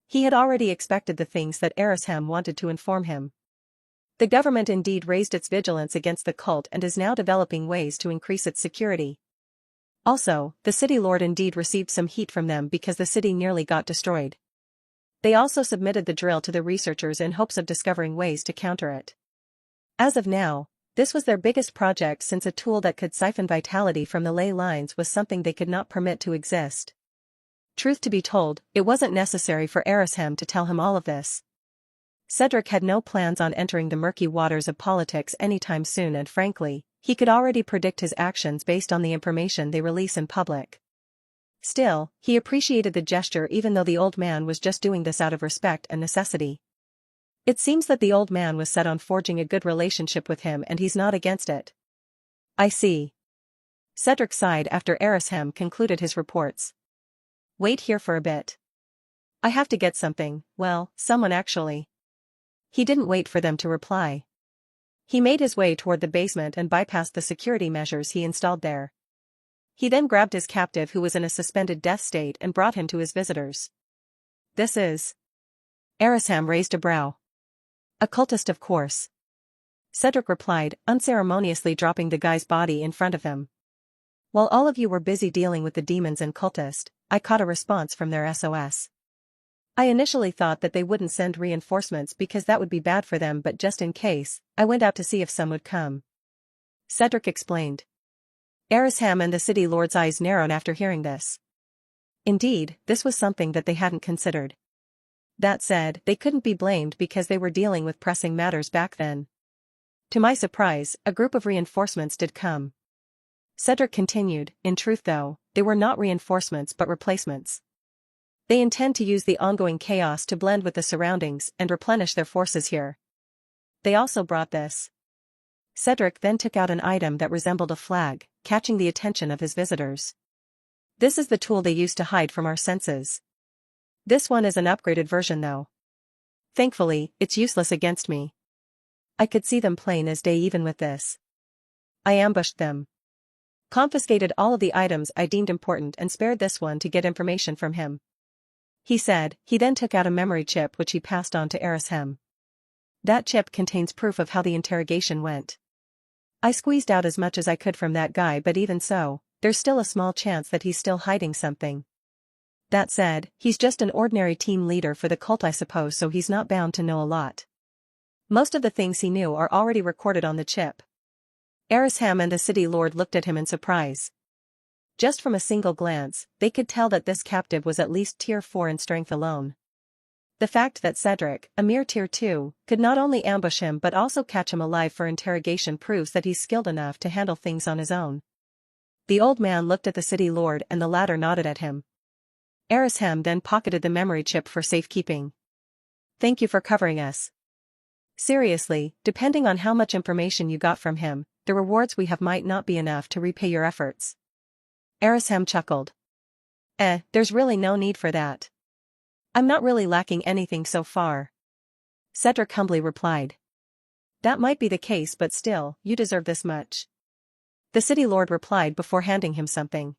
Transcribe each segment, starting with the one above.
He had already expected the things that Ereshkigal wanted to inform him. The government indeed raised its vigilance against the cult and is now developing ways to increase its security. Also, the city lord indeed received some heat from them because the city nearly got destroyed. They also submitted the drill to the researchers in hopes of discovering ways to counter it. As of now, this was their biggest project since a tool that could siphon vitality from the ley lines was something they could not permit to exist. Truth to be told, it wasn't necessary for Ereshkigal to tell him all of this. Cedric had no plans on entering the murky waters of politics anytime soon and frankly, he could already predict his actions based on the information they release in public. Still, he appreciated the gesture even though the old man was just doing this out of respect and necessity. It seems that the old man was set on forging a good relationship with him and he's not against it. I see. Cedric sighed after Ereshkigal concluded his reports. Wait here for a bit. I have to get something, well, someone actually. He didn't wait for them to reply. He made his way toward the basement and bypassed the security measures he installed there. He then grabbed his captive who was in a suspended death state and brought him to his visitors. This is... Ereshkigal raised a brow. A cultist, of course. Cedric replied, unceremoniously dropping the guy's body in front of him. While all of you were busy dealing with the demons and cultist, I caught a response from their SOS. I initially thought that they wouldn't send reinforcements because that would be bad for them, but just in case, I went out to see if some would come. Cedric explained. Ereshkigal and the city lord's eyes narrowed after hearing this. Indeed, this was something that they hadn't considered. That said, they couldn't be blamed because they were dealing with pressing matters back then. To my surprise, a group of reinforcements did come. Cedric continued, in truth though, they were not reinforcements but replacements. They intend to use the ongoing chaos to blend with the surroundings and replenish their forces here. They also brought this. Cedric then took out an item that resembled a flag, catching the attention of his visitors. This is the tool they use to hide from our senses. This one is an upgraded version though. Thankfully, it's useless against me. I could see them plain as day even with this. I ambushed them. Confiscated all of the items I deemed important and spared this one to get information from him. He said. He then took out a memory chip which he passed on to Ereshkigal. That chip contains proof of how the interrogation went. I squeezed out as much as I could from that guy, but even so, there's still a small chance that he's still hiding something. That said, he's just an ordinary team leader for the cult I suppose, so he's not bound to know a lot. Most of the things he knew are already recorded on the chip. Ereshkigal and the city lord looked at him in surprise. Just from a single glance, they could tell that this captive was at least tier 4 in strength alone. The fact that Cedric, a mere tier 2, could not only ambush him but also catch him alive for interrogation proves that he's skilled enough to handle things on his own. The old man looked at the city lord and the latter nodded at him. Ereshkigal then pocketed the memory chip for safekeeping. Thank you for covering us. Seriously, depending on how much information you got from him, the rewards we have might not be enough to repay your efforts. Ereshkigal chuckled. There's really no need for that. I'm not really lacking anything so far. Cedric humbly replied. That might be the case, but still, you deserve this much. The city lord replied before handing him something.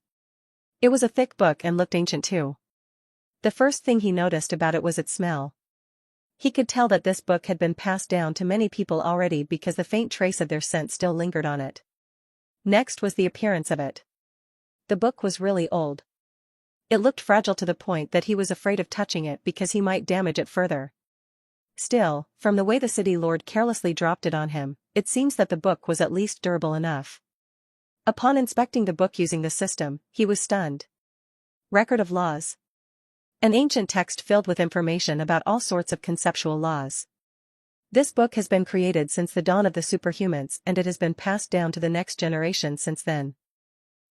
It was a thick book and looked ancient too. The first thing he noticed about it was its smell. He could tell that this book had been passed down to many people already because the faint trace of their scent still lingered on it. Next was the appearance of it. The book was really old. It looked fragile to the point that he was afraid of touching it because he might damage it further. Still, from the way the city lord carelessly dropped it on him, it seems that the book was at least durable enough. Upon inspecting the book using the system, he was stunned. Record of laws. An ancient text filled with information about all sorts of conceptual laws. This book has been created since the dawn of the superhumans and it has been passed down to the next generation since then.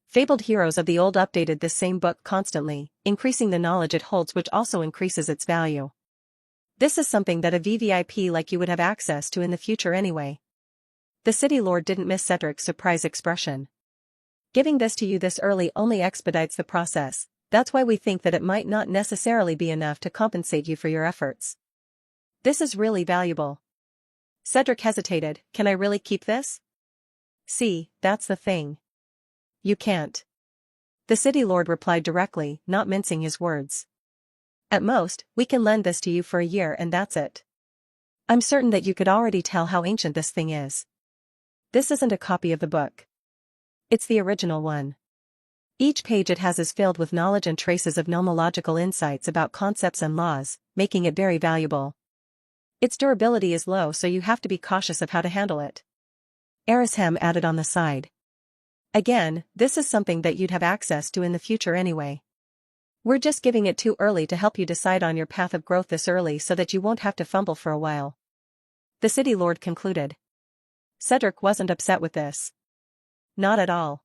Fabled heroes of the old updated this same book constantly, increasing the knowledge it holds, which also increases its value. This is something that a VVIP like you would have access to in the future anyway. The city lord didn't miss Cedric's surprise expression. Giving this to you this early only expedites the process, that's why we think that it might not necessarily be enough to compensate you for your efforts. This is really valuable. Cedric hesitated. Can I really keep this? See, that's the thing. You can't. The city lord replied directly, not mincing his words. At most, we can lend this to you for a year and that's it. I'm certain that you could already tell how ancient this thing is. This isn't a copy of the book. It's the original one. Each page it has is filled with knowledge and traces of nomological insights about concepts and laws, making it very valuable. Its durability is low, so you have to be cautious of how to handle it. Erashem added on the side. Again, this is something that you'd have access to in the future anyway. We're just giving it too early to help you decide on your path of growth this early so that you won't have to fumble for a while. The city lord concluded. Cedric wasn't upset with this. Not at all.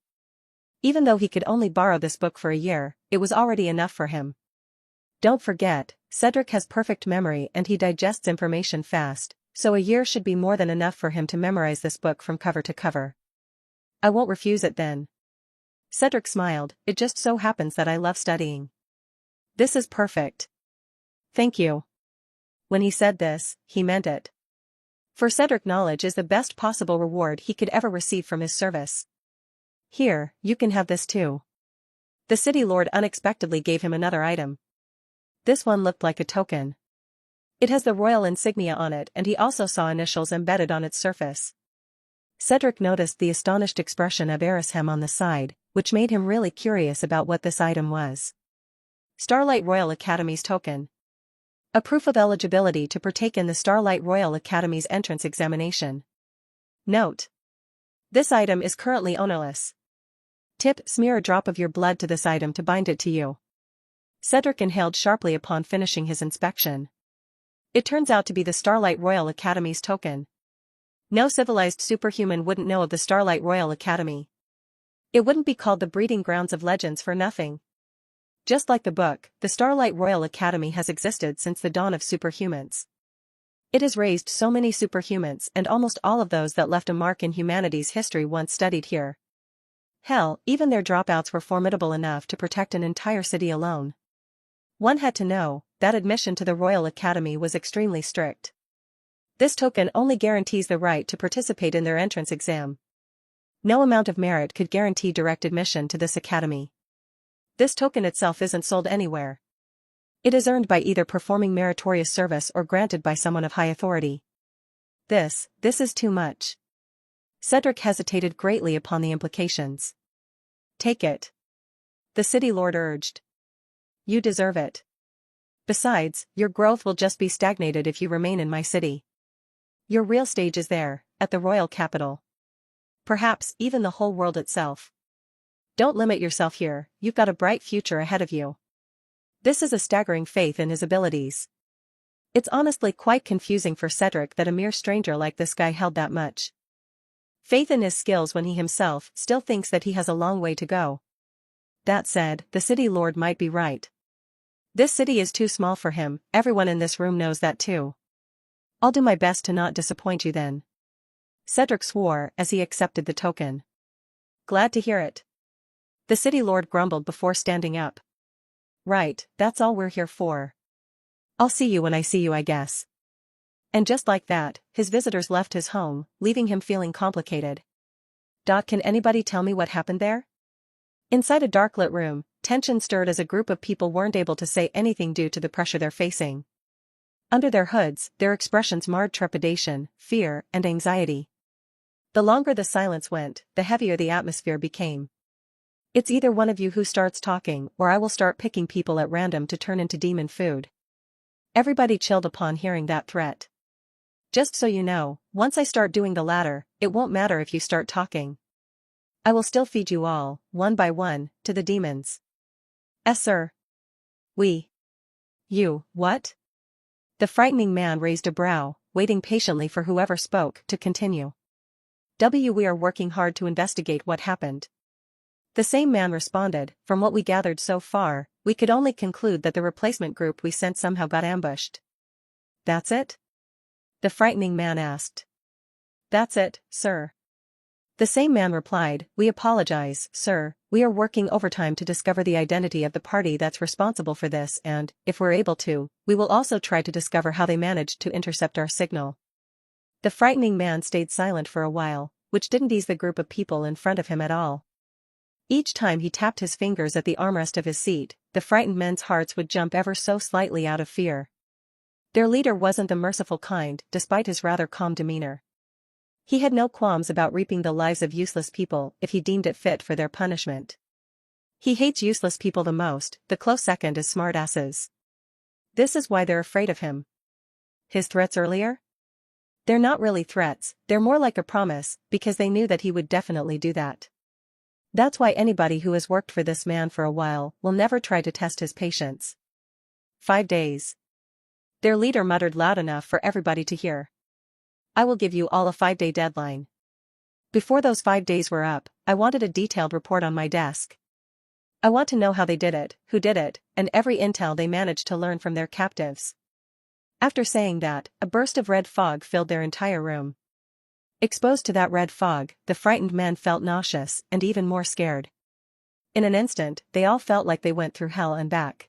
Even though he could only borrow this book for a year, it was already enough for him. Don't forget, Cedric has perfect memory and he digests information fast, so a year should be more than enough for him to memorize this book from cover to cover. I won't refuse it then. Cedric smiled, it just so happens that I love studying. This is perfect. Thank you. When he said this, he meant it. For Cedric, knowledge is the best possible reward he could ever receive from his service. Here, you can have this too. The city lord unexpectedly gave him another item. This one looked like a token. It has the royal insignia on it and he also saw initials embedded on its surface. Cedric noticed the astonished expression of Erashem on the side, which made him really curious about what this item was. Starlight Royal Academy's token. A proof of eligibility to partake in the Starlight Royal Academy's entrance examination. Note: this item is currently ownerless. Tip: smear a drop of your blood to this item to bind it to you. Cedric inhaled sharply upon finishing his inspection. It turns out to be the Starlight Royal Academy's token. No civilized superhuman wouldn't know of the Starlight Royal Academy. It wouldn't be called the breeding grounds of legends for nothing. Just like the book, the Starlight Royal Academy has existed since the dawn of superhumans. It has raised so many superhumans and almost all of those that left a mark in humanity's history once studied here. Hell, even their dropouts were formidable enough to protect an entire city alone. One had to know that admission to the Royal Academy was extremely strict. This token only guarantees the right to participate in their entrance exam. No amount of merit could guarantee direct admission to this academy. This token itself isn't sold anywhere. It is earned by either performing meritorious service or granted by someone of high authority. This is too much. Cedric hesitated greatly upon the implications. Take it. The city lord urged. You deserve it. Besides, your growth will just be stagnated if you remain in my city. Your real stage is there, at the royal capital. Perhaps even the whole world itself. Don't limit yourself here, you've got a bright future ahead of you. This is a staggering faith in his abilities. It's honestly quite confusing for Cedric that a mere stranger like this guy held that much faith in his skills when he himself still thinks that he has a long way to go. That said, the city lord might be right. This city is too small for him, everyone in this room knows that too. I'll do my best to not disappoint you then. Cedric swore as he accepted the token. Glad to hear it. The city lord grumbled before standing up. Right, that's all we're here for. I'll see you when I see you, I guess. And just like that, his visitors left his home, leaving him feeling complicated. Can anybody tell me what happened there? Inside a dark-lit room, tension stirred as a group of people weren't able to say anything due to the pressure they're facing. Under their hoods, their expressions marred trepidation, fear, and anxiety. The longer the silence went, the heavier the atmosphere became. It's either one of you who starts talking or I will start picking people at random to turn into demon food. Everybody chilled upon hearing that threat. Just so you know, once I start doing the latter, it won't matter if you start talking. I will still feed you all, one by one, to the demons. Sir. You, what? The frightening man raised a brow, waiting patiently for whoever spoke to continue. We are working hard to investigate what happened. The same man responded, from what we gathered so far, we could only conclude that the replacement group we sent somehow got ambushed. That's it? The frightening man asked. That's it, sir. The same man replied, we apologize, sir, we are working overtime to discover the identity of the party that's responsible for this and, if we're able to, we will also try to discover how they managed to intercept our signal. The frightening man stayed silent for a while, which didn't ease the group of people in front of him at all. Each time he tapped his fingers at the armrest of his seat, the frightened men's hearts would jump ever so slightly out of fear. Their leader wasn't the merciful kind, despite his rather calm demeanor. He had no qualms about reaping the lives of useless people if he deemed it fit for their punishment. He hates useless people the most, the close second is smartasses. This is why they're afraid of him. His threats earlier? They're not really threats, they're more like a promise, because they knew that he would definitely do that. That's why anybody who has worked for this man for a while will never try to test his patience. 5 days. Their leader muttered loud enough for everybody to hear. I will give you all a 5-day deadline. Before those 5 days were up, I wanted a detailed report on my desk. I want to know how they did it, who did it, and every intel they managed to learn from their captives. After saying that, a burst of red fog filled their entire room. Exposed to that red fog, the frightened men felt nauseous and even more scared. In an instant, they all felt like they went through hell and back.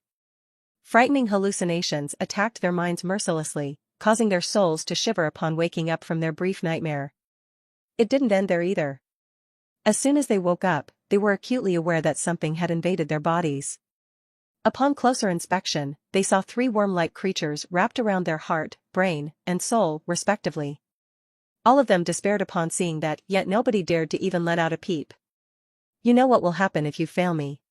Frightening hallucinations attacked their minds mercilessly, causing their souls to shiver upon waking up from their brief nightmare. It didn't end there either. As soon as they woke up, they were acutely aware that something had invaded their bodies. Upon closer inspection, they saw 3 worm-like creatures wrapped around their heart, brain, and soul, respectively. All of them despaired upon seeing that, yet nobody dared to even let out a peep. You know what will happen if you fail me.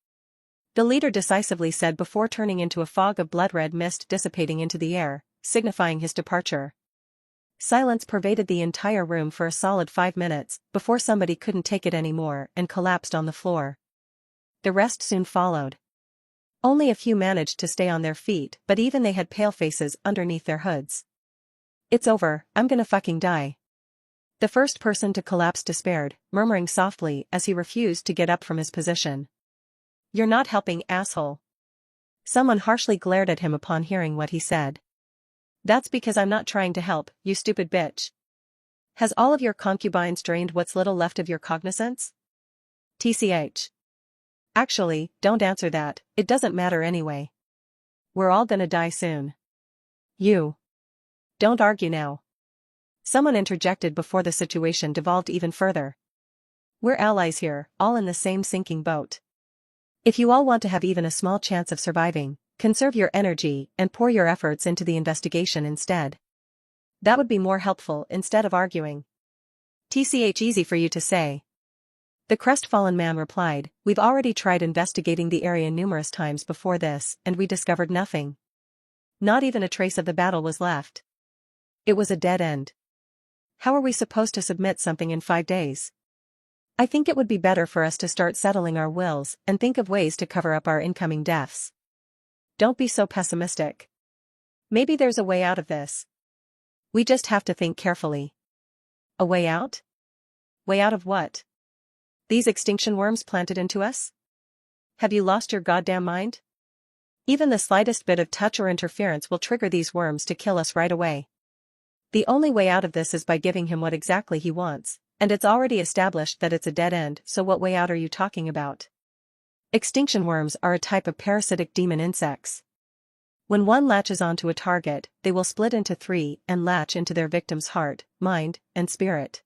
The leader decisively said before turning into a fog of blood-red mist dissipating into the air, signifying his departure. Silence pervaded the entire room for a solid 5 minutes, before somebody couldn't take it anymore and collapsed on the floor. The rest soon followed. Only a few managed to stay on their feet, but even they had pale faces underneath their hoods. It's over, I'm gonna fucking die. The first person to collapse despaired, murmuring softly as he refused to get up from his position. You're not helping, asshole. Someone harshly glared at him upon hearing what he said. That's because I'm not trying to help, you stupid bitch. Has all of your concubines drained what's little left of your cognizance? TCH. Actually, don't answer that, it doesn't matter anyway. We're all gonna die soon. You. Don't argue now. Someone interjected before the situation devolved even further. We're allies here, all in the same sinking boat. If you all want to have even a small chance of surviving, conserve your energy and pour your efforts into the investigation instead. That would be more helpful instead of arguing. TCH, easy for you to say. The crestfallen man replied, we've already tried investigating the area numerous times before this, and we discovered nothing. Not even a trace of the battle was left. It was a dead end. How are we supposed to submit something in 5 days? I think it would be better for us to start settling our wills and think of ways to cover up our incoming deaths. Don't be so pessimistic. Maybe there's a way out of this. We just have to think carefully. A way out? Way out of what? These extinction worms planted into us? Have you lost your goddamn mind? Even the slightest bit of touch or interference will trigger these worms to kill us right away. The only way out of this is by giving him what exactly he wants, and it's already established that it's a dead end, so what way out are you talking about? Extinction worms are a type of parasitic demon insects. When one latches onto a target, they will split into 3 and latch into their victim's heart, mind, and spirit.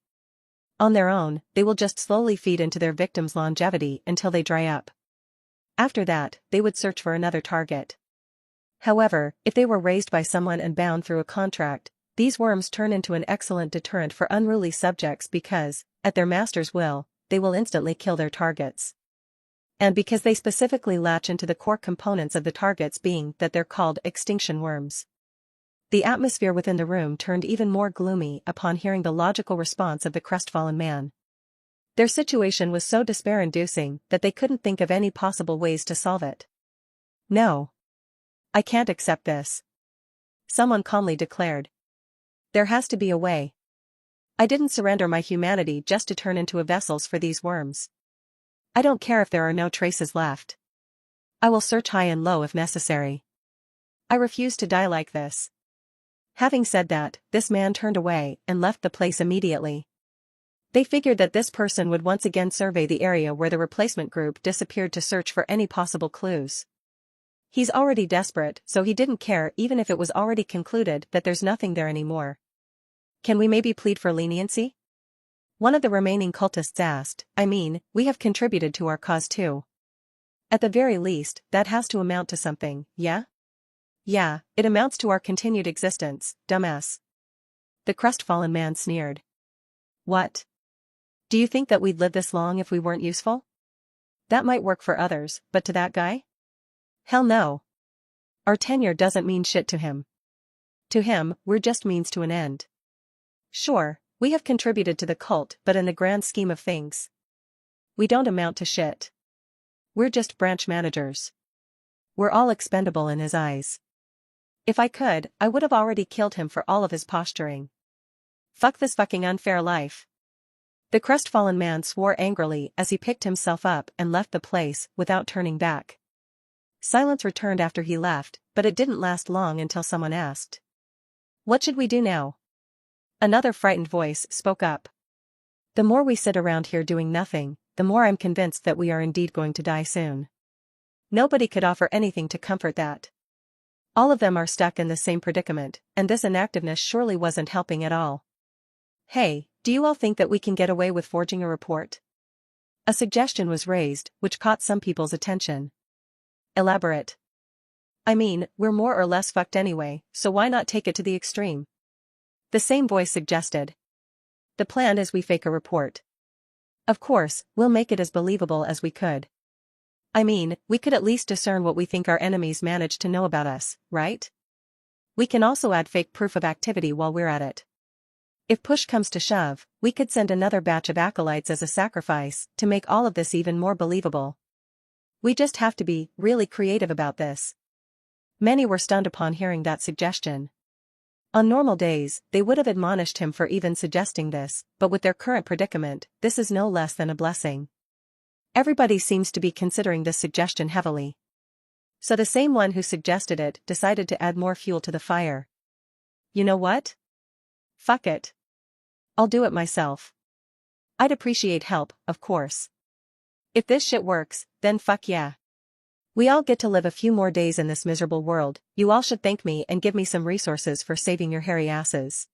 On their own, they will just slowly feed into their victim's longevity until they dry up. After that, they would search for another target. However, if they were raised by someone and bound through a contract, these worms turn into an excellent deterrent for unruly subjects because, at their master's will, they will instantly kill their targets. And because they specifically latch into the core components of the targets, being that they're called extinction worms. The atmosphere within the room turned even more gloomy upon hearing the logical response of the crestfallen man. Their situation was so despair-inducing that they couldn't think of any possible ways to solve it. No. I can't accept this. Someone calmly declared. There has to be a way. I didn't surrender my humanity just to turn into vessels for these worms. I don't care if there are no traces left. I will search high and low if necessary. I refuse to die like this. Having said that, this man turned away and left the place immediately. They figured that this person would once again survey the area where the replacement group disappeared to search for any possible clues. He's already desperate, so he didn't care even if it was already concluded that there's nothing there anymore. Can we maybe plead for leniency? One of the remaining cultists asked. I mean, we have contributed to our cause too. At the very least, that has to amount to something, yeah? Yeah, it amounts to our continued existence, dumbass. The crestfallen man sneered. What? Do you think that we'd live this long if we weren't useful? That might work for others, but to that guy? Hell no. Our tenure doesn't mean shit to him. To him, we're just means to an end. Sure, we have contributed to the cult, but in the grand scheme of things, we don't amount to shit. We're just branch managers. We're all expendable in his eyes. If I could, I would have already killed him for all of his posturing. Fuck this fucking unfair life. The crestfallen man swore angrily as he picked himself up and left the place without turning back. Silence returned after he left, but it didn't last long until someone asked, "What should we do now?" Another frightened voice spoke up. "The more we sit around here doing nothing, the more I'm convinced that we are indeed going to die soon." Nobody could offer anything to comfort that. All of them are stuck in the same predicament, and this inactiveness surely wasn't helping at all. "Hey, do you all think that we can get away with forging a report?" A suggestion was raised, which caught some people's attention. Elaborate. I mean, we're more or less fucked anyway, so why not take it to the extreme? The same voice suggested. The plan is we fake a report. Of course, we'll make it as believable as we could. I mean, we could at least discern what we think our enemies managed to know about us, right? We can also add fake proof of activity while we're at it. If push comes to shove, we could send another batch of acolytes as a sacrifice to make all of this even more believable. We just have to be really creative about this. Many were stunned upon hearing that suggestion. On normal days, they would have admonished him for even suggesting this, but with their current predicament, this is no less than a blessing. Everybody seems to be considering this suggestion heavily. So the same one who suggested it decided to add more fuel to the fire. You know what? Fuck it. I'll do it myself. I'd appreciate help, of course. If this shit works, then fuck yeah. We all get to live a few more days in this miserable world. You all should thank me and give me some resources for saving your hairy asses.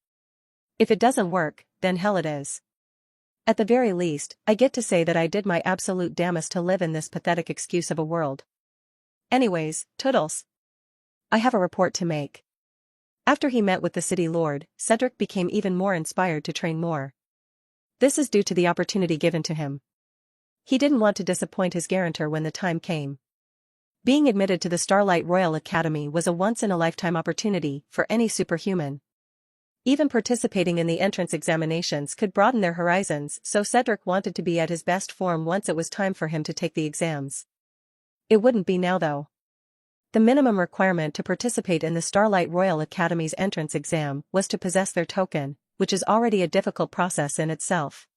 If it doesn't work, then hell it is. At the very least, I get to say that I did my absolute damnest to live in this pathetic excuse of a world. Anyways, toodles. I have a report to make. After he met with the city lord, Cedric became even more inspired to train more. This is due to the opportunity given to him. He didn't want to disappoint his guarantor when the time came. Being admitted to the Starlight Royal Academy was a once-in-a-lifetime opportunity for any superhuman. Even participating in the entrance examinations could broaden their horizons, so Cedric wanted to be at his best form once it was time for him to take the exams. It wouldn't be now though. The minimum requirement to participate in the Starlight Royal Academy's entrance exam was to possess their token, which is already a difficult process in itself.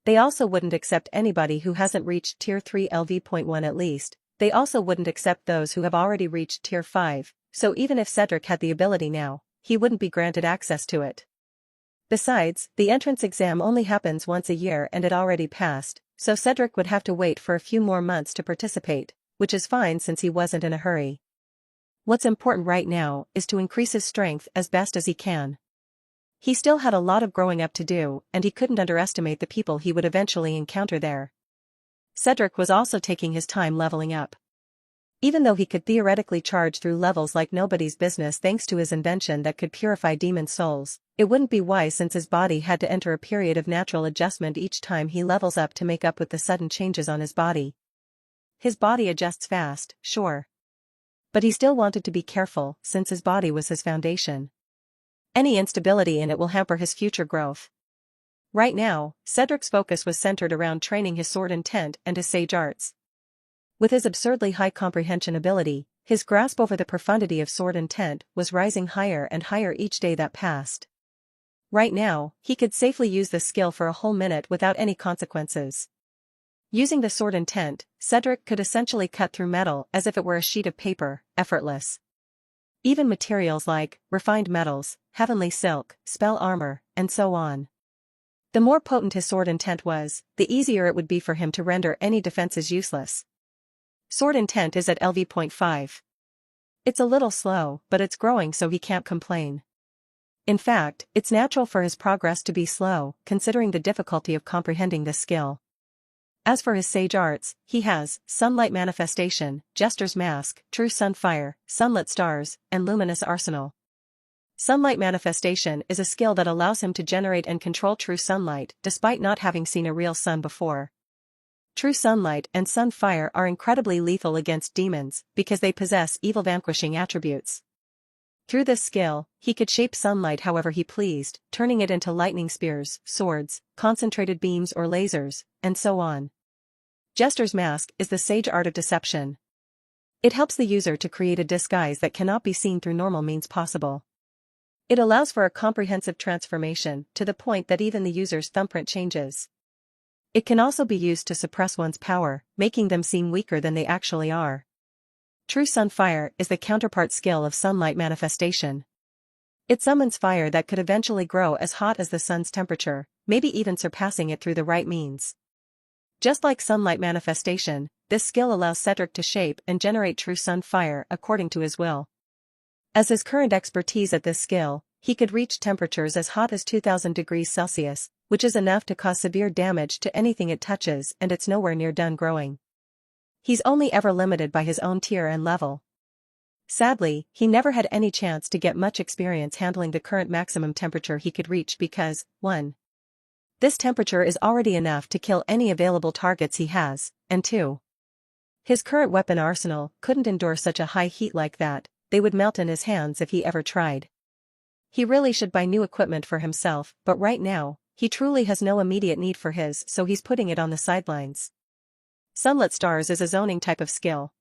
They also wouldn't accept anybody who hasn't reached Tier 3 LV.1 at least. They also wouldn't accept those who have already reached Tier 5, so even if Cedric had the ability now, he wouldn't be granted access to it. Besides, the entrance exam only happens once a year and it already passed, so Cedric would have to wait for a few more months to participate, which is fine since he wasn't in a hurry. What's important right now is to increase his strength as best as he can. He still had a lot of growing up to do, and he couldn't underestimate the people he would eventually encounter there. Cedric was also taking his time leveling up. Even though he could theoretically charge through levels like nobody's business thanks to his invention that could purify demon souls, it wouldn't be wise since his body had to enter a period of natural adjustment each time he levels up to make up with the sudden changes on his body. His body adjusts fast, sure. But he still wanted to be careful since his body was his foundation. Any instability in it will hamper his future growth. Right now, Cedric's focus was centered around training his sword intent and his sage arts. With his absurdly high comprehension ability, his grasp over the profundity of sword intent was rising higher and higher each day that passed. Right now, he could safely use this skill for a whole minute without any consequences. Using the sword intent, Cedric could essentially cut through metal as if it were a sheet of paper, effortless. Even materials like refined metals, heavenly silk, spell armor, and so on. The more potent his sword intent was, the easier it would be for him to render any defenses useless. Sword intent is at LV.5. It's a little slow, but it's growing so he can't complain. In fact, it's natural for his progress to be slow, considering the difficulty of comprehending this skill. As for his sage arts, he has Sunlight Manifestation, Jester's Mask, True Sunfire, Sunlit Stars, and Luminous Arsenal. Sunlight Manifestation is a skill that allows him to generate and control true sunlight despite not having seen a real sun before. True sunlight and sunfire are incredibly lethal against demons because they possess evil vanquishing attributes. Through this skill, he could shape sunlight however he pleased, turning it into lightning spears, swords, concentrated beams or lasers, and so on. Jester's Mask is the sage art of deception. It helps the user to create a disguise that cannot be seen through normal means possible. It allows for a comprehensive transformation to the point that even the user's thumbprint changes. It can also be used to suppress one's power, making them seem weaker than they actually are. True Sunfire is the counterpart skill of Sunlight Manifestation. It summons fire that could eventually grow as hot as the sun's temperature, maybe even surpassing it through the right means. Just like Sunlight Manifestation, this skill allows Cedric to shape and generate true sunfire according to his will. As his current expertise at this skill, he could reach temperatures as hot as 2000 degrees Celsius, which is enough to cause severe damage to anything it touches, and it's nowhere near done growing. He's only ever limited by his own tier and level. Sadly, he never had any chance to get much experience handling the current maximum temperature he could reach because, 1. This temperature is already enough to kill any available targets he has, and 2. His current weapon arsenal couldn't endure such a high heat like that. They would melt in his hands if he ever tried. He really should buy new equipment for himself, but right now, he truly has no immediate need for his, so he's putting it on the sidelines. Sunlit Stars is a zoning type of skill.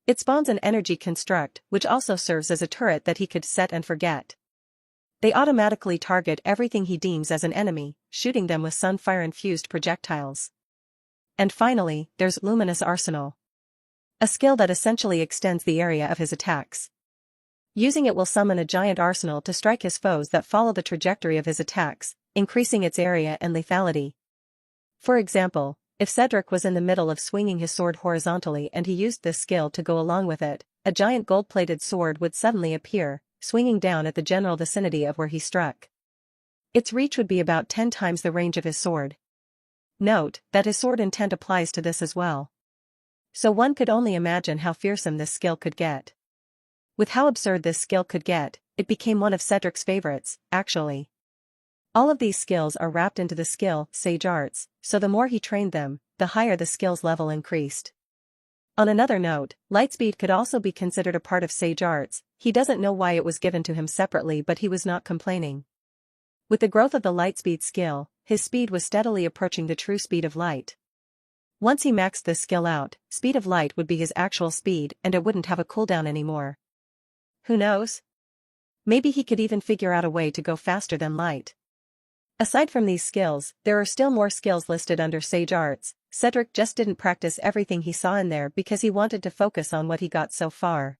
It spawns an energy construct which also serves as a turret that he could set and forget. They automatically target everything he deems as an enemy, shooting them with sunfire-infused projectiles. And finally, there's Luminous Arsenal. A skill that essentially extends the area of his attacks. Using it will summon a giant arsenal to strike his foes that follow the trajectory of his attacks, increasing its area and lethality. For example, if Cedric was in the middle of swinging his sword horizontally and he used this skill to go along with it, a giant gold-plated sword would suddenly appear, swinging down at the general vicinity of where he struck. Its reach would be about 10 times the range of his sword. Note that his sword intent applies to this as well. So one could only imagine how fearsome this skill could get. With how absurd this skill could get, it became one of Cedric's favorites, actually. All of these skills are wrapped into the skill, Sage Arts, so the more he trained them, the higher the skill's level increased. On another note, Lightspeed could also be considered a part of Sage Arts. He doesn't know why it was given to him separately, but he was not complaining. With the growth of the Lightspeed skill, his speed was steadily approaching the true speed of light. Once he maxed this skill out, speed of light would be his actual speed and it wouldn't have a cooldown anymore. Who knows? Maybe he could even figure out a way to go faster than light. Aside from these skills, there are still more skills listed under Sage Arts. Cedric just didn't practice everything he saw in there because he wanted to focus on what he got so far.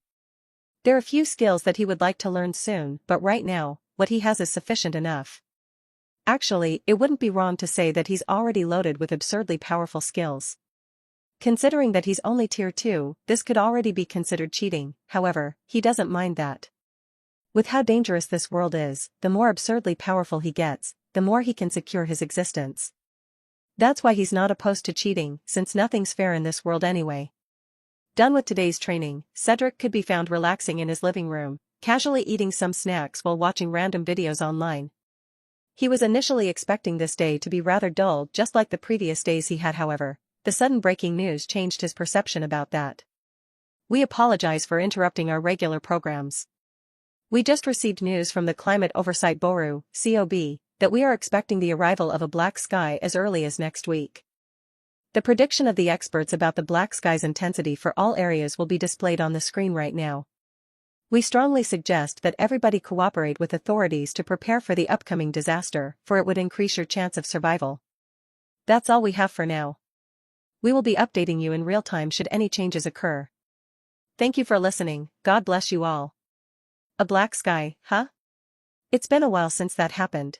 There are few skills that he would like to learn soon, but right now, what he has is sufficient enough. Actually, it wouldn't be wrong to say that he's already loaded with absurdly powerful skills. Considering that he's only tier 2, this could already be considered cheating, however, he doesn't mind that. With how dangerous this world is, the more absurdly powerful he gets, the more he can secure his existence. That's why he's not opposed to cheating, since nothing's fair in this world anyway. Done with today's training, Cedric could be found relaxing in his living room, casually eating some snacks while watching random videos online. He was initially expecting this day to be rather dull just like the previous days he had, however. The sudden breaking news changed his perception about that. We apologize for interrupting our regular programs. We just received news from the Climate Oversight Bureau, COB, that we are expecting the arrival of a black sky as early as next week. The prediction of the experts about the black sky's intensity for all areas will be displayed on the screen right now. We strongly suggest that everybody cooperate with authorities to prepare for the upcoming disaster, for it would increase your chance of survival. That's all we have for now. We will be updating you in real time should any changes occur. Thank you for listening, God bless you all. A black sky, huh? It's been a while since that happened.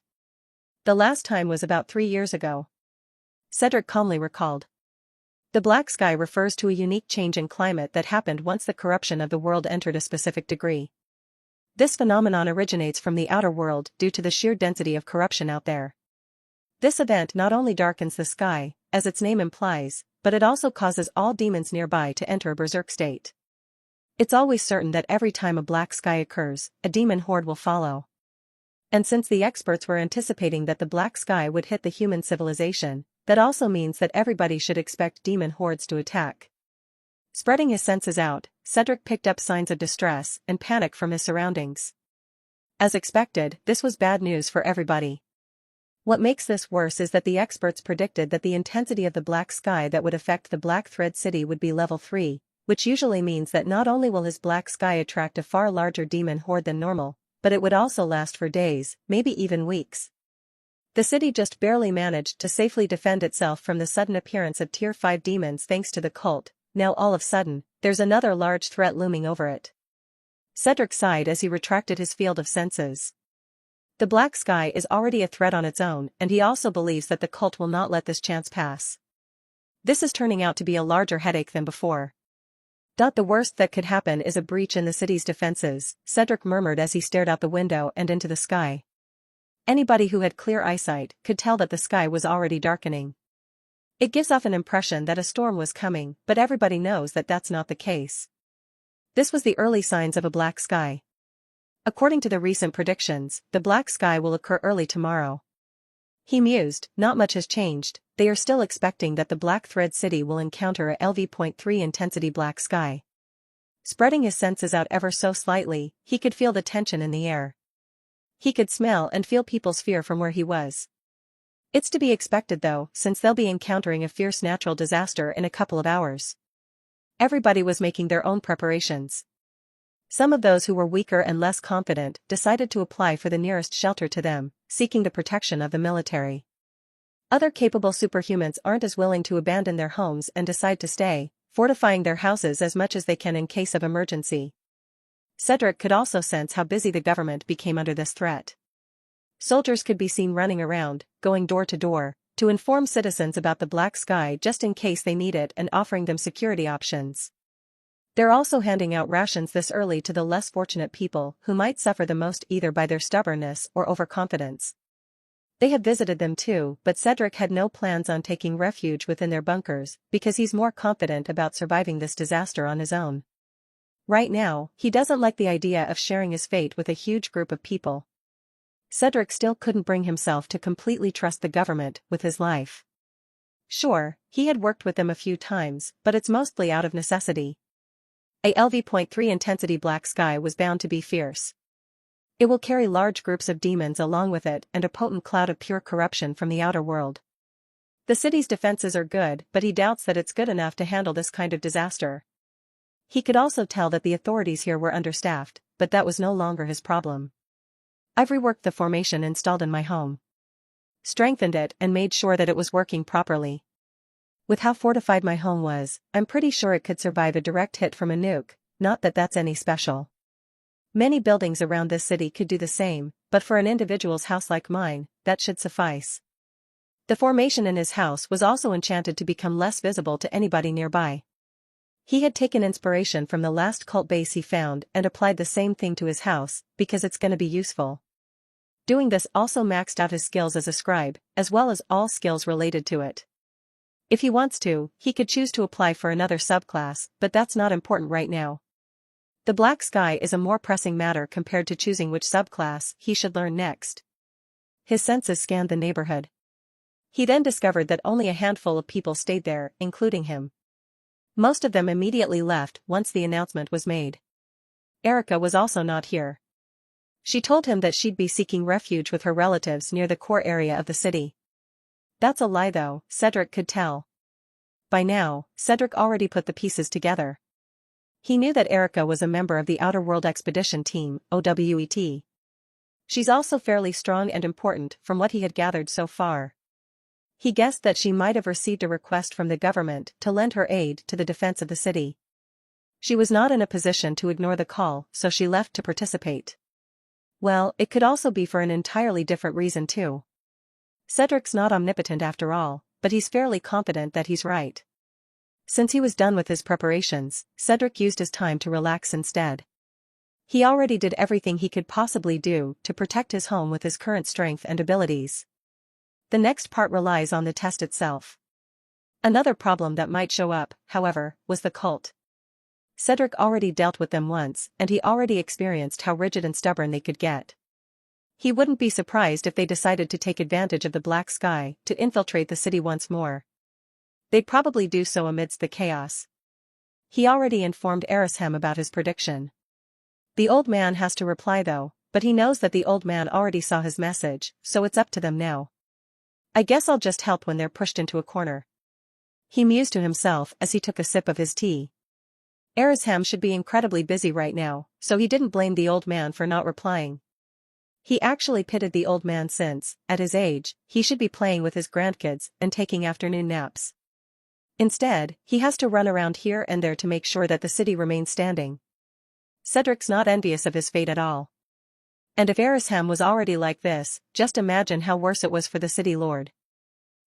The last time was about 3 years ago. Cedric calmly recalled. The black sky refers to a unique change in climate that happened once the corruption of the world entered a specific degree. This phenomenon originates from the outer world due to the sheer density of corruption out there. This event not only darkens the sky, as its name implies, but it also causes all demons nearby to enter a berserk state. It's always certain that every time a black sky occurs, a demon horde will follow. And since the experts were anticipating that the black sky would hit the human civilization, that also means that everybody should expect demon hordes to attack. Spreading his senses out, Cedric picked up signs of distress and panic from his surroundings. As expected, this was bad news for everybody. What makes this worse is that the experts predicted that the intensity of the black sky that would affect the Black Thread City would be level 3, which usually means that not only will his black sky attract a far larger demon horde than normal, but it would also last for days, maybe even weeks. The city just barely managed to safely defend itself from the sudden appearance of Tier 5 demons thanks to the cult. Now all of a sudden, there's another large threat looming over it. Cedric sighed as he retracted his field of senses. The black sky is already a threat on its own, and he also believes that the cult will not let this chance pass. This is turning out to be a larger headache than before. The worst that could happen is a breach in the city's defenses, Cedric murmured as he stared out the window and into the sky. Anybody who had clear eyesight could tell that the sky was already darkening. It gives off an impression that a storm was coming, but everybody knows that that's not the case. This was the early signs of a black sky. According to the recent predictions, the black sky will occur early tomorrow. He mused, not much has changed, they are still expecting that the Black Thread City will encounter a LV.3 intensity black sky. Spreading his senses out ever so slightly, he could feel the tension in the air. He could smell and feel people's fear from where he was. It's to be expected though, since they'll be encountering a fierce natural disaster in a couple of hours. Everybody was making their own preparations. Some of those who were weaker and less confident decided to apply for the nearest shelter to them, seeking the protection of the military. Other capable superhumans aren't as willing to abandon their homes and decide to stay, fortifying their houses as much as they can in case of emergency. Cedric could also sense how busy the government became under this threat. Soldiers could be seen running around, going door to door, to inform citizens about the black sky just in case they need it and offering them security options. They're also handing out rations this early to the less fortunate people who might suffer the most either by their stubbornness or overconfidence. They had visited them too, but Cedric had no plans on taking refuge within their bunkers because he's more confident about surviving this disaster on his own. Right now, he doesn't like the idea of sharing his fate with a huge group of people. Cedric still couldn't bring himself to completely trust the government with his life. Sure, he had worked with them a few times, but it's mostly out of necessity. A LV.3 intensity black sky was bound to be fierce. It will carry large groups of demons along with it and a potent cloud of pure corruption from the outer world. The city's defenses are good, but he doubts that it's good enough to handle this kind of disaster. He could also tell that the authorities here were understaffed, but that was no longer his problem. I've reworked the formation installed in my home. Strengthened it and made sure that it was working properly. With how fortified my home was, I'm pretty sure it could survive a direct hit from a nuke, not that that's any special. Many buildings around this city could do the same, but for an individual's house like mine, that should suffice. The formation in his house was also enchanted to become less visible to anybody nearby. He had taken inspiration from the last cult base he found and applied the same thing to his house, because it's gonna be useful. Doing this also maxed out his skills as a scribe, as well as all skills related to it. If he wants to, he could choose to apply for another subclass, but that's not important right now. The black sky is a more pressing matter compared to choosing which subclass he should learn next. His senses scanned the neighborhood. He then discovered that only a handful of people stayed there, including him. Most of them immediately left once the announcement was made. Erica was also not here. She told him that she'd be seeking refuge with her relatives near the core area of the city. That's a lie though, Cedric could tell. By now, Cedric already put the pieces together. He knew that Erica was a member of the Outer World Expedition Team, OWET. She's also fairly strong and important from what he had gathered so far. He guessed that she might have received a request from the government to lend her aid to the defense of the city. She was not in a position to ignore the call, so she left to participate. Well, it could also be for an entirely different reason too. Cedric's not omnipotent after all, but he's fairly confident that he's right. Since he was done with his preparations, Cedric used his time to relax instead. He already did everything he could possibly do to protect his home with his current strength and abilities. The next part relies on the test itself. Another problem that might show up, however, was the cult. Cedric already dealt with them once, and he already experienced how rigid and stubborn they could get. He wouldn't be surprised if they decided to take advantage of the black sky to infiltrate the city once more. They'd probably do so amidst the chaos. He already informed Eresham about his prediction. The old man has to reply though, but he knows that the old man already saw his message, so it's up to them now. I guess I'll just help when they're pushed into a corner. He mused to himself as he took a sip of his tea. Eresham should be incredibly busy right now, so he didn't blame the old man for not replying. He actually pitied the old man since, at his age, he should be playing with his grandkids and taking afternoon naps. Instead, he has to run around here and there to make sure that the city remains standing. Cedric's not envious of his fate at all. And if Eresham was already like this, just imagine how worse it was for the city lord.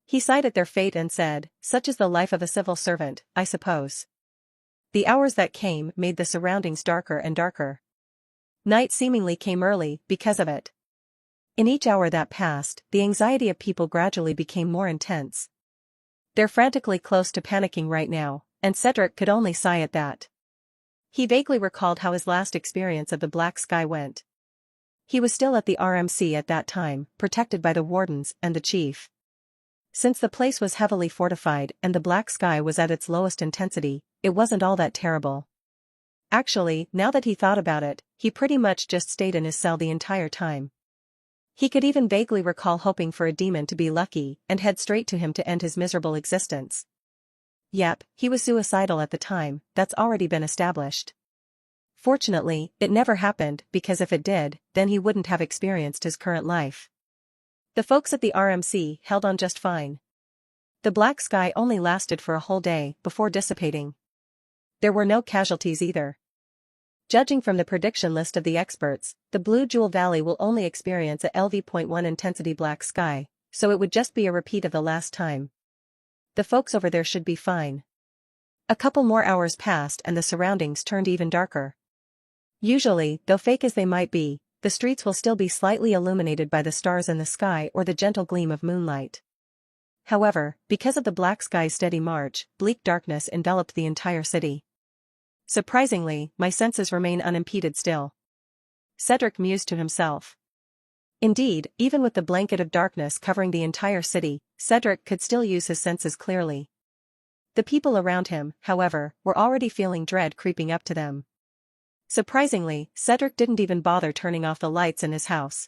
He sighed at their fate and said, "Such is the life of a civil servant, I suppose." The hours that came made the surroundings darker and darker. Night seemingly came early because of it. In each hour that passed, the anxiety of people gradually became more intense. They're frantically close to panicking right now, and Cedric could only sigh at that. He vaguely recalled how his last experience of the black sky went. He was still at the RMC at that time, protected by the wardens and the chief. Since the place was heavily fortified and the black sky was at its lowest intensity, it wasn't all that terrible. Actually, now that he thought about it, he pretty much just stayed in his cell the entire time. He could even vaguely recall hoping for a demon to be lucky and head straight to him to end his miserable existence. Yep, he was suicidal at the time, that's already been established. Fortunately, it never happened because if it did, then he wouldn't have experienced his current life. The folks at the RMC held on just fine. The black sky only lasted for a whole day before dissipating. There were no casualties either. Judging from the prediction list of the experts, the Blue Jewel Valley will only experience a LV.1 intensity black sky, so it would just be a repeat of the last time. The folks over there should be fine. A couple more hours passed and the surroundings turned even darker. Usually, though fake as they might be, the streets will still be slightly illuminated by the stars in the sky or the gentle gleam of moonlight. However, because of the black sky's steady march, bleak darkness enveloped the entire city. Surprisingly, my senses remain unimpeded still. Cedric mused to himself. Indeed, even with the blanket of darkness covering the entire city, Cedric could still use his senses clearly. The people around him, however, were already feeling dread creeping up to them. Surprisingly, Cedric didn't even bother turning off the lights in his house.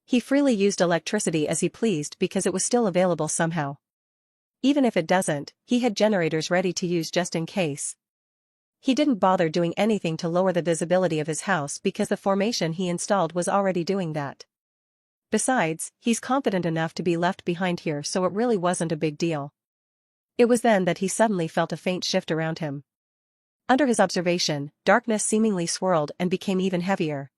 He freely used electricity as he pleased because it was still available somehow. Even if it doesn't, he had generators ready to use just in case. He didn't bother doing anything to lower the visibility of his house because the formation he installed was already doing that. Besides, he's confident enough to be left behind here, so it really wasn't a big deal. It was then that he suddenly felt a faint shift around him. Under his observation, darkness seemingly swirled and became even heavier.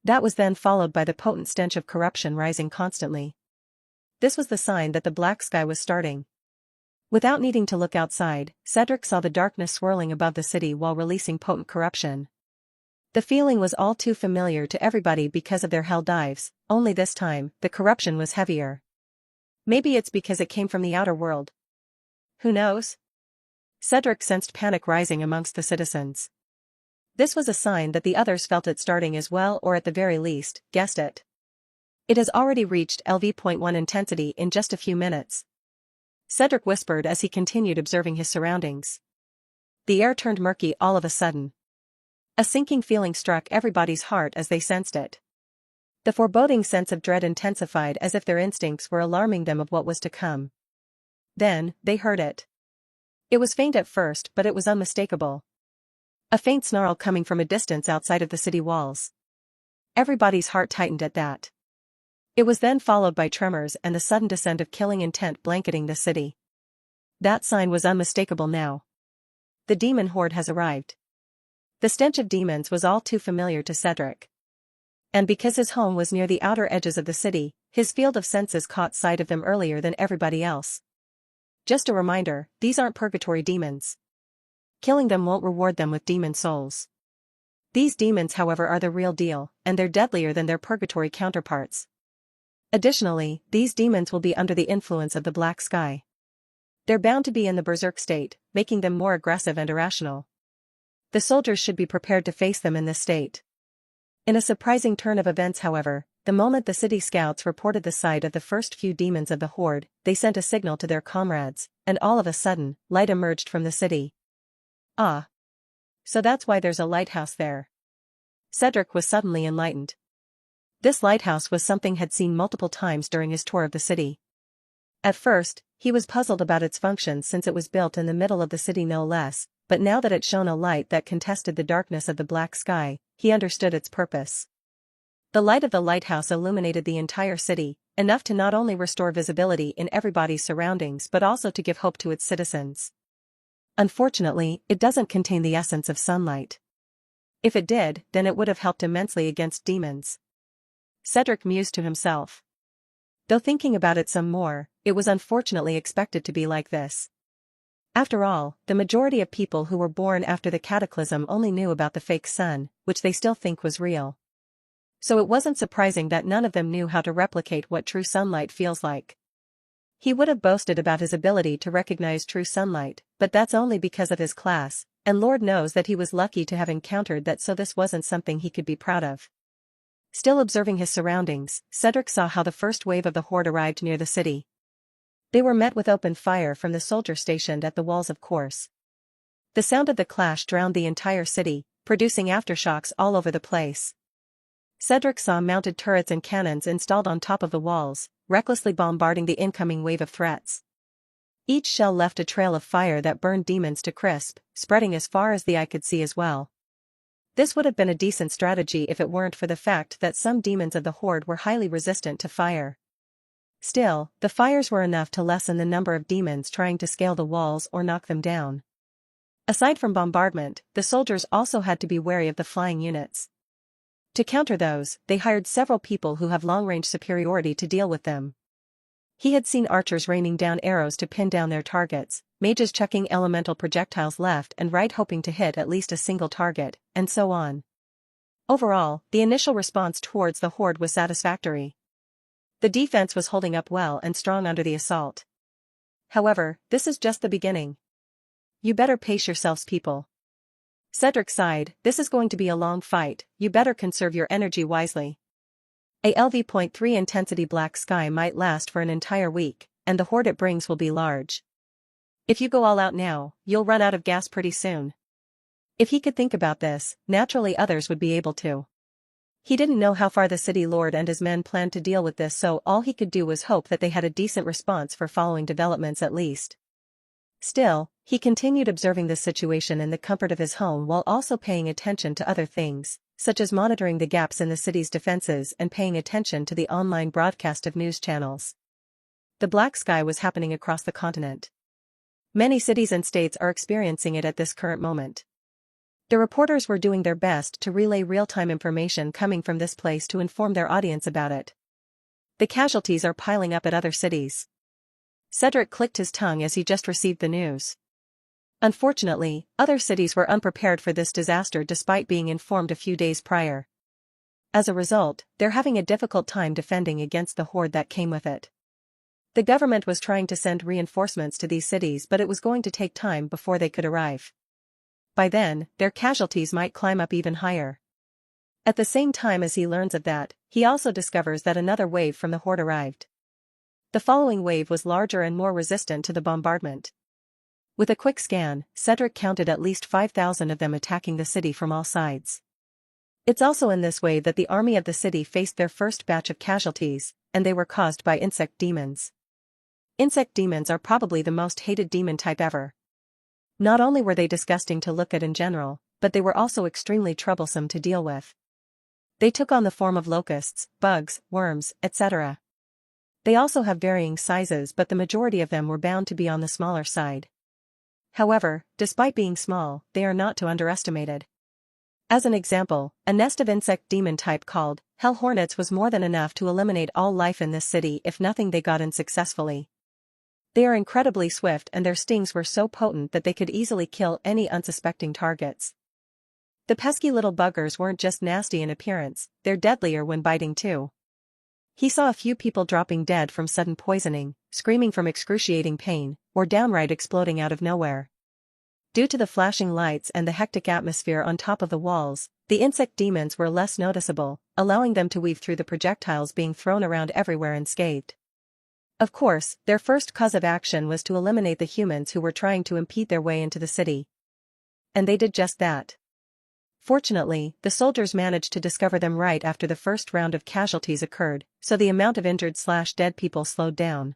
That was then followed by the potent stench of corruption rising constantly. This was the sign that the black sky was starting. Without needing to look outside, Cedric saw the darkness swirling above the city while releasing potent corruption. The feeling was all too familiar to everybody because of their hell dives, only this time, the corruption was heavier. Maybe it's because it came from the outer world. Who knows? Cedric sensed panic rising amongst the citizens. This was a sign that the others felt it starting as well, or at the very least, guessed it. It has already reached LV.1 intensity in just a few minutes. Cedric whispered as he continued observing his surroundings. The air turned murky all of a sudden. A sinking feeling struck everybody's heart as they sensed it. The foreboding sense of dread intensified as if their instincts were alarming them of what was to come. Then, they heard it. It was faint at first, but it was unmistakable. A faint snarl coming from a distance outside of the city walls. Everybody's heart tightened at that. It was then followed by tremors and the sudden descent of killing intent blanketing the city. That sign was unmistakable now. The demon horde has arrived. The stench of demons was all too familiar to Cedric. And because his home was near the outer edges of the city, his field of senses caught sight of them earlier than everybody else. Just a reminder, these aren't purgatory demons. Killing them won't reward them with demon souls. These demons, however, are the real deal, and they're deadlier than their purgatory counterparts. Additionally, these demons will be under the influence of the black sky. They're bound to be in the berserk state, making them more aggressive and irrational. The soldiers should be prepared to face them in this state. In a surprising turn of events, however, the moment the city scouts reported the sight of the first few demons of the Horde, they sent a signal to their comrades, and all of a sudden, light emerged from the city. Ah. So that's why there's a lighthouse there. Cedric was suddenly enlightened. This lighthouse was something he'd seen multiple times during his tour of the city. At first, he was puzzled about its function since it was built in the middle of the city no less, but now that it shone a light that contested the darkness of the black sky, he understood its purpose. The light of the lighthouse illuminated the entire city, enough to not only restore visibility in everybody's surroundings but also to give hope to its citizens. Unfortunately, it doesn't contain the essence of sunlight. If it did, then it would have helped immensely against demons. Cedric mused to himself. Though thinking about it some more, it was unfortunately expected to be like this. After all, the majority of people who were born after the cataclysm only knew about the fake sun, which they still think was real. So it wasn't surprising that none of them knew how to replicate what true sunlight feels like. He would have boasted about his ability to recognize true sunlight, but that's only because of his class, and Lord knows that he was lucky to have encountered that, so this wasn't something he could be proud of. Still observing his surroundings, Cedric saw how the first wave of the Horde arrived near the city. They were met with open fire from the soldiers stationed at the walls, of course. The sound of the clash drowned the entire city, producing aftershocks all over the place. Cedric saw mounted turrets and cannons installed on top of the walls, recklessly bombarding the incoming wave of threats. Each shell left a trail of fire that burned demons to crisp, spreading as far as the eye could see as well. This would have been a decent strategy if it weren't for the fact that some demons of the Horde were highly resistant to fire. Still, the fires were enough to lessen the number of demons trying to scale the walls or knock them down. Aside from bombardment, the soldiers also had to be wary of the flying units. To counter those, they hired several people who have long-range superiority to deal with them. He had seen archers raining down arrows to pin down their targets, mages chucking elemental projectiles left and right hoping to hit at least a single target, and so on. Overall, the initial response towards the Horde was satisfactory. The defense was holding up well and strong under the assault. However, this is just the beginning. You better pace yourselves, people. Cedric sighed, this is going to be a long fight, you better conserve your energy wisely. A LV.3 intensity black sky might last for an entire week, and the Horde it brings will be large. If you go all out now, you'll run out of gas pretty soon. If he could think about this, naturally others would be able to. He didn't know how far the city lord and his men planned to deal with this, so all he could do was hope that they had a decent response for following developments at least. Still, he continued observing the situation in the comfort of his home while also paying attention to other things, such as monitoring the gaps in the city's defenses and paying attention to the online broadcast of news channels. The black sky was happening across the continent. Many cities and states are experiencing it at this current moment. The reporters were doing their best to relay real-time information coming from this place to inform their audience about it. The casualties are piling up at other cities. Cedric clicked his tongue as he just received the news. Unfortunately, other cities were unprepared for this disaster despite being informed a few days prior. As a result, they're having a difficult time defending against the Horde that came with it. The government was trying to send reinforcements to these cities, but it was going to take time before they could arrive. By then, their casualties might climb up even higher. At the same time as he learns of that, he also discovers that another wave from the Horde arrived. The following wave was larger and more resistant to the bombardment. With a quick scan, Cedric counted at least 5,000 of them attacking the city from all sides. It's also in this wave that the army of the city faced their first batch of casualties, and they were caused by insect demons. Insect demons are probably the most hated demon type ever. Not only were they disgusting to look at in general, but they were also extremely troublesome to deal with. They took on the form of locusts, bugs, worms, etc. They also have varying sizes, but the majority of them were bound to be on the smaller side. However, despite being small, they are not to be underestimated. As an example, a nest of insect demon type called hell hornets was more than enough to eliminate all life in this city if nothing they got in successfully. They are incredibly swift and their stings were so potent that they could easily kill any unsuspecting targets. The pesky little buggers weren't just nasty in appearance, they're deadlier when biting too. He saw a few people dropping dead from sudden poisoning, screaming from excruciating pain, or downright exploding out of nowhere. Due to the flashing lights and the hectic atmosphere on top of the walls, the insect demons were less noticeable, allowing them to weave through the projectiles being thrown around everywhere unscathed. Of course, their first cause of action was to eliminate the humans who were trying to impede their way into the city. And they did just that. Fortunately, the soldiers managed to discover them right after the first round of casualties occurred, so the amount of injured/dead people slowed down.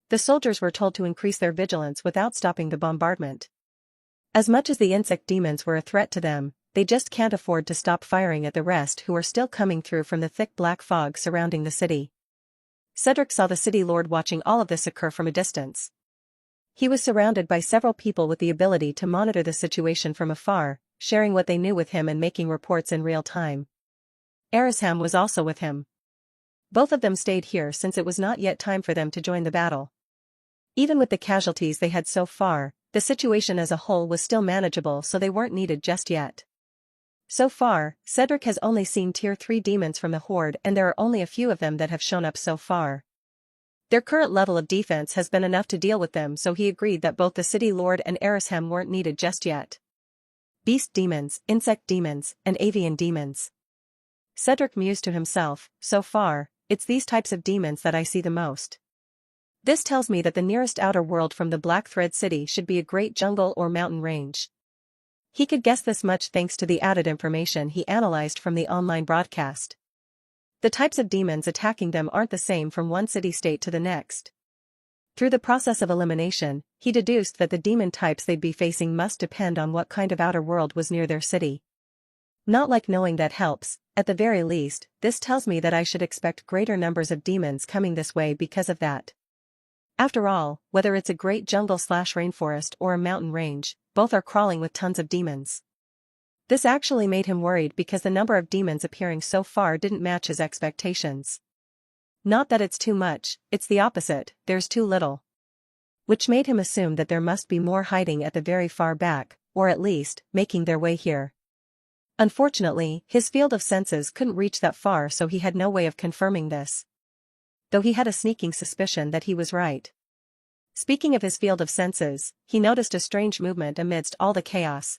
The soldiers were told to increase their vigilance without stopping the bombardment. As much as the insect demons were a threat to them, they just can't afford to stop firing at the rest who are still coming through from the thick black fog surrounding the city. Cedric saw the city lord watching all of this occur from a distance. He was surrounded by several people with the ability to monitor the situation from afar, sharing what they knew with him and making reports in real time. Eresham was also with him. Both of them stayed here since it was not yet time for them to join the battle. Even with the casualties they had so far, the situation as a whole was still manageable, so they weren't needed just yet. So far, Cedric has only seen tier 3 demons from the Horde, and there are only a few of them that have shown up so far. Their current level of defense has been enough to deal with them, so he agreed that both the city lord and Eresham weren't needed just yet. Beast demons, insect demons, and avian demons. Cedric mused to himself, so far, it's these types of demons that I see the most. This tells me that the nearest outer world from the Black Thread City should be a great jungle or mountain range. He could guess this much thanks to the added information he analyzed from the online broadcast. The types of demons attacking them aren't the same from one city-state to the next. Through the process of elimination, he deduced that the demon types they'd be facing must depend on what kind of outer world was near their city. Not like knowing that helps, at the very least, this tells me that I should expect greater numbers of demons coming this way because of that. After all, whether it's a great jungle/rainforest or a mountain range, both are crawling with tons of demons. This actually made him worried because the number of demons appearing so far didn't match his expectations. Not that it's too much, it's the opposite, there's too little. Which made him assume that there must be more hiding at the very far back, or at least, making their way here. Unfortunately, his field of senses couldn't reach that far, so he had no way of confirming this. Though he had a sneaking suspicion that he was right. Speaking of his field of senses, he noticed a strange movement amidst all the chaos.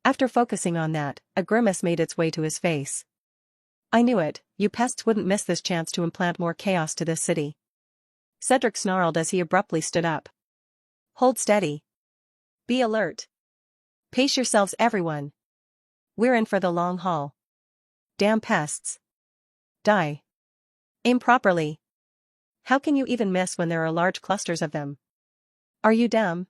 After focusing on that, a grimace made its way to his face. I knew it, you pests wouldn't miss this chance to implant more chaos to this city. Cedric snarled as he abruptly stood up. Hold steady. Be alert. Pace yourselves, everyone. We're in for the long haul. Damn pests. Die. Aim properly. How can you even miss when there are large clusters of them? Are you dumb?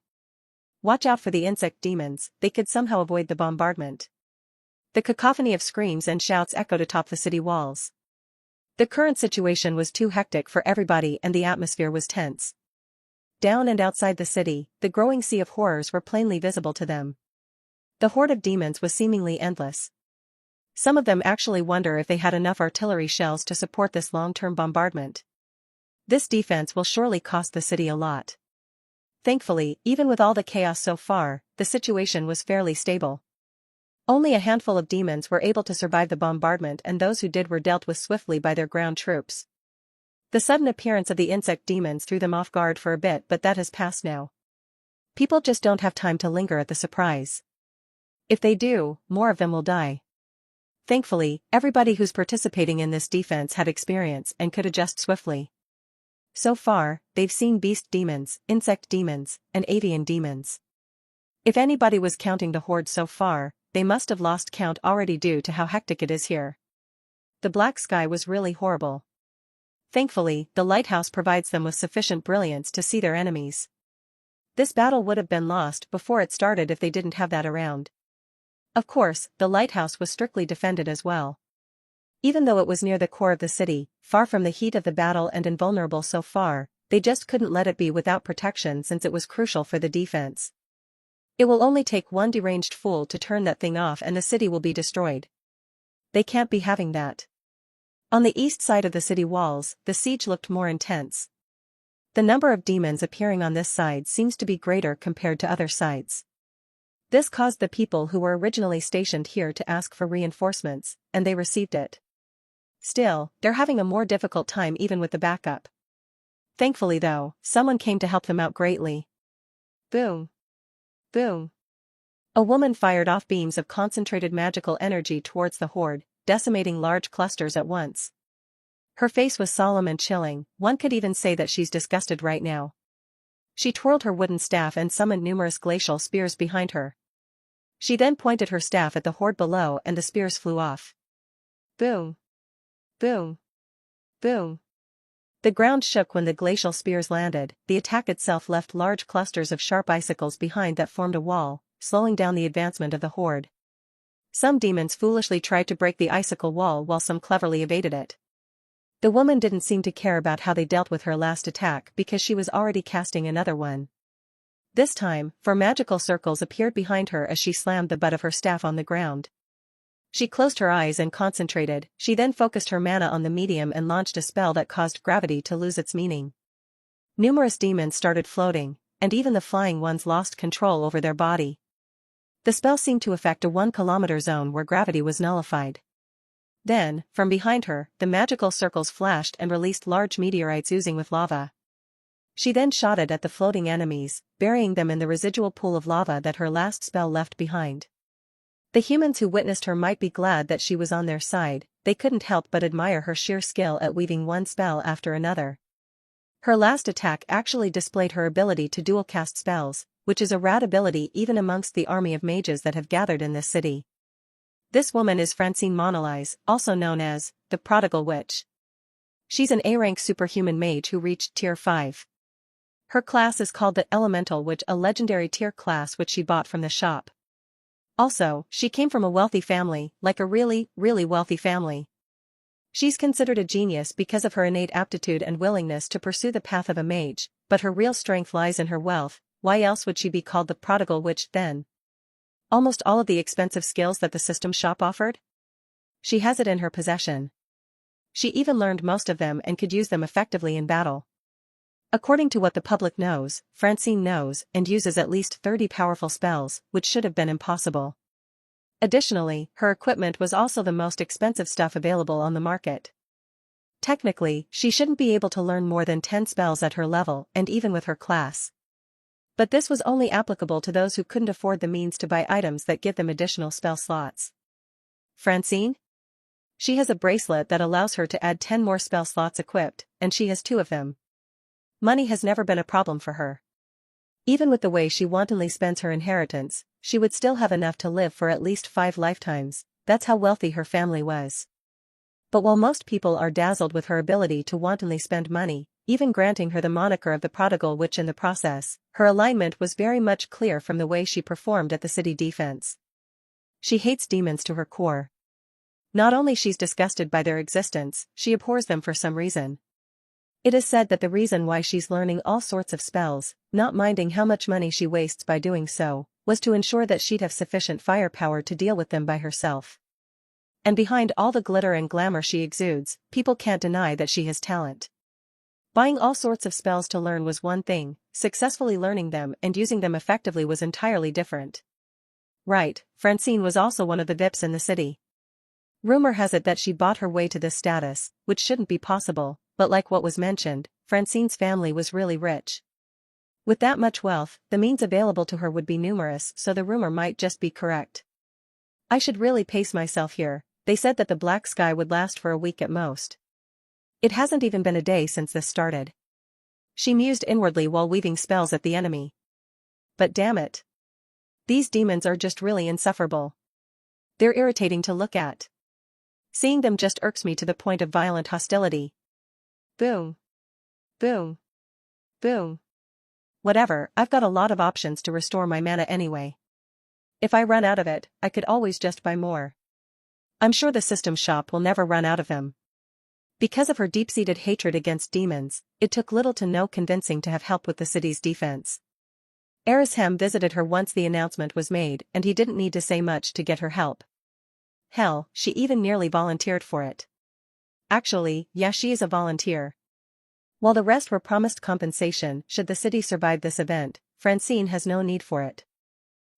Watch out for the insect demons, they could somehow avoid the bombardment. The cacophony of screams and shouts echoed atop the city walls. The current situation was too hectic for everybody and the atmosphere was tense. Down and outside the city, the growing sea of horrors were plainly visible to them. The horde of demons was seemingly endless. Some of them actually wonder if they had enough artillery shells to support this long-term bombardment. This defense will surely cost the city a lot. Thankfully, even with all the chaos so far, the situation was fairly stable. Only a handful of demons were able to survive the bombardment, and those who did were dealt with swiftly by their ground troops. The sudden appearance of the insect demons threw them off guard for a bit, but that has passed now. People just don't have time to linger at the surprise. If they do, more of them will die. Thankfully, everybody who's participating in this defense had experience and could adjust swiftly. So far, they've seen beast demons, insect demons, and avian demons. If anybody was counting the horde so far, they must have lost count already due to how hectic it is here. The black sky was really horrible. Thankfully, the lighthouse provides them with sufficient brilliance to see their enemies. This battle would have been lost before it started if they didn't have that around. Of course, the lighthouse was strictly defended as well. Even though it was near the core of the city, far from the heat of the battle and invulnerable so far, they just couldn't let it be without protection since it was crucial for the defense. It will only take one deranged fool to turn that thing off and the city will be destroyed. They can't be having that. On the east side of the city walls, the siege looked more intense. The number of demons appearing on this side seems to be greater compared to other sides. This caused the people who were originally stationed here to ask for reinforcements, and they received it. Still, they're having a more difficult time even with the backup. Thankfully though, someone came to help them out greatly. Boom. Boom. A woman fired off beams of concentrated magical energy towards the horde, decimating large clusters at once. Her face was solemn and chilling, one could even say that she's disgusted right now. She twirled her wooden staff and summoned numerous glacial spears behind her. She then pointed her staff at the horde below and the spears flew off. Boom. Boom. Boom. The ground shook when the glacial spears landed. The attack itself left large clusters of sharp icicles behind that formed a wall, slowing down the advancement of the horde. Some demons foolishly tried to break the icicle wall while some cleverly evaded it. The woman didn't seem to care about how they dealt with her last attack because she was already casting another one. This time, 4 magical circles appeared behind her as she slammed the butt of her staff on the ground. She closed her eyes and concentrated. She then focused her mana on the medium and launched a spell that caused gravity to lose its meaning. Numerous demons started floating, and even the flying ones lost control over their body. The spell seemed to affect a 1-kilometer zone where gravity was nullified. Then, from behind her, the magical circles flashed and released large meteorites oozing with lava. She then shot it at the floating enemies, burying them in the residual pool of lava that her last spell left behind. The humans who witnessed her might be glad that she was on their side, they couldn't help but admire her sheer skill at weaving one spell after another. Her last attack actually displayed her ability to dual-cast spells, which is a rare ability even amongst the army of mages that have gathered in this city. This woman is Francine Monalise, also known as the Prodigal Witch. She's an A-rank superhuman mage who reached tier 5. Her class is called the Elemental Witch, a legendary tier class which she bought from the shop. Also, she came from a wealthy family, like a really, really wealthy family. She's considered a genius because of her innate aptitude and willingness to pursue the path of a mage, but her real strength lies in her wealth. Why else would she be called the Prodigal Witch then? Almost all of the expensive skills that the system shop offered? She has it in her possession. She even learned most of them and could use them effectively in battle. According to what the public knows, Francine knows and uses at least 30 powerful spells, which should have been impossible. Additionally, her equipment was also the most expensive stuff available on the market. Technically, she shouldn't be able to learn more than 10 spells at her level and even with her class. But this was only applicable to those who couldn't afford the means to buy items that give them additional spell slots. Francine? She has a bracelet that allows her to add 10 more spell slots equipped, and she has 2 of them. Money has never been a problem for her. Even with the way she wantonly spends her inheritance, she would still have enough to live for at least 5 lifetimes. That's how wealthy her family was. But while most people are dazzled with her ability to wantonly spend money, even granting her the moniker of the Prodigal Witch in the process, her alignment was very much clear from the way she performed at the city defense. She hates demons to her core. Not only she's disgusted by their existence, she abhors them for some reason. It is said that the reason why she's learning all sorts of spells, not minding how much money she wastes by doing so, was to ensure that she'd have sufficient firepower to deal with them by herself. And behind all the glitter and glamour she exudes, people can't deny that she has talent. Buying all sorts of spells to learn was one thing, successfully learning them and using them effectively was entirely different. Right, Francine was also one of the VIPs in the city. Rumor has it that she bought her way to this status, which shouldn't be possible, but like what was mentioned, Francine's family was really rich. With that much wealth, the means available to her would be numerous, so the rumor might just be correct. I should really pace myself here. They said that the black sky would last for a week at most. It hasn't even been a day since this started. She mused inwardly while weaving spells at the enemy. But damn it. These demons are just really insufferable. They're irritating to look at. Seeing them just irks me to the point of violent hostility. Boom. Boom. Boom. Whatever, I've got a lot of options to restore my mana anyway. If I run out of it, I could always just buy more. I'm sure the system shop will never run out of them. Because of her deep-seated hatred against demons, it took little to no convincing to have help with the city's defense. Erisham visited her once the announcement was made and he didn't need to say much to get her help. Hell, she even nearly volunteered for it. Actually, yeah, she is a volunteer. While the rest were promised compensation should the city survive this event, Francine has no need for it.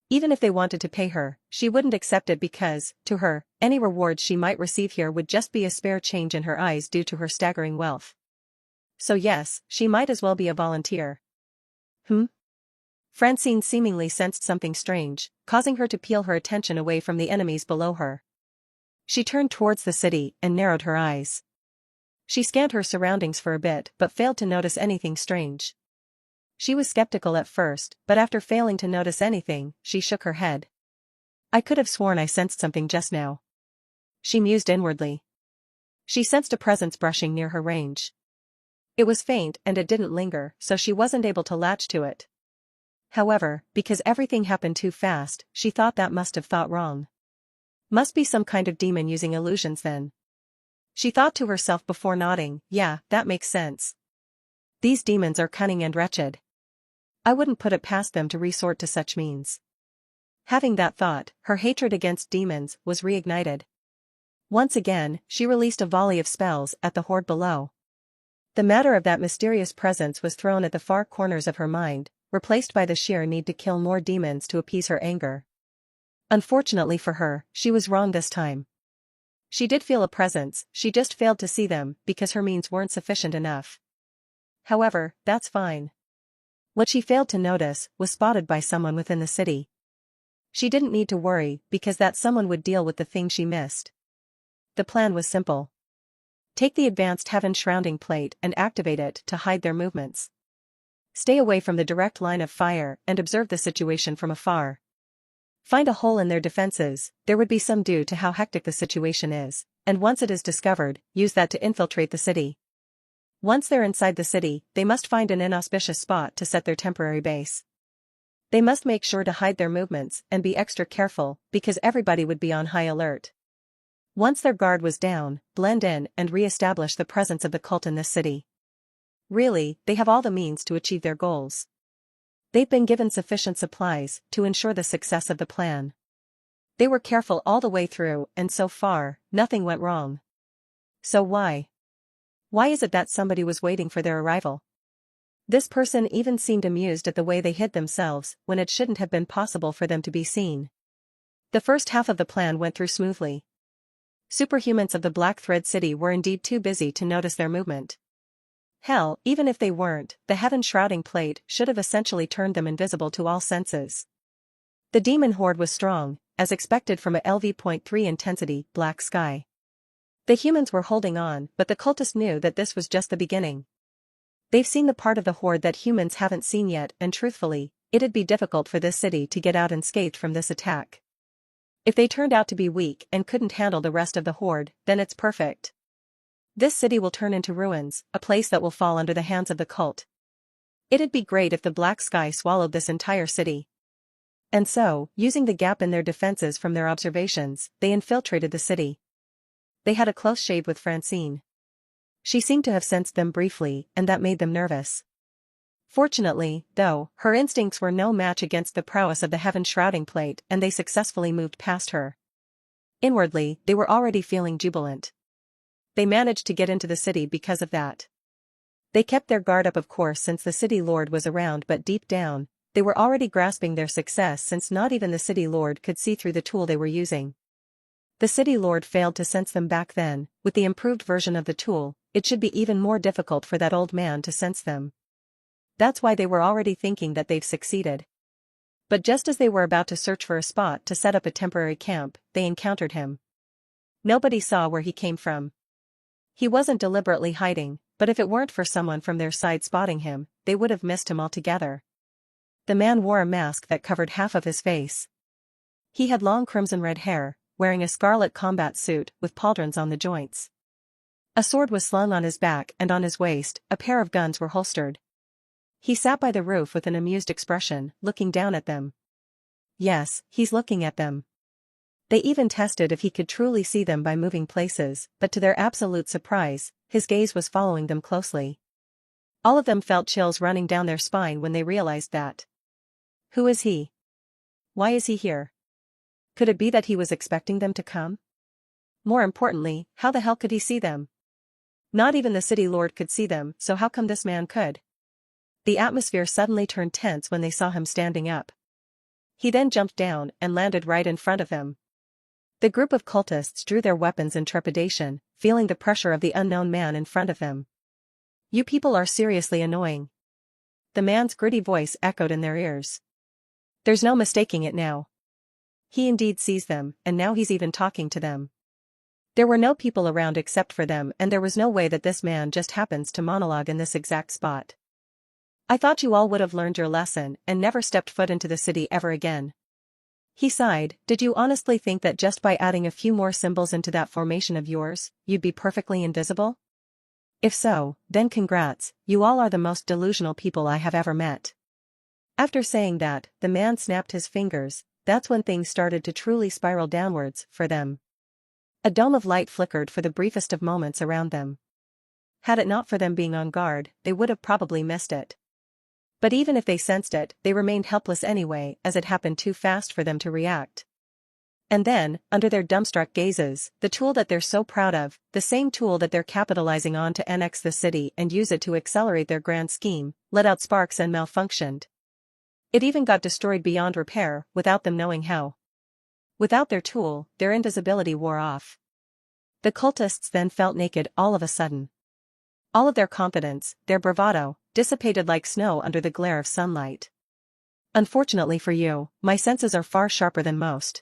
Even if they wanted to pay her, she wouldn't accept it because, to her, any reward she might receive here would just be a spare change in her eyes due to her staggering wealth. So yes, she might as well be a volunteer. Francine seemingly sensed something strange, causing her to peel her attention away from the enemies below her. She turned towards the city and narrowed her eyes. She scanned her surroundings for a bit but failed to notice anything strange. She was skeptical at first, but after failing to notice anything, she shook her head. I could have sworn I sensed something just now. She mused inwardly. She sensed a presence brushing near her range. It was faint and it didn't linger, so she wasn't able to latch to it. However, because everything happened too fast, she thought that must have thought wrong. Must be some kind of demon using illusions then. She thought to herself before nodding, yeah, that makes sense. These demons are cunning and wretched. I wouldn't put it past them to resort to such means. Having that thought, her hatred against demons was reignited. Once again, she released a volley of spells at the horde below. The matter of that mysterious presence was thrown at the far corners of her mind, replaced by the sheer need to kill more demons to appease her anger. Unfortunately for her, she was wrong this time. She did feel a presence, she just failed to see them because her means weren't sufficient enough. However, that's fine. What she failed to notice was spotted by someone within the city. She didn't need to worry because that someone would deal with the thing she missed. The plan was simple. Take the advanced heaven shrouding plate and activate it to hide their movements. Stay away from the direct line of fire and observe the situation from afar. Find a hole in their defenses, there would be some due to how hectic the situation is, and once it is discovered, use that to infiltrate the city. Once they're inside the city, they must find an inauspicious spot to set their temporary base. They must make sure to hide their movements and be extra careful because everybody would be on high alert. Once their guard was down, blend in and re-establish the presence of the cult in this city. Really, they have all the means to achieve their goals. They've been given sufficient supplies to ensure the success of the plan. They were careful all the way through and so far, nothing went wrong. So why? Why is it that somebody was waiting for their arrival? This person even seemed amused at the way they hid themselves when it shouldn't have been possible for them to be seen. The first half of the plan went through smoothly. Superhumans of the Black Thread City were indeed too busy to notice their movement. Hell, even if they weren't, the heaven shrouding plate should have essentially turned them invisible to all senses. The demon horde was strong, as expected from a LV.3 intensity black sky. The humans were holding on, but the cultists knew that this was just the beginning. They've seen the part of the horde that humans haven't seen yet, and truthfully, it'd be difficult for this city to get out unscathed from this attack. If they turned out to be weak and couldn't handle the rest of the horde, then it's perfect. This city will turn into ruins, a place that will fall under the hands of the cult. It'd be great if the black sky swallowed this entire city. And so, using the gap in their defenses from their observations, they infiltrated the city. They had a close shave with Francine. She seemed to have sensed them briefly, and that made them nervous. Fortunately, though, her instincts were no match against the prowess of the heaven shrouding plate and they successfully moved past her. Inwardly, they were already feeling jubilant. They managed to get into the city because of that. They kept their guard up of course since the city lord was around, but deep down, they were already grasping their success since not even the city lord could see through the tool they were using. The city lord failed to sense them back then. With the improved version of the tool, it should be even more difficult for that old man to sense them. That's why they were already thinking that they've succeeded. But just as they were about to search for a spot to set up a temporary camp, they encountered him. Nobody saw where he came from. He wasn't deliberately hiding, but if it weren't for someone from their side spotting him, they would have missed him altogether. The man wore a mask that covered half of his face. He had long crimson red hair, wearing a scarlet combat suit with pauldrons on the joints. A sword was slung on his back and on his waist, a pair of guns were holstered. He sat by the roof with an amused expression, looking down at them. Yes, he's looking at them. They even tested if he could truly see them by moving places, but to their absolute surprise, his gaze was following them closely. All of them felt chills running down their spine when they realized that. Who is he? Why is he here? Could it be that he was expecting them to come? More importantly, how the hell could he see them? Not even the city lord could see them, so how come this man could? The atmosphere suddenly turned tense when they saw him standing up. He then jumped down and landed right in front of him. The group of cultists drew their weapons in trepidation, feeling the pressure of the unknown man in front of him. "You people are seriously annoying." The man's gritty voice echoed in their ears. There's no mistaking it now. He indeed sees them, and now he's even talking to them. There were no people around except for them, and there was no way that this man just happens to monologue in this exact spot. "I thought you all would have learned your lesson and never stepped foot into the city ever again." He sighed. "Did you honestly think that just by adding a few more symbols into that formation of yours, you'd be perfectly invisible? If so, then congrats, you all are the most delusional people I have ever met." After saying that, the man snapped his fingers. That's when things started to truly spiral downwards for them. A dome of light flickered for the briefest of moments around them. Had it not for them being on guard, they would have probably missed it. But even if they sensed it, they remained helpless anyway, as it happened too fast for them to react. And then, under their dumbstruck gazes, the tool that they're so proud of, the same tool that they're capitalizing on to annex the city and use it to accelerate their grand scheme, let out sparks and malfunctioned. It even got destroyed beyond repair, without them knowing how. Without their tool, their invisibility wore off. The cultists then felt naked all of a sudden. All of their confidence, their bravado, dissipated like snow under the glare of sunlight. "Unfortunately for you, my senses are far sharper than most.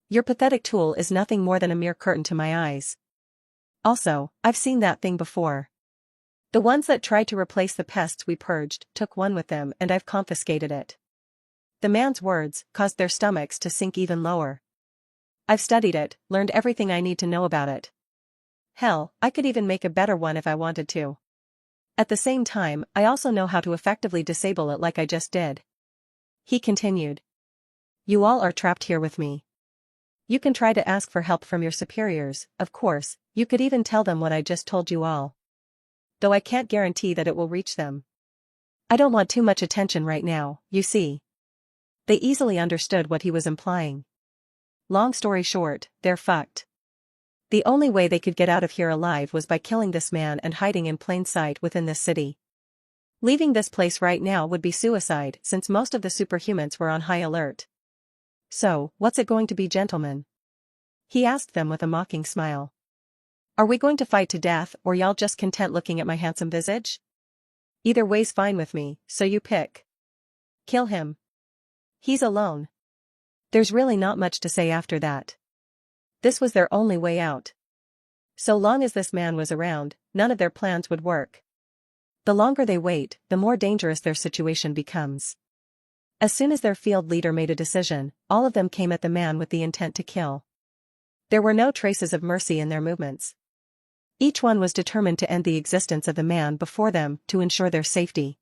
Your pathetic tool is nothing more than a mere curtain to my eyes. Also, I've seen that thing before. The ones that tried to replace the pests we purged took one with them, and I've confiscated it." The man's words caused their stomachs to sink even lower. "I've studied it, learned everything I need to know about it. Hell, I could even make a better one if I wanted to. At the same time, I also know how to effectively disable it like I just did." He continued. "You all are trapped here with me. You can try to ask for help from your superiors, of course, you could even tell them what I just told you all. Though I can't guarantee that it will reach them. I don't want too much attention right now, you see." They easily understood what he was implying. Long story short, they're fucked. The only way they could get out of here alive was by killing this man and hiding in plain sight within this city. Leaving this place right now would be suicide, since most of the superhumans were on high alert. "So, what's it going to be, gentlemen?" He asked them with a mocking smile. "Are we going to fight to death, or y'all just content looking at my handsome visage? Either way's fine with me, so you pick. Kill him. He's alone." There's really not much to say after that. This was their only way out. So long as this man was around, none of their plans would work. The longer they wait, the more dangerous their situation becomes. As soon as their field leader made a decision, all of them came at the man with the intent to kill. There were no traces of mercy in their movements. Each one was determined to end the existence of the man before them to ensure their safety.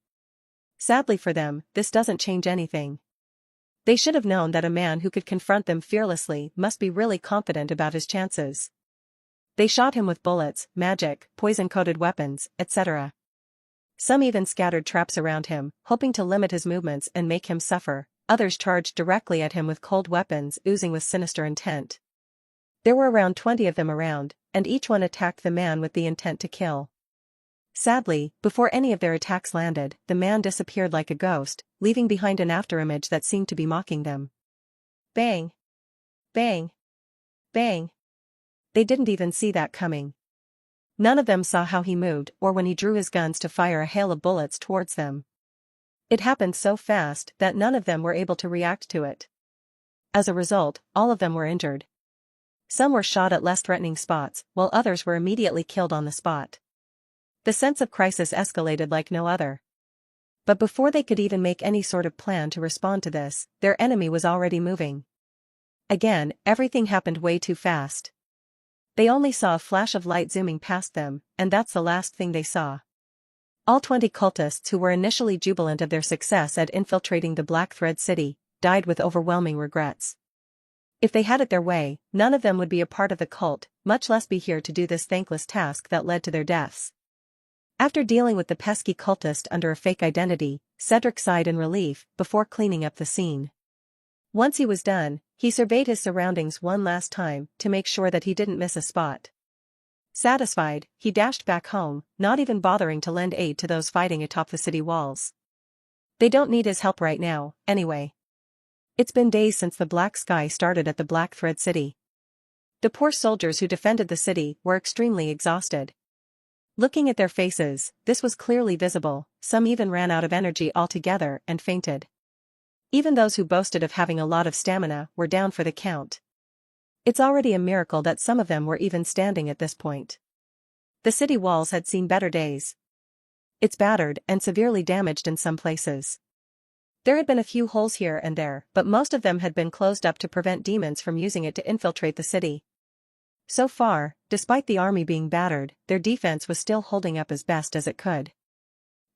Sadly for them, this doesn't change anything. They should have known that a man who could confront them fearlessly must be really confident about his chances. They shot him with bullets, magic, poison-coated weapons, etc. Some even scattered traps around him, hoping to limit his movements and make him suffer. Others charged directly at him with cold weapons oozing with sinister intent. There were around 20 of them around, and each one attacked the man with the intent to kill. Sadly, before any of their attacks landed, the man disappeared like a ghost, leaving behind an afterimage that seemed to be mocking them. Bang! Bang! Bang! They didn't even see that coming. None of them saw how he moved or when he drew his guns to fire a hail of bullets towards them. It happened so fast that none of them were able to react to it. As a result, all of them were injured. Some were shot at less threatening spots, while others were immediately killed on the spot. The sense of crisis escalated like no other. But before they could even make any sort of plan to respond to this, their enemy was already moving. Again, everything happened way too fast. They only saw a flash of light zooming past them, and that's the last thing they saw. All 20 cultists who were initially jubilant of their success at infiltrating the Black Thread City, died with overwhelming regrets. If they had it their way, none of them would be a part of the cult, much less be here to do this thankless task that led to their deaths. After dealing with the pesky cultist under a fake identity, Cedric sighed in relief before cleaning up the scene. Once he was done, he surveyed his surroundings one last time to make sure that he didn't miss a spot. Satisfied, he dashed back home, not even bothering to lend aid to those fighting atop the city walls. They don't need his help right now, anyway. It's been days since the Black Sky started at the Black Thread City. The poor soldiers who defended the city were extremely exhausted. Looking at their faces, this was clearly visible, some even ran out of energy altogether and fainted. Even those who boasted of having a lot of stamina were down for the count. It's already a miracle that some of them were even standing at this point. The city walls had seen better days. It's battered and severely damaged in some places. There had been a few holes here and there, but most of them had been closed up to prevent demons from using it to infiltrate the city. So far, despite the army being battered, their defense was still holding up as best as it could.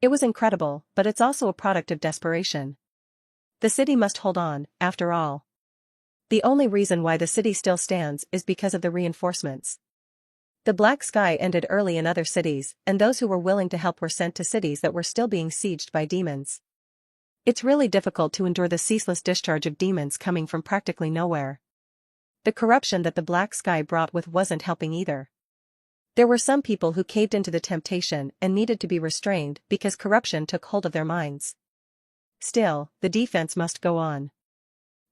It was incredible, but it's also a product of desperation. The city must hold on, after all. The only reason why the city still stands is because of the reinforcements. The Black Sky ended early in other cities, and those who were willing to help were sent to cities that were still being sieged by demons. It's really difficult to endure the ceaseless discharge of demons coming from practically nowhere. The corruption that the Black Sky brought with wasn't helping either. There were some people who caved into the temptation and needed to be restrained because corruption took hold of their minds. Still, the defense must go on.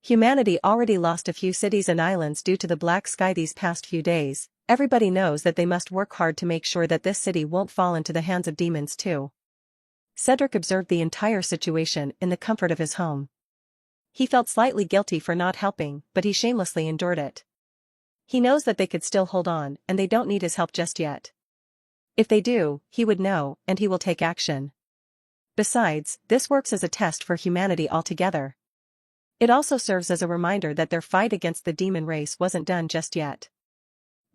Humanity already lost a few cities and islands due to the Black Sky these past few days. Everybody knows that they must work hard to make sure that this city won't fall into the hands of demons too. Cedric observed the entire situation in the comfort of his home. He felt slightly guilty for not helping, but he shamelessly endured it. He knows that they could still hold on, and they don't need his help just yet. If they do, he would know, and he will take action. Besides, this works as a test for humanity altogether. It also serves as a reminder that their fight against the demon race wasn't done just yet.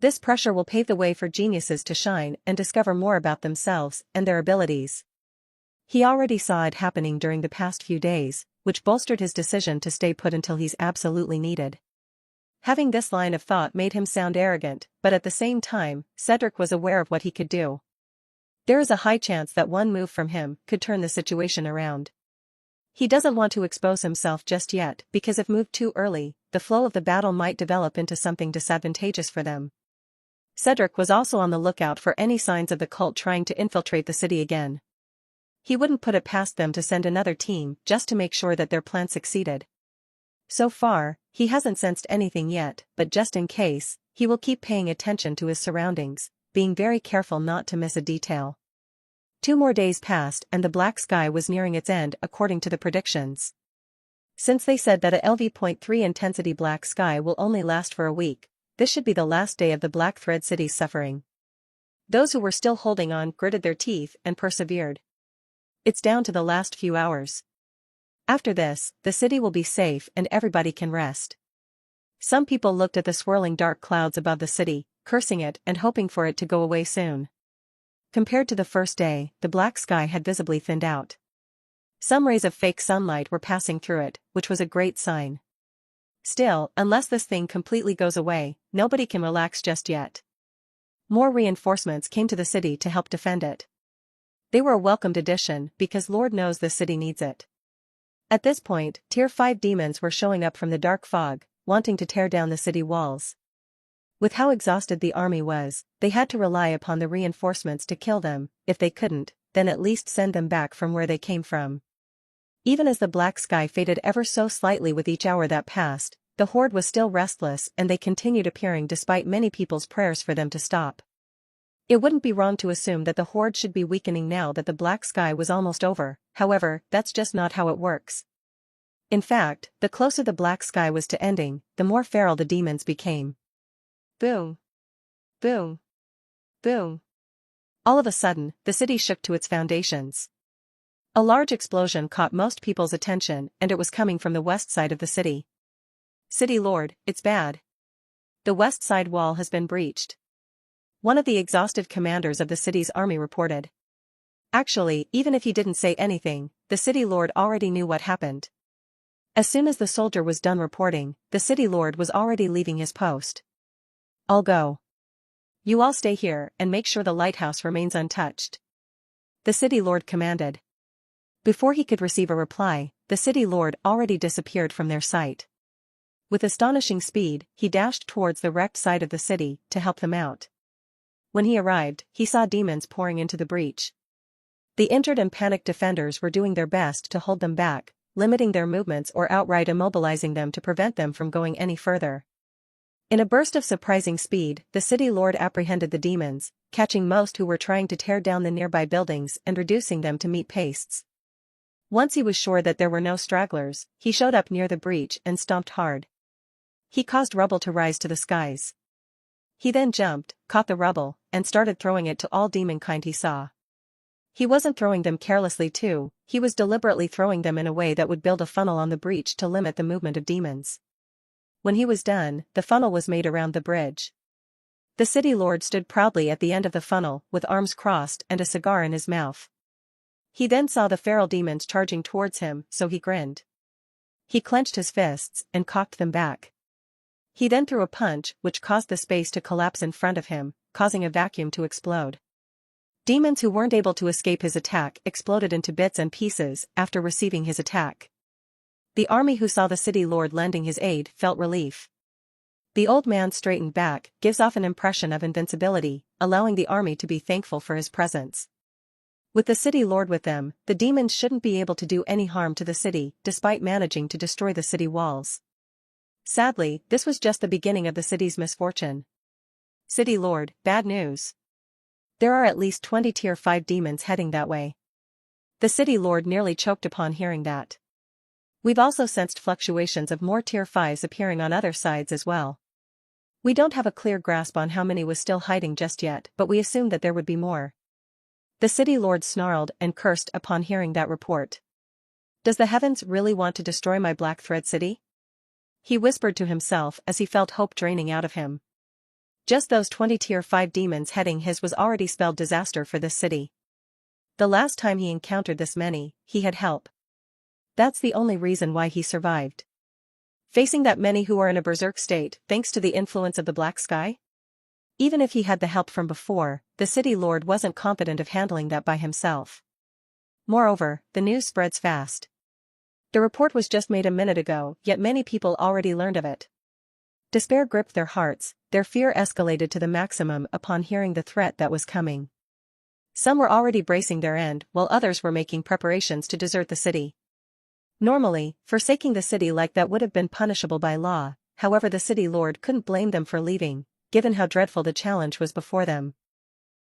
This pressure will pave the way for geniuses to shine and discover more about themselves and their abilities. He already saw it happening during the past few days, which bolstered his decision to stay put until he's absolutely needed. Having this line of thought made him sound arrogant, but at the same time, Cedric was aware of what he could do. There is a high chance that one move from him could turn the situation around. He doesn't want to expose himself just yet because if moved too early, the flow of the battle might develop into something disadvantageous for them. Cedric was also on the lookout for any signs of the cult trying to infiltrate the city again. He wouldn't put it past them to send another team just to make sure that their plan succeeded. So far, he hasn't sensed anything yet, but just in case, he will keep paying attention to his surroundings, being very careful not to miss a detail. 2 more days passed and the Black Sky was nearing its end according to the predictions. Since they said that a LV.3 intensity Black Sky will only last for a week, this should be the last day of the Black Thread City's suffering. Those who were still holding on gritted their teeth and persevered. It's down to the last few hours. After this, the city will be safe and everybody can rest. Some people looked at the swirling dark clouds above the city, cursing it and hoping for it to go away soon. Compared to the first day, the Black Sky had visibly thinned out. Some rays of fake sunlight were passing through it, which was a great sign. Still, unless this thing completely goes away, nobody can relax just yet. More reinforcements came to the city to help defend it. They were a welcomed addition because Lord knows the city needs it. At this point, Tier 5 demons were showing up from the dark fog, wanting to tear down the city walls. With how exhausted the army was, they had to rely upon the reinforcements to kill them. If they couldn't, then at least send them back from where they came from. Even as the Black Sky faded ever so slightly with each hour that passed, the Horde was still restless and they continued appearing despite many people's prayers for them to stop. It wouldn't be wrong to assume that the Horde should be weakening now that the Black Sky was almost over, however, that's just not how it works. In fact, the closer the Black Sky was to ending, the more feral the demons became. Boom. Boom. Boom. All of a sudden, the city shook to its foundations. A large explosion caught most people's attention and it was coming from the west side of the city. City Lord, it's bad. The west side wall has been breached. One of the exhausted commanders of the city's army reported. Actually, even if he didn't say anything, the city lord already knew what happened. As soon as the soldier was done reporting, the city lord was already leaving his post. I'll go. You all stay here and make sure the lighthouse remains untouched. The city lord commanded. Before he could receive a reply, the city lord already disappeared from their sight. With astonishing speed, he dashed towards the wrecked side of the city to help them out. When he arrived, he saw demons pouring into the breach. The injured and panicked defenders were doing their best to hold them back, limiting their movements or outright immobilizing them to prevent them from going any further. In a burst of surprising speed, the city lord apprehended the demons, catching most who were trying to tear down the nearby buildings and reducing them to meat pastes. Once he was sure that there were no stragglers, he showed up near the breach and stomped hard. He caused rubble to rise to the skies. He then jumped, caught the rubble, and started throwing it to all demonkind he saw. He wasn't throwing them carelessly too, he was deliberately throwing them in a way that would build a funnel on the breach to limit the movement of demons. When he was done, the funnel was made around the bridge. The city lord stood proudly at the end of the funnel, with arms crossed and a cigar in his mouth. He then saw the feral demons charging towards him, so he grinned. He clenched his fists and cocked them back. He then threw a punch which caused the space to collapse in front of him, causing a vacuum to explode. Demons who weren't able to escape his attack exploded into bits and pieces after receiving his attack. The army who saw the city lord lending his aid felt relief. The old man straightened back, gives off an impression of invincibility, allowing the army to be thankful for his presence. With the city lord with them, the demons shouldn't be able to do any harm to the city, despite managing to destroy the city walls. Sadly, this was just the beginning of the city's misfortune. City lord, bad news. There are at least 20 tier 5 demons heading that way. The city lord nearly choked upon hearing that. We've also sensed fluctuations of more tier 5s appearing on other sides as well. We don't have a clear grasp on how many was still hiding just yet, but we assumed that there would be more. The city lord snarled and cursed upon hearing that report. Does the heavens really want to destroy my Black Thread City? He whispered to himself as he felt hope draining out of him. Just those 20 tier 5 demons heading his was already spelled disaster for this city. The last time he encountered this many, he had help. That's the only reason why he survived. Facing that many who are in a berserk state thanks to the influence of the black sky? Even if he had the help from before, the city lord wasn't confident of handling that by himself. Moreover, the news spreads fast. The report was just made a minute ago, yet many people already learned of it. Despair gripped their hearts, their fear escalated to the maximum upon hearing the threat that was coming. Some were already bracing their end, while others were making preparations to desert the city. Normally, forsaking the city like that would have been punishable by law, however the city lord couldn't blame them for leaving, given how dreadful the challenge was before them.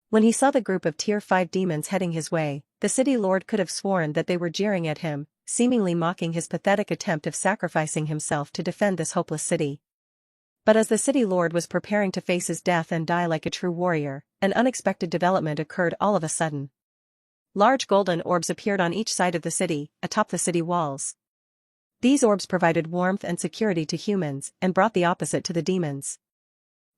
When he saw the group of tier 5 demons heading his way, the city lord could have sworn that they were jeering at him, seemingly mocking his pathetic attempt of sacrificing himself to defend this hopeless city. But as the city lord was preparing to face his death and die like a true warrior, an unexpected development occurred all of a sudden. Large golden orbs appeared on each side of the city, atop the city walls. These orbs provided warmth and security to humans and brought the opposite to the demons.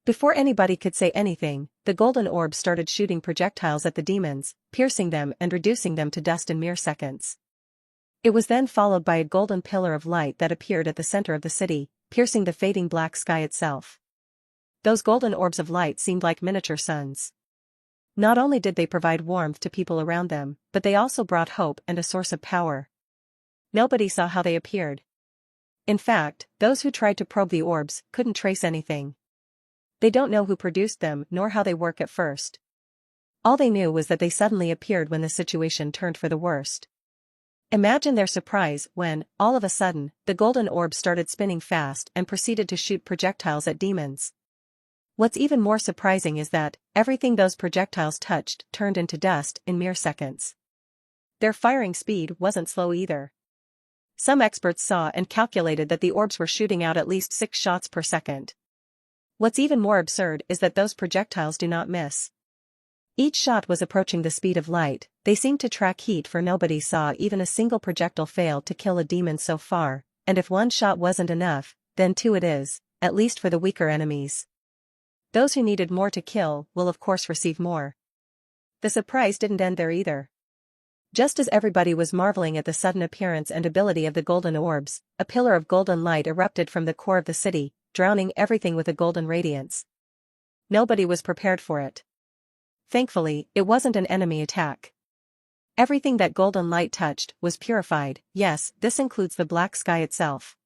Before anybody could say anything, the golden orbs started shooting projectiles at the demons, piercing them and reducing them to dust in mere seconds. It was then followed by a golden pillar of light that appeared at the center of the city, piercing the fading black sky itself. Those golden orbs of light seemed like miniature suns. Not only did they provide warmth to people around them, but they also brought hope and a source of power. Nobody saw how they appeared. In fact, those who tried to probe the orbs couldn't trace anything. They don't know who produced them nor how they work at first. All they knew was that they suddenly appeared when the situation turned for the worst. Imagine their surprise when, all of a sudden, the golden orb started spinning fast and proceeded to shoot projectiles at demons. What's even more surprising is that, everything those projectiles touched turned into dust in mere seconds. Their firing speed wasn't slow either. Some experts saw and calculated that the orbs were shooting out at least 6 shots per second. What's even more absurd is that those projectiles do not miss. Each shot was approaching the speed of light, they seemed to track heat for nobody saw even a single projectile fail to kill a demon so far, and if one shot wasn't enough, then 2 it is, at least for the weaker enemies. Those who needed more to kill will of course receive more. The surprise didn't end there either. Just as everybody was marveling at the sudden appearance and ability of the golden orbs, a pillar of golden light erupted from the core of the city, drowning everything with a golden radiance. Nobody was prepared for it. Thankfully, it wasn't an enemy attack. Everything that golden light touched was purified, yes, this includes the black sky itself.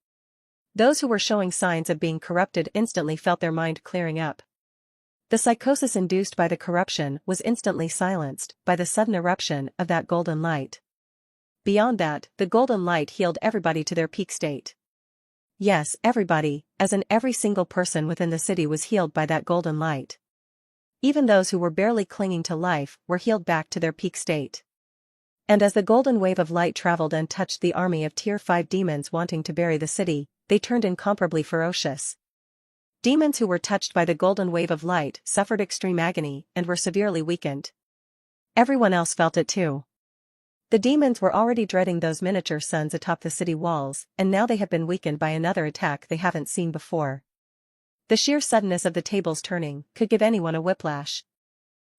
Those who were showing signs of being corrupted instantly felt their mind clearing up. The psychosis induced by the corruption was instantly silenced by the sudden eruption of that golden light. Beyond that, the golden light healed everybody to their peak state. Yes, everybody, as in every single person within the city was healed by that golden light. Even those who were barely clinging to life were healed back to their peak state. And as the golden wave of light traveled and touched the army of Tier 5 demons wanting to bury the city, they turned incomparably ferocious. Demons who were touched by the golden wave of light suffered extreme agony and were severely weakened. Everyone else felt it too. The demons were already dreading those miniature suns atop the city walls, and now they have been weakened by another attack they haven't seen before. The sheer suddenness of the tables turning could give anyone a whiplash.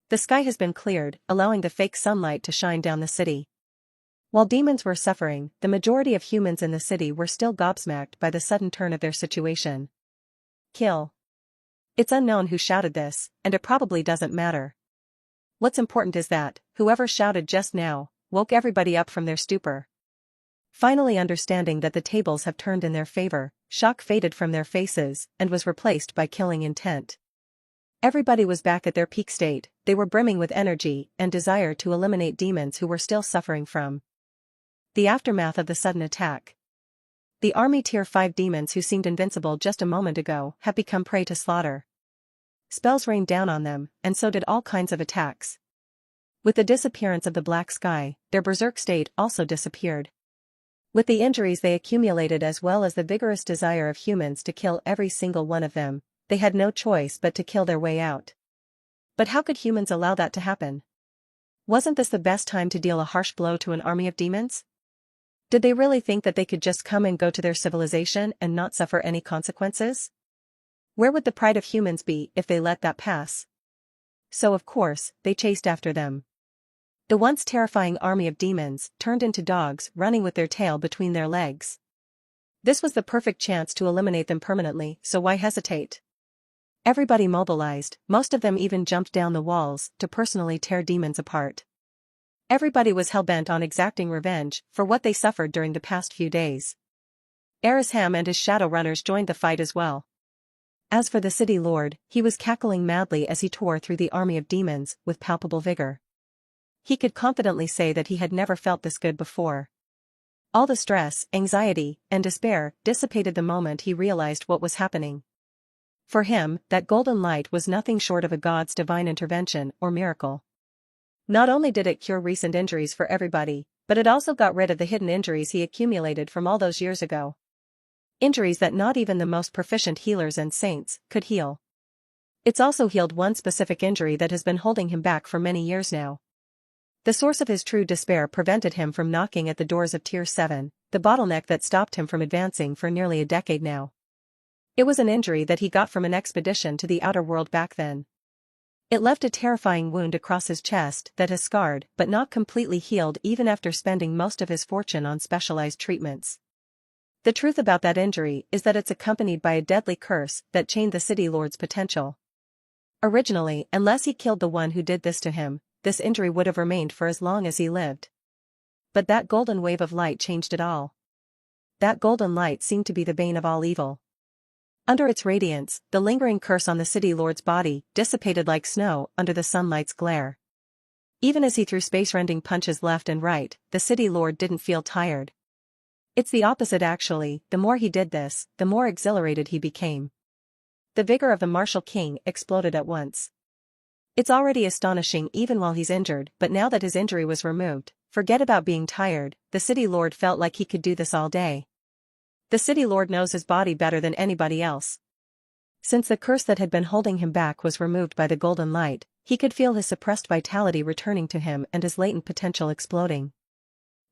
The sky has been cleared, allowing the fake sunlight to shine down the city. While demons were suffering, the majority of humans in the city were still gobsmacked by the sudden turn of their situation. Kill. It's unknown who shouted this, and it probably doesn't matter. What's important is that, whoever shouted just now, woke everybody up from their stupor. Finally understanding that the tables have turned in their favor, shock faded from their faces and was replaced by killing intent. Everybody was back at their peak state, they were brimming with energy and desire to eliminate demons who were still suffering from the aftermath of the sudden attack. The army Tier 5 demons who seemed invincible just a moment ago have become prey to slaughter. Spells rained down on them, and so did all kinds of attacks. With the disappearance of the black sky, their berserk state also disappeared. With the injuries they accumulated as well as the vigorous desire of humans to kill every single one of them, they had no choice but to kill their way out. But how could humans allow that to happen? Wasn't this the best time to deal a harsh blow to an army of demons? Did they really think that they could just come and go to their civilization and not suffer any consequences? Where would the pride of humans be if they let that pass? So of course, they chased after them. The once terrifying army of demons turned into dogs running with their tail between their legs. This was the perfect chance to eliminate them permanently, so why hesitate? Everybody mobilized, most of them even jumped down the walls to personally tear demons apart. Everybody was hell-bent on exacting revenge for what they suffered during the past few days. Ereshkigal and his Shadowrunners joined the fight as well. As for the city lord, he was cackling madly as he tore through the army of demons with palpable vigor. He could confidently say that he had never felt this good before. All the stress, anxiety, and despair dissipated the moment he realized what was happening. For him, that golden light was nothing short of a god's divine intervention or miracle. Not only did it cure recent injuries for everybody, but it also got rid of the hidden injuries he accumulated from all those years ago. Injuries that not even the most proficient healers and saints could heal. It's also healed one specific injury that has been holding him back for many years now. The source of his true despair prevented him from knocking at the doors of Tier 7, the bottleneck that stopped him from advancing for nearly a decade now. It was an injury that he got from an expedition to the outer world back then. It left a terrifying wound across his chest that has scarred but not completely healed even after spending most of his fortune on specialized treatments. The truth about that injury is that it's accompanied by a deadly curse that chained the city lord's potential. Originally, unless he killed the one who did this to him, this injury would have remained for as long as he lived. But that golden wave of light changed it all. That golden light seemed to be the bane of all evil. Under its radiance, the lingering curse on the city lord's body dissipated like snow under the sunlight's glare. Even as he threw space-rending punches left and right, the city lord didn't feel tired. It's the opposite actually, the more he did this, the more exhilarated he became. The vigor of the martial king exploded at once. It's already astonishing even while he's injured, but now that his injury was removed, forget about being tired, the city lord felt like he could do this all day. The city lord knows his body better than anybody else. Since the curse that had been holding him back was removed by the golden light, he could feel his suppressed vitality returning to him and his latent potential exploding.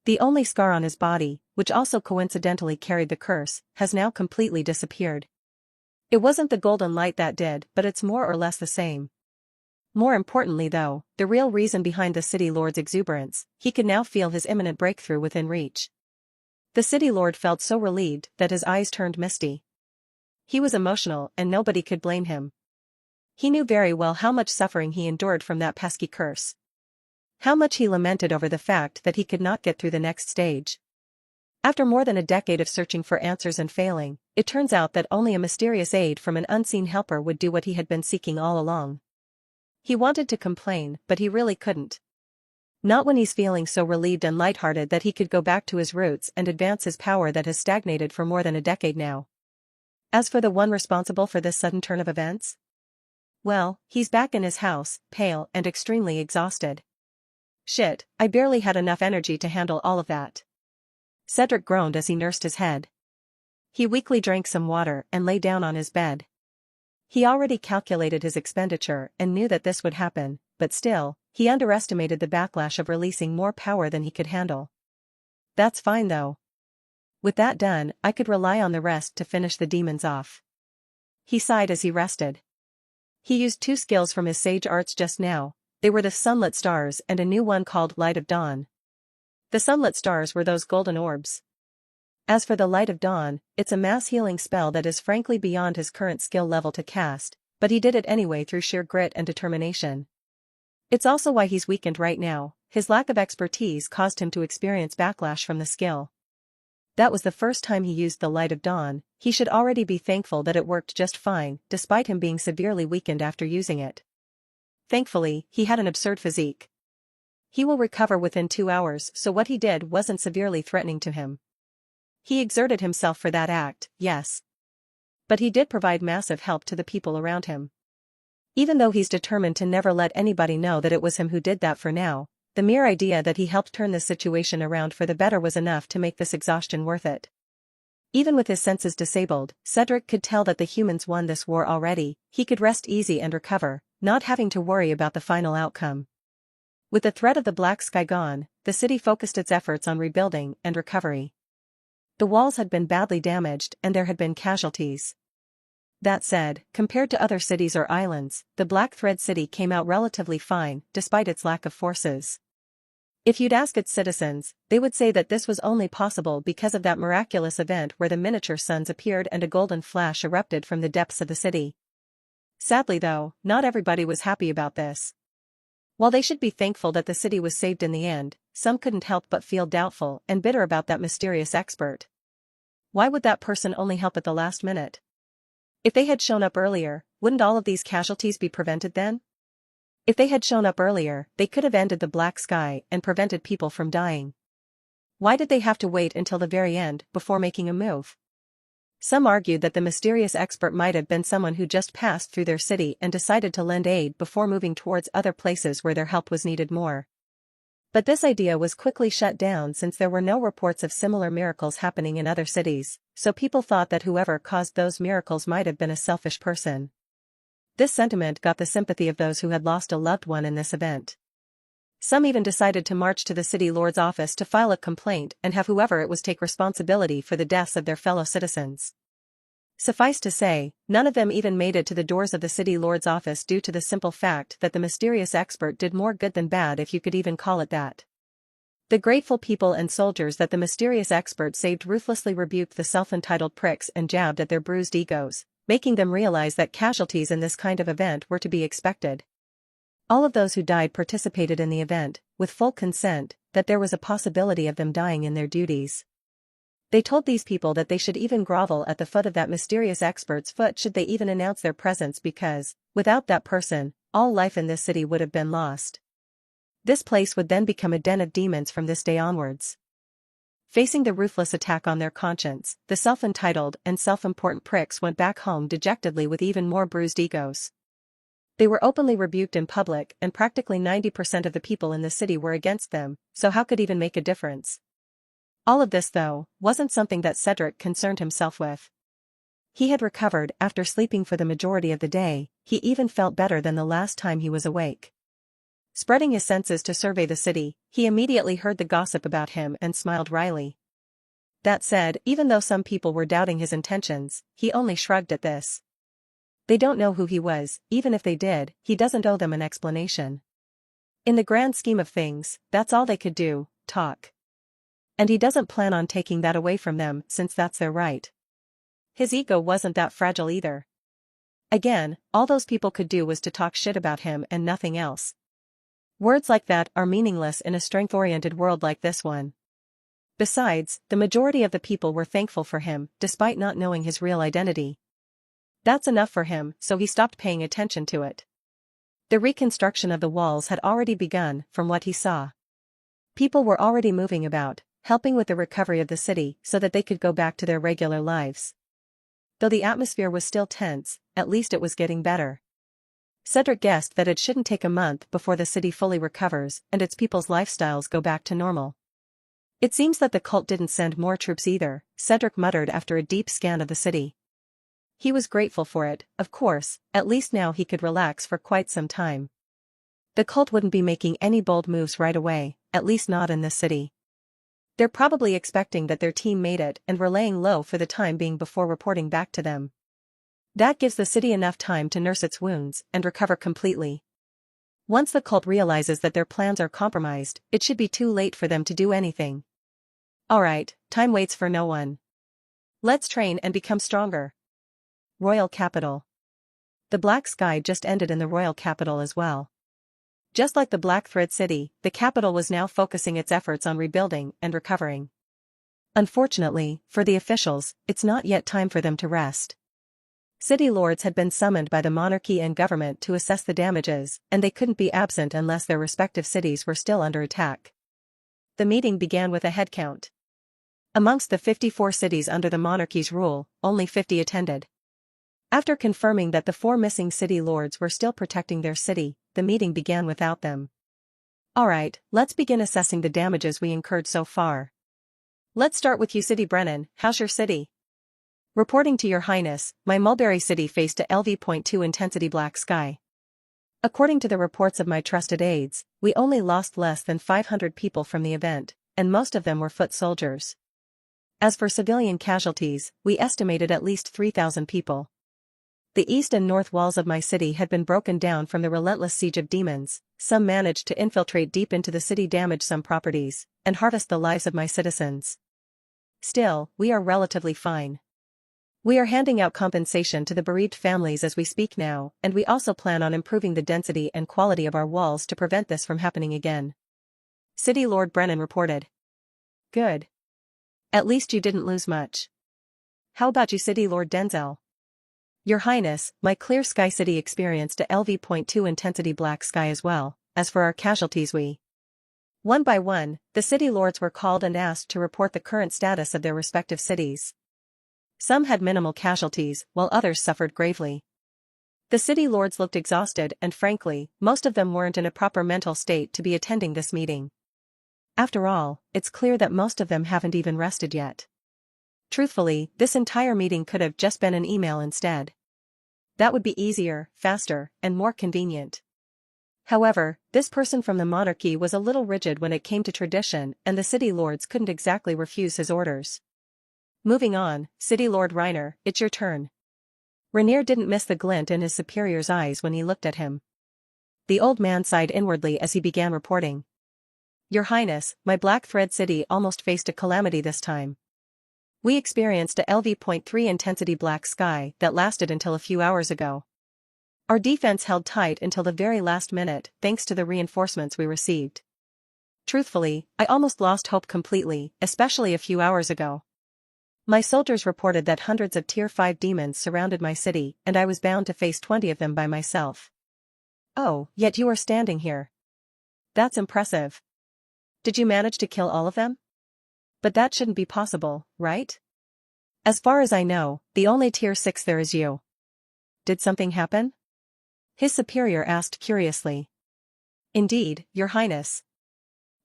The only scar on his body, which also coincidentally carried the curse, has now completely disappeared. It wasn't the golden light that did, but it's more or less the same. More importantly though, the real reason behind the city lord's exuberance, he could now feel his imminent breakthrough within reach. The city lord felt so relieved that his eyes turned misty. He was emotional and nobody could blame him. He knew very well how much suffering he endured from that pesky curse. How much he lamented over the fact that he could not get through the next stage. After more than a decade of searching for answers and failing, it turns out that only a mysterious aid from an unseen helper would do what he had been seeking all along. He wanted to complain, but he really couldn't. Not when he's feeling so relieved and lighthearted that he could go back to his roots and advance his power that has stagnated for more than a decade now. As for the one responsible for this sudden turn of events, well, he's back in his house, pale and extremely exhausted. Shit, I barely had enough energy to handle all of that. Cedric groaned as he nursed his head. He weakly drank some water and lay down on his bed. He already calculated his expenditure and knew that this would happen, but still, he underestimated the backlash of releasing more power than he could handle. That's fine though. With that done, I could rely on the rest to finish the demons off. He sighed as he rested. He used 2 skills from his sage arts just now. They were the sunlit stars and a new one called Light of Dawn. The sunlit stars were those golden orbs. As for the Light of Dawn, it's a mass healing spell that is frankly beyond his current skill level to cast, but he did it anyway through sheer grit and determination. It's also why he's weakened right now. His lack of expertise caused him to experience backlash from the skill. That was the first time he used the Light of Dawn. He should already be thankful that it worked just fine, despite him being severely weakened after using it. Thankfully, he had an absurd physique. He will recover within 2 hours, so what he did wasn't severely threatening to him. He exerted himself for that act, yes. But he did provide massive help to the people around him. Even though he's determined to never let anybody know that it was him who did that for now, the mere idea that he helped turn this situation around for the better was enough to make this exhaustion worth it. Even with his senses disabled, Cedric could tell that the humans won this war already. He could rest easy and recover, not having to worry about the final outcome. With the threat of the black sky gone, the city focused its efforts on rebuilding and recovery. The walls had been badly damaged and there had been casualties. That said, compared to other cities or islands, the Black Thread City came out relatively fine, despite its lack of forces. If you'd ask its citizens, they would say that this was only possible because of that miraculous event where the miniature suns appeared and a golden flash erupted from the depths of the city. Sadly though, not everybody was happy about this. While they should be thankful that the city was saved in the end, some couldn't help but feel doubtful and bitter about that mysterious expert. Why would that person only help at the last minute? If they had shown up earlier, wouldn't all of these casualties be prevented then? If they had shown up earlier, they could have ended the black sky and prevented people from dying. Why did they have to wait until the very end before making a move? Some argued that the mysterious expert might have been someone who just passed through their city and decided to lend aid before moving towards other places where their help was needed more. But this idea was quickly shut down since there were no reports of similar miracles happening in other cities, so people thought that whoever caused those miracles might have been a selfish person. This sentiment got the sympathy of those who had lost a loved one in this event. Some even decided to march to the city lord's office to file a complaint and have whoever it was take responsibility for the deaths of their fellow citizens. Suffice to say, none of them even made it to the doors of the city lord's office due to the simple fact that the mysterious expert did more good than bad, if you could even call it that. The grateful people and soldiers that the mysterious expert saved ruthlessly rebuked the self-entitled pricks and jabbed at their bruised egos, making them realize that casualties in this kind of event were to be expected. All of those who died participated in the event, with full consent, that there was a possibility of them dying in their duties. They told these people that they should even grovel at the foot of that mysterious expert's foot should they even announce their presence because, without that person, all life in this city would have been lost. This place would then become a den of demons from this day onwards. Facing the ruthless attack on their conscience, the self-entitled and self-important pricks went back home dejectedly with even more bruised egos. They were openly rebuked in public and practically 90% of the people in the city were against them, so how could it even make a difference? All of this, though, wasn't something that Cedric concerned himself with. He had recovered after sleeping for the majority of the day. He even felt better than the last time he was awake. Spreading his senses to survey the city, he immediately heard the gossip about him and smiled wryly. That said, even though some people were doubting his intentions, he only shrugged at this. They don't know who he was. Even if they did, he doesn't owe them an explanation. In the grand scheme of things, that's all they could do, talk. And he doesn't plan on taking that away from them since that's their right. His ego wasn't that fragile either. Again, all those people could do was to talk shit about him and nothing else. Words like that are meaningless in a strength-oriented world like this one. Besides, the majority of the people were thankful for him, despite not knowing his real identity. That's enough for him, so he stopped paying attention to it. The reconstruction of the walls had already begun, from what he saw. People were already moving about, helping with the recovery of the city so that they could go back to their regular lives. Though the atmosphere was still tense, at least it was getting better. Cedric guessed that it shouldn't take a month before the city fully recovers and its people's lifestyles go back to normal. It seems that the cult didn't send more troops either, Cedric muttered after a deep scan of the city. He was grateful for it, of course, at least now he could relax for quite some time. The cult wouldn't be making any bold moves right away, at least not in this city. They're probably expecting that their team made it and were laying low for the time being before reporting back to them. That gives the city enough time to nurse its wounds and recover completely. Once the cult realizes that their plans are compromised, it should be too late for them to do anything. Alright, time waits for no one. Let's train and become stronger. Royal Capital. The Black Sky just ended in the Royal Capital as well. Just like the Black Thread City, the capital was now focusing its efforts on rebuilding and recovering. Unfortunately, for the officials, it's not yet time for them to rest. City lords had been summoned by the monarchy and government to assess the damages, and they couldn't be absent unless their respective cities were still under attack. The meeting began with a head count. Amongst the 54 cities under the monarchy's rule, only 50 attended. After confirming that the 4 missing city lords were still protecting their city, the meeting began without them. Alright, let's begin assessing the damages we incurred so far. Let's start with you, City Brennan. How's your city? Reporting to Your Highness, my Mulberry City faced a LV.2 intensity black sky. According to the reports of my trusted aides, we only lost less than 500 people from the event, and most of them were foot soldiers. As for civilian casualties, we estimated at least 3,000 people. The east and north walls of my city had been broken down from the relentless siege of demons. Some managed to infiltrate deep into the city, damage some properties, and harvest the lives of my citizens. Still, we are relatively fine. We are handing out compensation to the bereaved families as we speak now, and we also plan on improving the density and quality of our walls to prevent this from happening again. City Lord Brennan reported. Good. At least you didn't lose much. How about you, City Lord Denzel? Your Highness, my Clear Sky City experienced a LV.2 intensity black sky as well. As for our casualties, one by one, the city lords were called and asked to report the current status of their respective cities. Some had minimal casualties, while others suffered gravely. The city lords looked exhausted and frankly, most of them weren't in a proper mental state to be attending this meeting. After all, it's clear that most of them haven't even rested yet. Truthfully, this entire meeting could have just been an email instead. That would be easier, faster, and more convenient. However, this person from the monarchy was a little rigid when it came to tradition, and the city lords couldn't exactly refuse his orders. Moving on, City Lord Reiner, it's your turn. Rainier didn't miss the glint in his superior's eyes when he looked at him. The old man sighed inwardly as he began reporting. Your Highness, my Black Thread City almost faced a calamity this time. We experienced a LV.3 intensity black sky that lasted until a few hours ago. Our defense held tight until the very last minute thanks to the reinforcements we received. Truthfully, I almost lost hope completely, especially a few hours ago. My soldiers reported that hundreds of Tier 5 demons surrounded my city and I was bound to face 20 of them by myself. Oh, yet you are standing here. That's impressive. Did you manage to kill all of them? But that shouldn't be possible, right? As far as I know, the only Tier 6 there is you. Did something happen? His superior asked curiously. Indeed, Your Highness.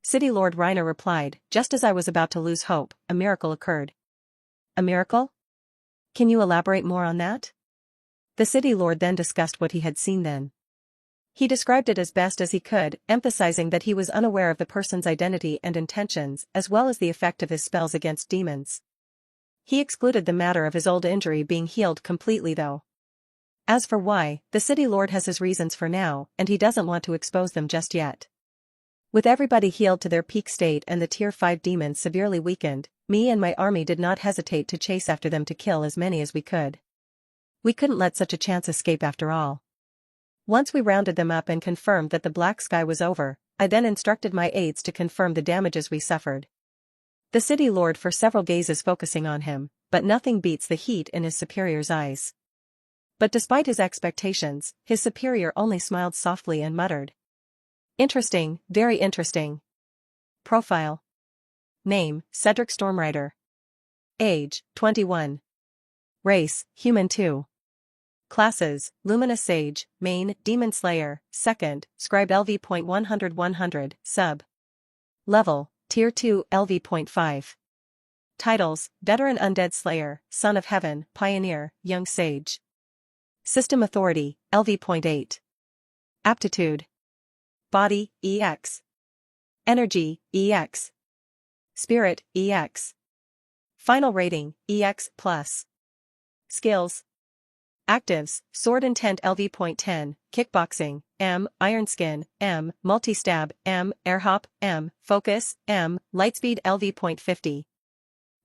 City Lord Reiner replied, just as I was about to lose hope, a miracle occurred. A miracle? Can you elaborate more on that? The city lord then discussed what he had seen then. He described it as best as he could, emphasizing that he was unaware of the person's identity and intentions as well as the effect of his spells against demons. He excluded the matter of his old injury being healed completely though. As for why, the city lord has his reasons for now, and he doesn't want to expose them just yet. With everybody healed to their peak state and the Tier 5 demons severely weakened, me and my army did not hesitate to chase after them to kill as many as we could. We couldn't let such a chance escape after all. Once we rounded them up and confirmed that the black sky was over, I then instructed my aides to confirm the damages we suffered. The city lord for several gazes focusing on him, but nothing beats the heat in his superior's eyes. But despite his expectations, his superior only smiled softly and muttered. Interesting, very interesting. Profile. Name, Cedric Stormrider. Age, 21. Race, Human 2. Classes, Luminous Sage, Main, Demon Slayer, 2nd, Scribe LV.100 Sub. Level, Tier 2 LV.5. Titles, Veteran Undead Slayer, Son of Heaven, Pioneer, Young Sage. System Authority, LV.8. Aptitude. Body, EX. Energy, EX. Spirit, EX. Final rating, EX+. Skills. Actives, Sword Intent LV.10, Kickboxing, M, Iron Skin, M, Multi-Stab, M, Airhop, M, Focus, M, Lightspeed LV.50.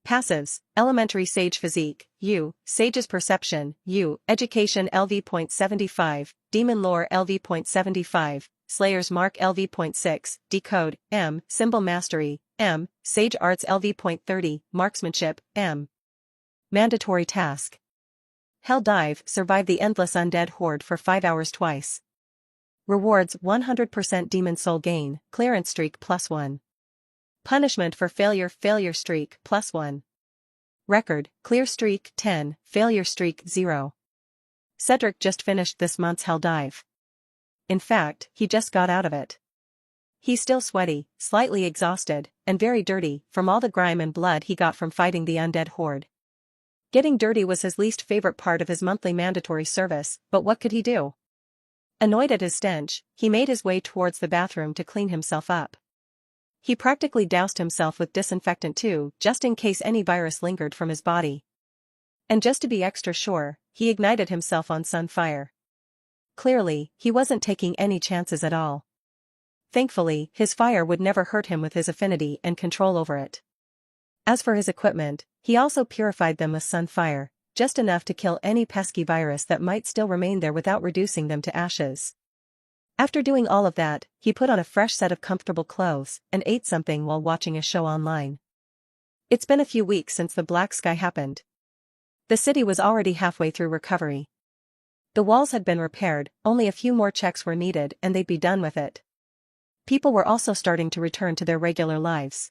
Passives, Elementary Sage Physique, U, Sage's Perception, U, Education LV.75, Demon Lore LV.75, Slayer's Mark LV.6, Decode, M, Symbol Mastery, M, Sage Arts LV.30, Marksmanship, M. Mandatory Task. Hell Dive, survive the endless undead horde for 5 hours twice. Rewards 100% demon soul gain, clearance streak +1. Punishment for failure, failure streak +1. Record, clear streak 10, failure streak 0. Cedric just finished this month's Hell Dive. In fact, he just got out of it. He's still sweaty, slightly exhausted, and very dirty from all the grime and blood he got from fighting the undead horde. Getting dirty was his least favorite part of his monthly mandatory service, but what could he do? Annoyed at his stench, he made his way towards the bathroom to clean himself up. He practically doused himself with disinfectant too, just in case any virus lingered from his body. And just to be extra sure, he ignited himself on Sunfire. Clearly, he wasn't taking any chances at all. Thankfully, his fire would never hurt him with his affinity and control over it. As for his equipment, he also purified them with Sunfire, just enough to kill any pesky virus that might still remain there without reducing them to ashes. After doing all of that, he put on a fresh set of comfortable clothes and ate something while watching a show online. It's been a few weeks since the Black Sky happened. The city was already halfway through recovery. The walls had been repaired, only a few more checks were needed and they'd be done with it. People were also starting to return to their regular lives.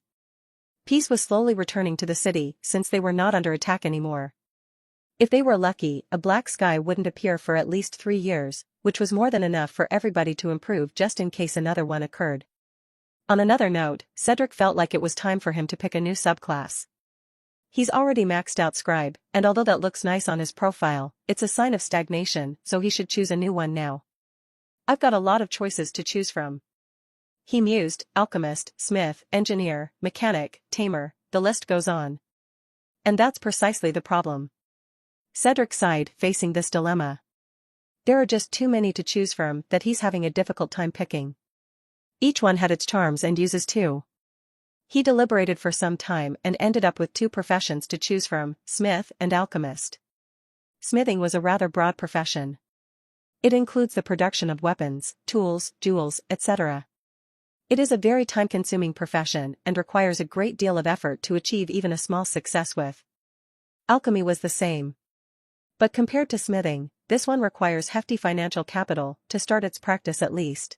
Peace was slowly returning to the city since they were not under attack anymore. If they were lucky, a black sky wouldn't appear for at least 3 years, which was more than enough for everybody to improve just in case another one occurred. On another note, Cedric felt like it was time for him to pick a new subclass. He's already maxed out Scribe, and although that looks nice on his profile, it's a sign of stagnation, so he should choose a new one now. I've got a lot of choices to choose from. He mused, alchemist, smith, engineer, mechanic, tamer, the list goes on. And that's precisely the problem. Cedric sighed, facing this dilemma. There are just too many to choose from that he's having a difficult time picking. Each one had its charms and uses too. He deliberated for some time and ended up with 2 professions to choose from, smith and alchemist. Smithing was a rather broad profession. It includes the production of weapons, tools, jewels, etc. It is a very time-consuming profession and requires a great deal of effort to achieve even a small success with. Alchemy was the same. But compared to smithing, this one requires hefty financial capital to start its practice at least.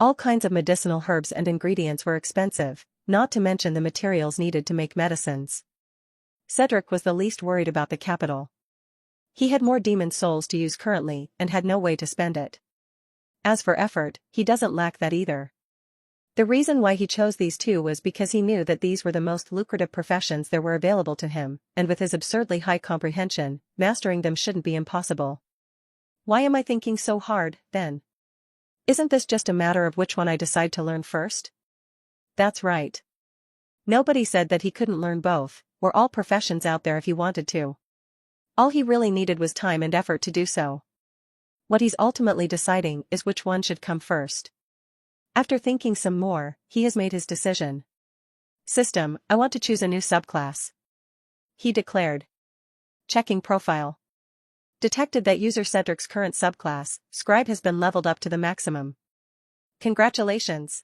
All kinds of medicinal herbs and ingredients were expensive, not to mention the materials needed to make medicines. Cedric was the least worried about the capital. He had more demon souls to use currently and had no way to spend it. As for effort, he doesn't lack that either. The reason why he chose these 2 was because he knew that these were the most lucrative professions there were available to him, and with his absurdly high comprehension, mastering them shouldn't be impossible. Why am I thinking so hard, then? Isn't this just a matter of which one I decide to learn first? That's right. Nobody said that he couldn't learn both, or all professions out there if he wanted to. All he really needed was time and effort to do so. What he's ultimately deciding is which one should come first. After thinking some more, he has made his decision. System, I want to choose a new subclass. He declared. Checking profile. Detected that user Cedric's current subclass, Scribe, has been leveled up to the maximum. Congratulations.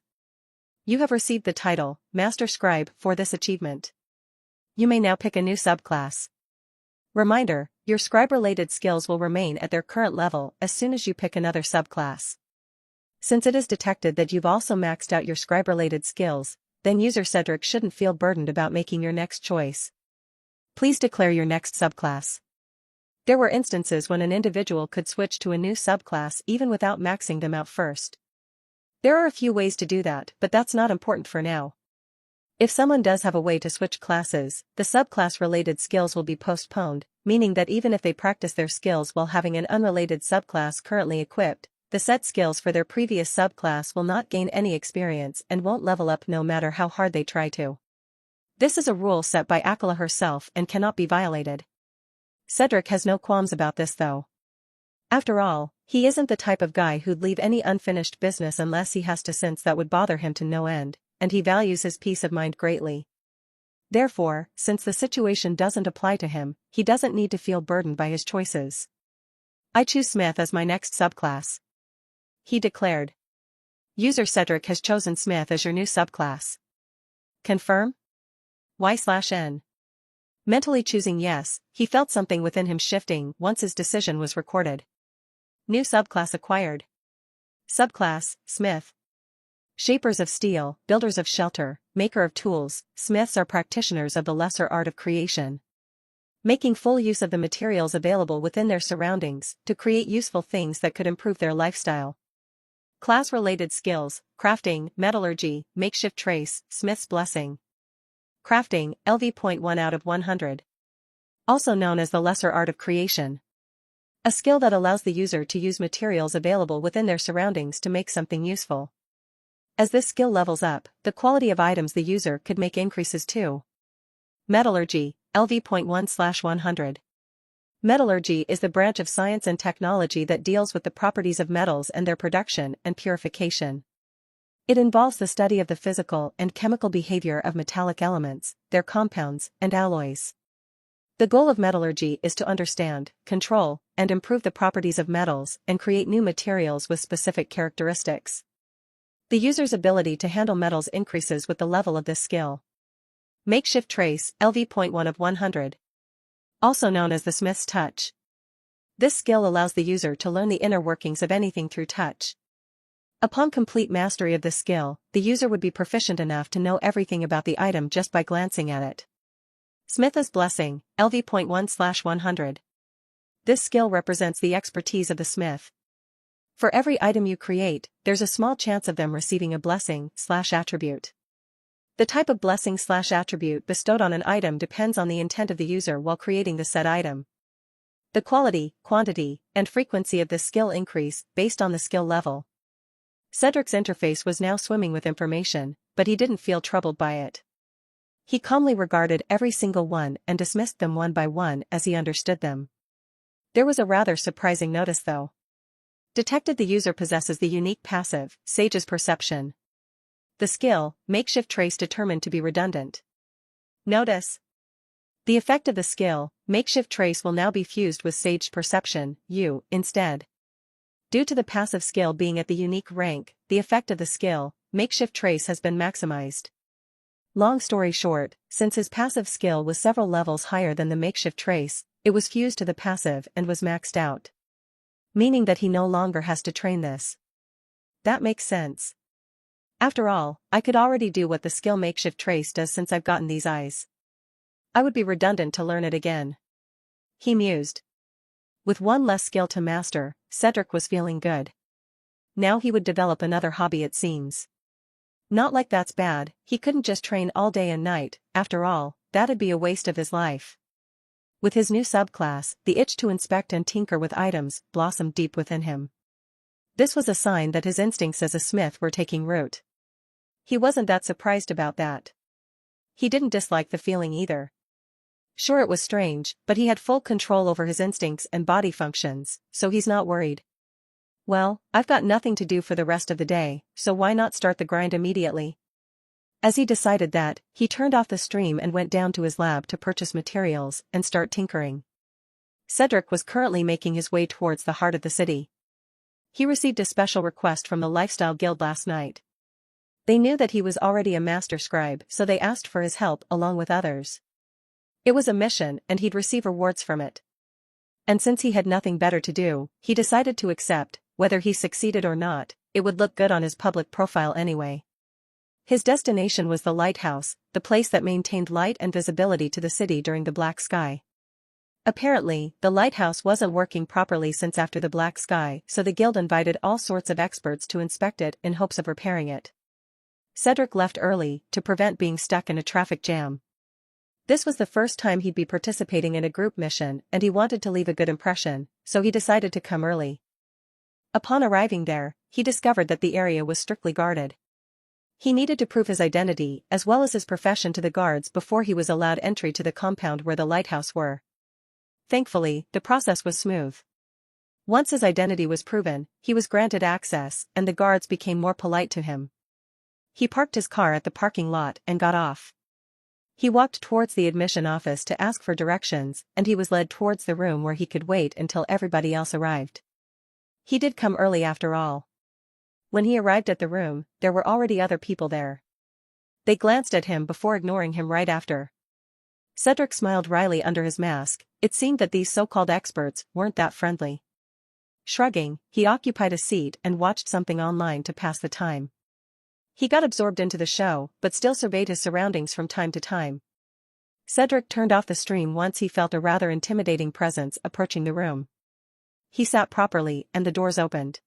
You have received the title, Master Scribe, for this achievement. You may now pick a new subclass. Reminder, your Scribe-related skills will remain at their current level as soon as you pick another subclass. Since it is detected that you've also maxed out your Scribe-related skills, then user Cedric shouldn't feel burdened about making your next choice. Please declare your next subclass. There were instances when an individual could switch to a new subclass even without maxing them out first. There are a few ways to do that, but that's not important for now. If someone does have a way to switch classes, the subclass-related skills will be postponed, meaning that even if they practice their skills while having an unrelated subclass currently equipped, the set skills for their previous subclass will not gain any experience and won't level up no matter how hard they try to. This is a rule set by Aquila herself and cannot be violated. Cedric has no qualms about this though. After all, he isn't the type of guy who'd leave any unfinished business unless he has to, since that would bother him to no end, and he values his peace of mind greatly. Therefore, since the situation doesn't apply to him, he doesn't need to feel burdened by his choices. I choose Smith as my next subclass, he declared. User Cedric has chosen Smith as your new subclass. Confirm? Y/N. Mentally choosing yes, he felt something within him shifting once his decision was recorded. New subclass acquired. Subclass, Smith. Shapers of steel, builders of shelter, maker of tools, smiths are practitioners of the lesser art of creation. Making full use of the materials available within their surroundings to create useful things that could improve their lifestyle. Class-related skills, crafting, metallurgy, makeshift trace, smith's blessing. Crafting, LV.1 out of 100. Also known as the lesser art of creation. A skill that allows the user to use materials available within their surroundings to make something useful. As this skill levels up, the quality of items the user could make increases too. Metallurgy, LV.1/100. Metallurgy is the branch of science and technology that deals with the properties of metals and their production and purification. It involves the study of the physical and chemical behavior of metallic elements, their compounds, and alloys. The goal of metallurgy is to understand, control, and improve the properties of metals and create new materials with specific characteristics. The user's ability to handle metals increases with the level of this skill. Makeshift trace, LV.1 of 100. Also known as the smith's touch. This skill allows the user to learn the inner workings of anything through touch. Upon complete mastery of this skill, the user would be proficient enough to know everything about the item just by glancing at it. Smith's blessing, LV.1/100. This skill represents the expertise of the smith. For every item you create, there's a small chance of them receiving a blessing/attribute. The type of blessing/attribute bestowed on an item depends on the intent of the user while creating the said item. The quality, quantity, and frequency of this skill increase based on the skill level. Cedric's interface was now swimming with information, but he didn't feel troubled by it. He calmly regarded every single one and dismissed them one by one as he understood them. There was a rather surprising notice though. Detected the user possesses the unique passive, Sage's Perception. The skill, Makeshift Trace, determined to be redundant. Notice. The effect of the skill, Makeshift Trace, will now be fused with Sage's Perception, U, instead. Due to the passive skill being at the unique rank, the effect of the skill, Makeshift Trace, has been maximized. Long story short, since his passive skill was several levels higher than the Makeshift Trace, it was fused to the passive and was maxed out. Meaning that he no longer has to train this. That makes sense. After all, I could already do what the skill Makeshift Trace does since I've gotten these eyes. I would be redundant to learn it again. He mused. With one less skill to master, Cedric was feeling good. Now he would develop another hobby, it seems. Not like that's bad, he couldn't just train all day and night, after all, that'd be a waste of his life. With his new subclass, the itch to inspect and tinker with items blossomed deep within him. This was a sign that his instincts as a smith were taking root. He wasn't that surprised about that. He didn't dislike the feeling either. Sure, it was strange, but he had full control over his instincts and body functions, so he's not worried. Well, I've got nothing to do for the rest of the day, so why not start the grind immediately? As he decided that, he turned off the stream and went down to his lab to purchase materials and start tinkering. Cedric was currently making his way towards the heart of the city. He received a special request from the Lifestyle Guild last night. They knew that he was already a master scribe, so they asked for his help along with others. It was a mission and he'd receive rewards from it. And since he had nothing better to do, he decided to accept. Whether he succeeded or not, it would look good on his public profile anyway. His destination was the lighthouse, the place that maintained light and visibility to the city during the black sky. Apparently, the lighthouse wasn't working properly since after the black sky, so the guild invited all sorts of experts to inspect it in hopes of repairing it. Cedric left early, to prevent being stuck in a traffic jam. This was the first time he'd be participating in a group mission, and he wanted to leave a good impression, so he decided to come early. Upon arriving there, he discovered that the area was strictly guarded. He needed to prove his identity, as well as his profession to the guards before he was allowed entry to the compound where the lighthouse were. Thankfully, the process was smooth. Once his identity was proven, he was granted access, and the guards became more polite to him. He parked his car at the parking lot and got off. He walked towards the admission office to ask for directions, and he was led towards the room where he could wait until everybody else arrived. He did come early after all. When he arrived at the room, there were already other people there. They glanced at him before ignoring him right after. Cedric smiled wryly under his mask. It seemed that these so-called experts weren't that friendly. Shrugging, he occupied a seat and watched something online to pass the time. He got absorbed into the show, but still surveyed his surroundings from time to time. Cedric turned off the stream once he felt a rather intimidating presence approaching the room. He sat properly, and the doors opened.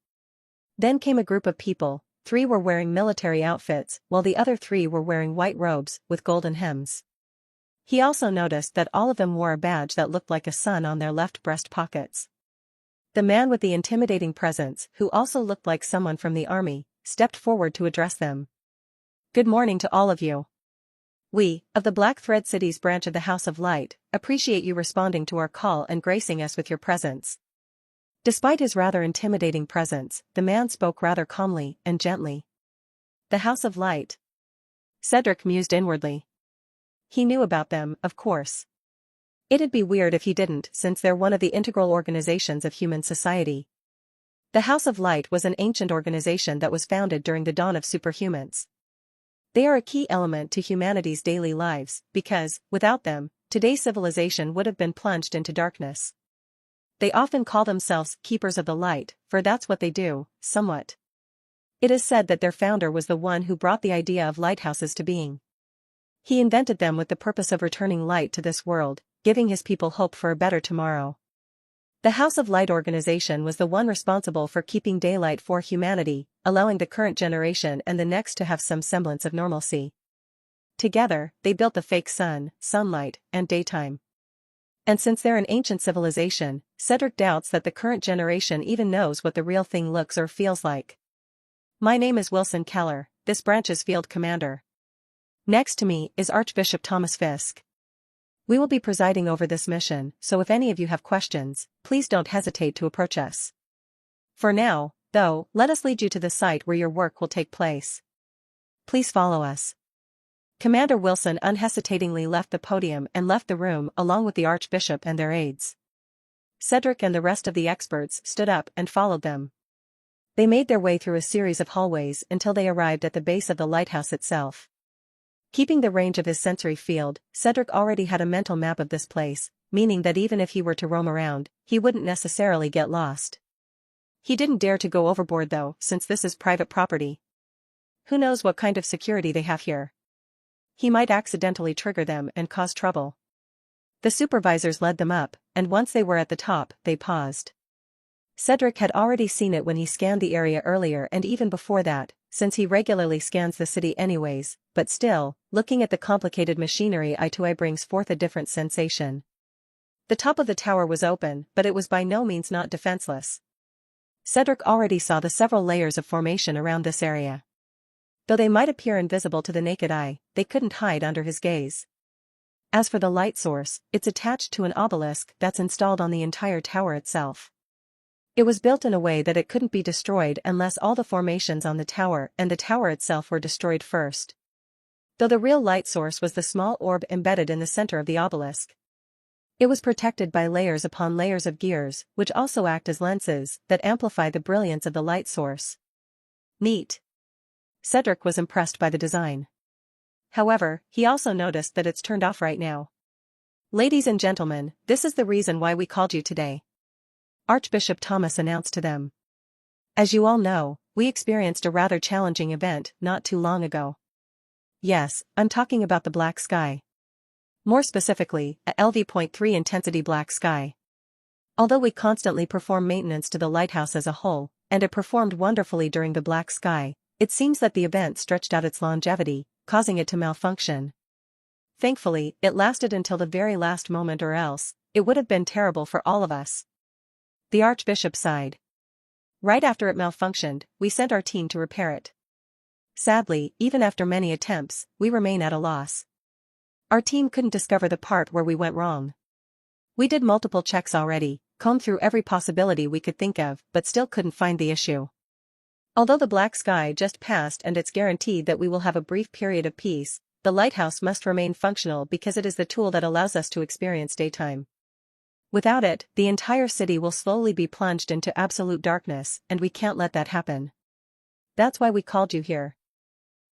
Then came a group of people. 3 were wearing military outfits, while the other 3 were wearing white robes with golden hems. He also noticed that all of them wore a badge that looked like a sun on their left breast pockets. The man with the intimidating presence, who also looked like someone from the army, stepped forward to address them. "Good morning to all of you. We, of the Black Thread City's branch of the House of Light, appreciate you responding to our call and gracing us with your presence." Despite his rather intimidating presence, the man spoke rather calmly and gently. The House of Light. Cedric mused inwardly. He knew about them, of course. It'd be weird if he didn't, since they're one of the integral organizations of human society. The House of Light was an ancient organization that was founded during the dawn of superhumans. They are a key element to humanity's daily lives, because, without them, today's civilization would have been plunged into darkness. They often call themselves keepers of the light, for that's what they do, somewhat. It is said that their founder was the one who brought the idea of lighthouses to being. He invented them with the purpose of returning light to this world, giving his people hope for a better tomorrow. The House of Light organization was the one responsible for keeping daylight for humanity, allowing the current generation and the next to have some semblance of normalcy. Together, they built the fake sun, sunlight, and daytime. And since they're an ancient civilization, Cedric doubts that the current generation even knows what the real thing looks or feels like. "My name is Wilson Keller, this branch's field commander. Next to me is Archbishop Thomas Fisk. We will be presiding over this mission, so if any of you have questions, please don't hesitate to approach us. For now, though, let us lead you to the site where your work will take place. Please follow us." Commander Wilson unhesitatingly left the podium and left the room along with the Archbishop and their aides. Cedric and the rest of the experts stood up and followed them. They made their way through a series of hallways until they arrived at the base of the lighthouse itself. Keeping the range of his sensory field, Cedric already had a mental map of this place, meaning that even if he were to roam around, he wouldn't necessarily get lost. He didn't dare to go overboard though, since this is private property. Who knows what kind of security they have here? He might accidentally trigger them and cause trouble. The supervisors led them up, and once they were at the top, they paused. Cedric had already seen it when he scanned the area earlier and even before that, since he regularly scans the city anyways, but still, looking at the complicated machinery eye to eye brings forth a different sensation. The top of the tower was open, but it was by no means not defenseless. Cedric already saw the several layers of formation around this area. Though they might appear invisible to the naked eye, they couldn't hide under his gaze. As for the light source, it's attached to an obelisk that's installed on the entire tower itself. It was built in a way that it couldn't be destroyed unless all the formations on the tower and the tower itself were destroyed first. Though the real light source was the small orb embedded in the center of the obelisk. It was protected by layers upon layers of gears, which also act as lenses that amplify the brilliance of the light source. Neat. Cedric was impressed by the design. However, he also noticed that it's turned off right now. "Ladies and gentlemen, this is the reason why we called you today," Archbishop Thomas announced to them. "As you all know, we experienced a rather challenging event not too long ago. Yes, I'm talking about the black sky. More specifically, a LV.3 intensity black sky. Although we constantly perform maintenance to the lighthouse as a whole, and it performed wonderfully during the black sky, it seems that the event stretched out its longevity, causing it to malfunction. Thankfully, it lasted until the very last moment, or else, it would have been terrible for all of us. The Archbishop sighed. Right after it malfunctioned, we sent our team to repair it. Sadly, even after many attempts, we remain at a loss. Our team couldn't discover the part where we went wrong. We did multiple checks already, combed through every possibility we could think of, but still couldn't find the issue. Although the black sky just passed and it's guaranteed that we will have a brief period of peace, the lighthouse must remain functional because it is the tool that allows us to experience daytime. Without it, the entire city will slowly be plunged into absolute darkness, and we can't let that happen. That's why we called you here.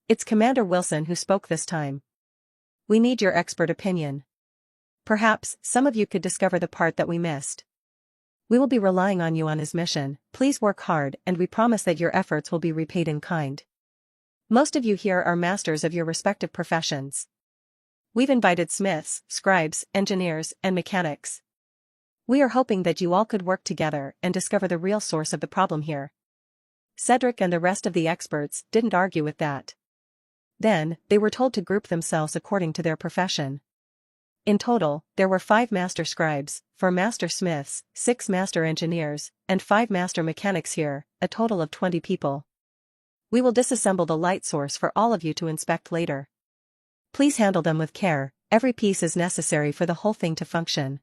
It's Commander Wilson who spoke this time. We need your expert opinion. Perhaps some of you could discover the part that we missed. We will be relying on you on his mission. Please work hard, and we promise that your efforts will be repaid in kind. Most of you here are masters of your respective professions. We've invited smiths, scribes, engineers, and mechanics. We are hoping that you all could work together and discover the real source of the problem here. Cedric and the rest of the experts didn't argue with that. Then, they were told to group themselves according to their profession. In total, there were 5 master scribes, 4 master smiths, 6 master engineers, and 5 master mechanics here, a total of 20 people. We will disassemble the light source for all of you to inspect later. Please handle them with care, every piece is necessary for the whole thing to function.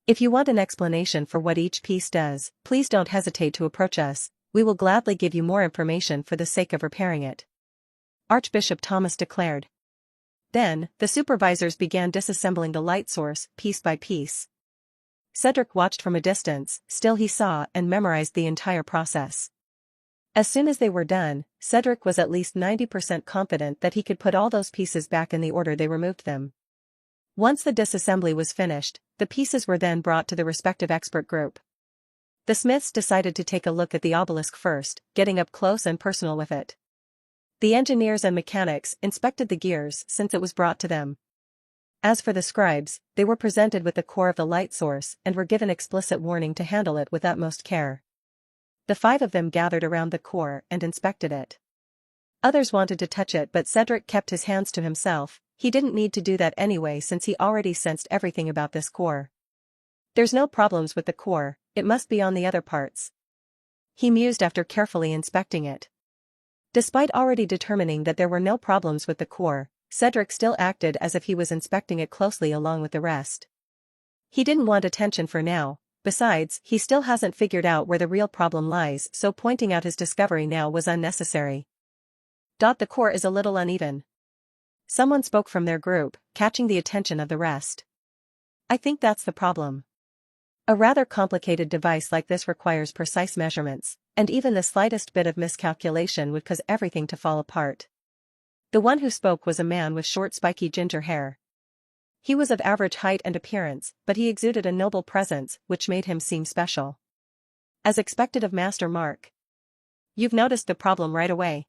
If you want an explanation for what each piece does, please don't hesitate to approach us, we will gladly give you more information for the sake of repairing it. Archbishop Thomas declared. Then, the supervisors began disassembling the light source, piece by piece. Cedric watched from a distance, still he saw and memorized the entire process. As soon as they were done, Cedric was at least 90% confident that he could put all those pieces back in the order they removed them. Once the disassembly was finished, the pieces were then brought to the respective expert group. The smiths decided to take a look at the obelisk first, getting up close and personal with it. The engineers and mechanics inspected the gears since it was brought to them. As for the scribes, they were presented with the core of the light source and were given explicit warning to handle it with utmost care. The 5 of them gathered around the core and inspected it. Others wanted to touch it, but Cedric kept his hands to himself. He didn't need to do that anyway since he already sensed everything about this core. There's no problems with the core, it must be on the other parts. He mused after carefully inspecting it. Despite already determining that there were no problems with the core, Cedric still acted as if he was inspecting it closely along with the rest. He didn't want attention for now, besides, he still hasn't figured out where the real problem lies, so pointing out his discovery now was unnecessary. The core is a little uneven. Someone spoke from their group, catching the attention of the rest. I think that's the problem. A rather complicated device like this requires precise measurements, and even the slightest bit of miscalculation would cause everything to fall apart. The one who spoke was a man with short spiky ginger hair. He was of average height and appearance, but he exuded a noble presence which made him seem special. As expected of Master Mark. You've noticed the problem right away.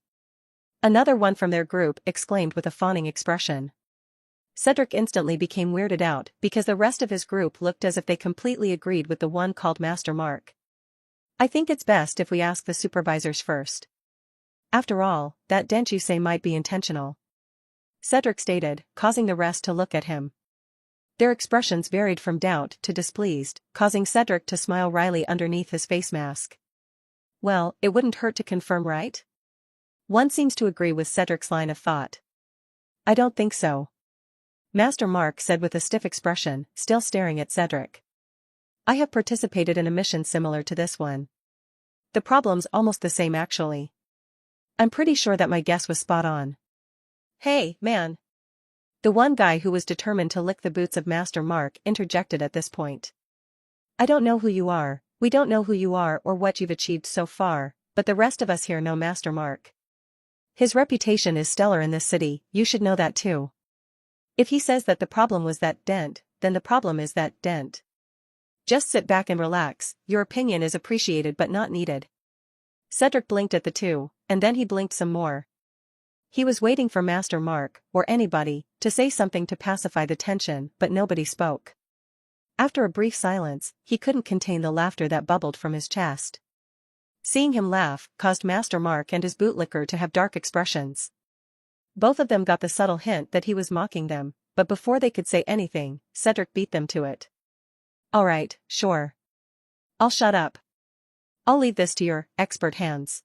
Another one from their group exclaimed with a fawning expression. Cedric instantly became weirded out because the rest of his group looked as if they completely agreed with the one called Master Mark. I think it's best if we ask the supervisors first. After all, that dent you say might be intentional. Cedric stated, causing the rest to look at him. Their expressions varied from doubt to displeased, causing Cedric to smile wryly underneath his face mask. Well, it wouldn't hurt to confirm, right? One seems to agree with Cedric's line of thought. I don't think so. Master Mark said with a stiff expression, still staring at Cedric. I have participated in a mission similar to this one. The problem's almost the same actually. I'm pretty sure that my guess was spot on. Hey, man. The one guy who was determined to lick the boots of Master Mark interjected at this point. I don't know who you are, we don't know who you are or what you've achieved so far, but the rest of us here know Master Mark. His reputation is stellar in this city, you should know that too. If he says that the problem was that dent, then the problem is that dent. Just sit back and relax, your opinion is appreciated but not needed. Cedric blinked at the two, and then he blinked some more. He was waiting for Master Mark, or anybody, to say something to pacify the tension, but nobody spoke. After a brief silence, he couldn't contain the laughter that bubbled from his chest. Seeing him laugh caused Master Mark and his bootlicker to have dark expressions. Both of them got the subtle hint that he was mocking them, but before they could say anything, Cedric beat them to it. "Alright, sure. I'll shut up. I'll leave this to your expert hands."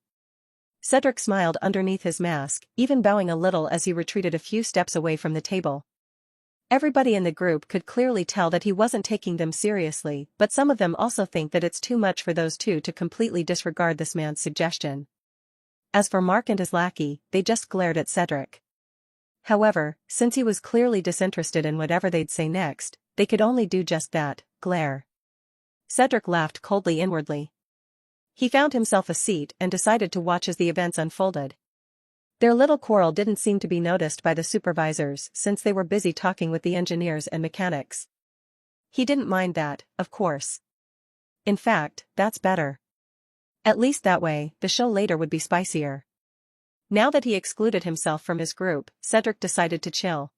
Cedric smiled underneath his mask, even bowing a little as he retreated a few steps away from the table. Everybody in the group could clearly tell that he wasn't taking them seriously, but some of them also think that it's too much for those two to completely disregard this man's suggestion. As for Mark and his lackey, they just glared at Cedric. However, since he was clearly disinterested in whatever they'd say next, they could only do just that, glare. Cedric laughed coldly inwardly. He found himself a seat and decided to watch as the events unfolded. Their little quarrel didn't seem to be noticed by the supervisors since they were busy talking with the engineers and mechanics. He didn't mind that, of course. In fact, that's better. At least that way, the show later would be spicier. Now that he excluded himself from his group, Cedric decided to chill.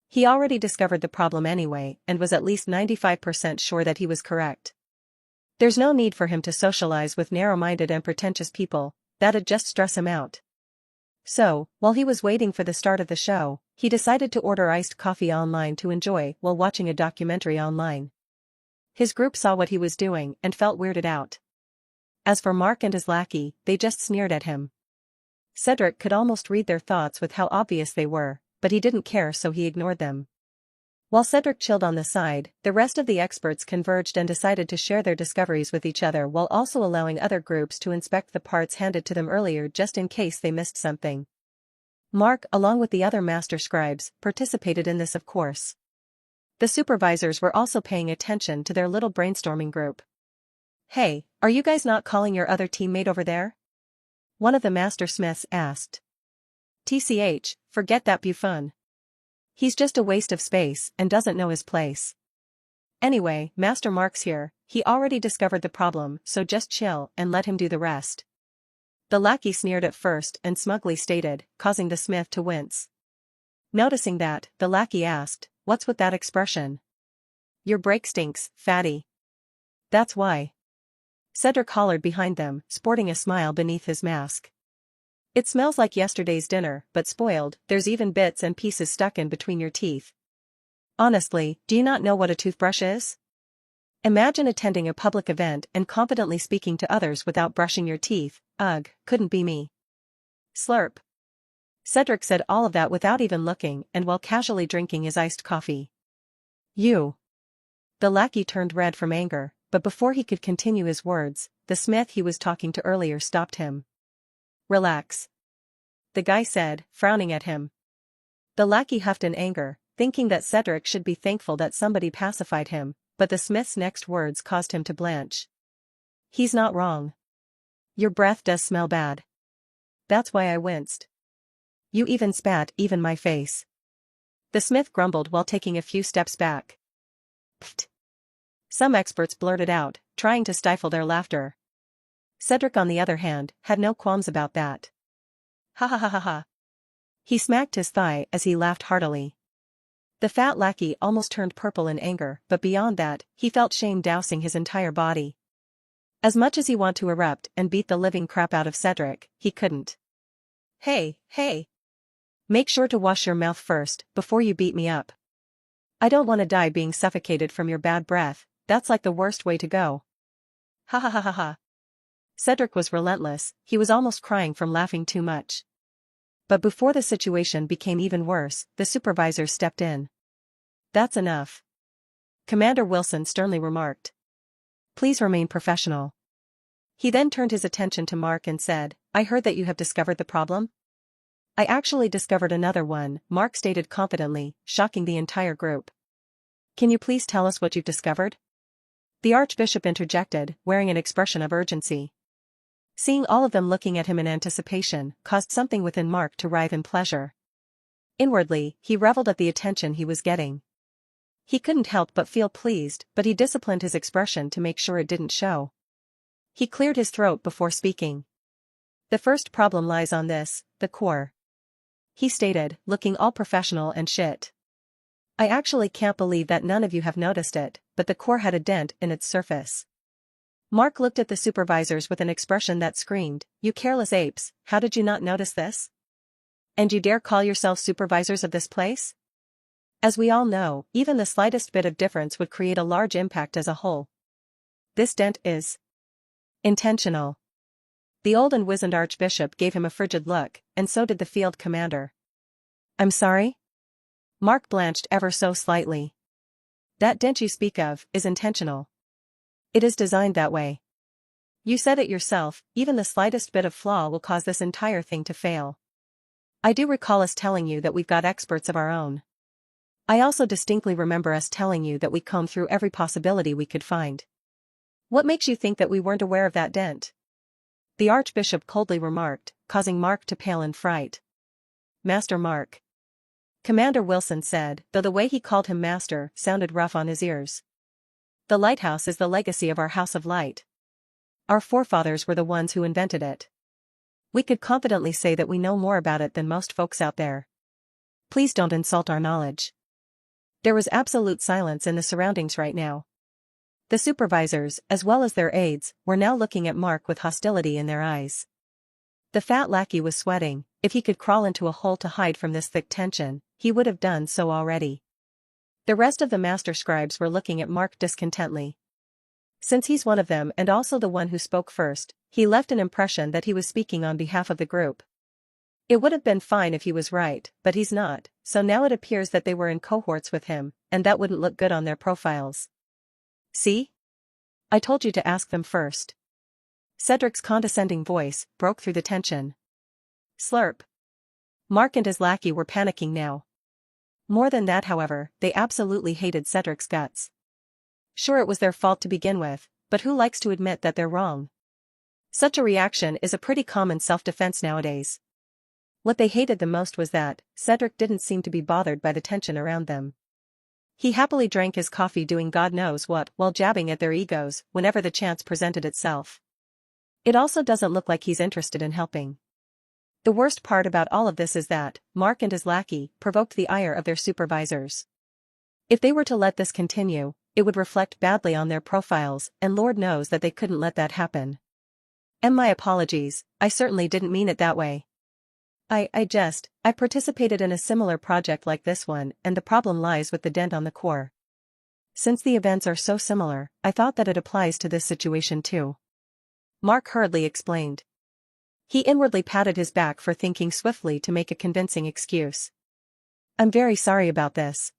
He already discovered the problem anyway and was at least 95% sure that he was correct. There's no need for him to socialize with narrow-minded and pretentious people, that'd just stress him out. So, while he was waiting for the start of the show, he decided to order iced coffee online to enjoy while watching a documentary online. His group saw what he was doing and felt weirded out. As for Mark and his lackey, they just sneered at him. Cedric could almost read their thoughts with how obvious they were, but he didn't care, so he ignored them. While Cedric chilled on the side, the rest of the experts converged and decided to share their discoveries with each other while also allowing other groups to inspect the parts handed to them earlier just in case they missed something. Mark, along with the other master scribes, participated in this, of course. The supervisors were also paying attention to their little brainstorming group. "Hey, are you guys not calling your other teammate over there?" one of the master smiths asked. "TCH, forget that buffoon. He's just a waste of space and doesn't know his place. Anyway, Master Mark's here, he already discovered the problem, so just chill and let him do the rest." The lackey sneered at first and smugly stated, causing the smith to wince. Noticing that, the lackey asked, "What's with that expression?" "Your break stinks, fatty." "That's why." Cedric hollered behind them, sporting a smile beneath his mask. "It smells like yesterday's dinner, but spoiled, there's even bits and pieces stuck in between your teeth. Honestly, do you not know what a toothbrush is? Imagine attending a public event and confidently speaking to others without brushing your teeth. Ugh, couldn't be me." Slurp. Cedric said all of that without even looking and while casually drinking his iced coffee. "You." The lackey turned red from anger, but before he could continue his words, the smith he was talking to earlier stopped him. "Relax," the guy said, frowning at him. The lackey huffed in anger, thinking that Cedric should be thankful that somebody pacified him, but the smith's next words caused him to blanch. "He's not wrong. Your breath does smell bad. That's why I winced. You even spat even my face." The smith grumbled while taking a few steps back. "Pfft." Some experts blurted out, trying to stifle their laughter. Cedric, on the other hand, had no qualms about that. "Ha ha ha ha ha." He smacked his thigh as he laughed heartily. The fat lackey almost turned purple in anger, but beyond that, he felt shame dousing his entire body. As much as he wanted to erupt and beat the living crap out of Cedric, he couldn't. Hey. Make sure to wash your mouth first, before you beat me up. I don't want to die being suffocated from your bad breath, that's like the worst way to go." "Ha ha ha ha ha." Cedric was relentless, he was almost crying from laughing too much. But before the situation became even worse, the supervisor stepped in. "That's enough," Commander Wilson sternly remarked. "Please remain professional." He then turned his attention to Mark and said, "I heard that you have discovered the problem?" "I actually discovered another one," Mark stated confidently, shocking the entire group. "Can you please tell us what you've discovered?" The Archbishop interjected, wearing an expression of urgency. Seeing all of them looking at him in anticipation caused something within Mark to writhe in pleasure. Inwardly, he reveled at the attention he was getting. He couldn't help but feel pleased, but he disciplined his expression to make sure it didn't show. He cleared his throat before speaking. "The first problem lies on this, the core. he stated, looking all professional and shit. I actually can't believe that none of you have noticed it, but the core had a dent in its surface. Mark looked at the supervisors with an expression that screamed, "You careless apes, how did you not notice this? And you dare call yourselves supervisors of this place?" As we all know, even the slightest bit of difference would create a large impact as a whole. This dent is intentional. The old and wizened archbishop gave him a frigid look, and so did the field commander. "I'm sorry?" Mark blanched ever so slightly. "That dent you speak of is intentional. It is designed that way. You said it yourself, even the slightest bit of flaw will cause this entire thing to fail. I do recall us telling you that we've got experts of our own. I also distinctly remember us telling you that we combed through every possibility we could find. What makes you think that we weren't aware of that dent?" The archbishop coldly remarked, causing Mark to pale in fright. "Master Mark," Commander Wilson said, though the way he called him master sounded rough on his ears. "The lighthouse is the legacy of our House of Light. Our forefathers were the ones who invented it. We could confidently say that we know more about it than most folks out there. Please don't insult our knowledge." There was absolute silence in the surroundings right now. The supervisors, as well as their aides, were now looking at Mark with hostility in their eyes. The fat lackey was sweating. If he could crawl into a hole to hide from this thick tension, he would have done so already. The rest of the master scribes were looking at Mark discontently. Since he's one of them and also the one who spoke first, he left an impression that he was speaking on behalf of the group. It would have been fine if he was right, but he's not, so now it appears that they were in cohorts with him, and that wouldn't look good on their profiles. "See? I told you to ask them first." Cedric's condescending voice broke through the tension. Slurp. Mark and his lackey were panicking now. More than that, however, they absolutely hated Cedric's guts. Sure, it was their fault to begin with, but who likes to admit that they're wrong? Such a reaction is a pretty common self-defense nowadays. What they hated the most was that Cedric didn't seem to be bothered by the tension around them. He happily drank his coffee doing God knows what while jabbing at their egos whenever the chance presented itself. It also doesn't look like he's interested in helping. The worst part about all of this is that Mark and his lackey provoked the ire of their supervisors. If they were to let this continue, it would reflect badly on their profiles, and Lord knows that they couldn't let that happen. "And my apologies, I certainly didn't mean it that way. I participated in a similar project like this one, and the problem lies with the dent on the core. Since the events are so similar, I thought that it applies to this situation too." Mark hurriedly explained. He inwardly patted his back for thinking swiftly to make a convincing excuse. "I'm very sorry about this.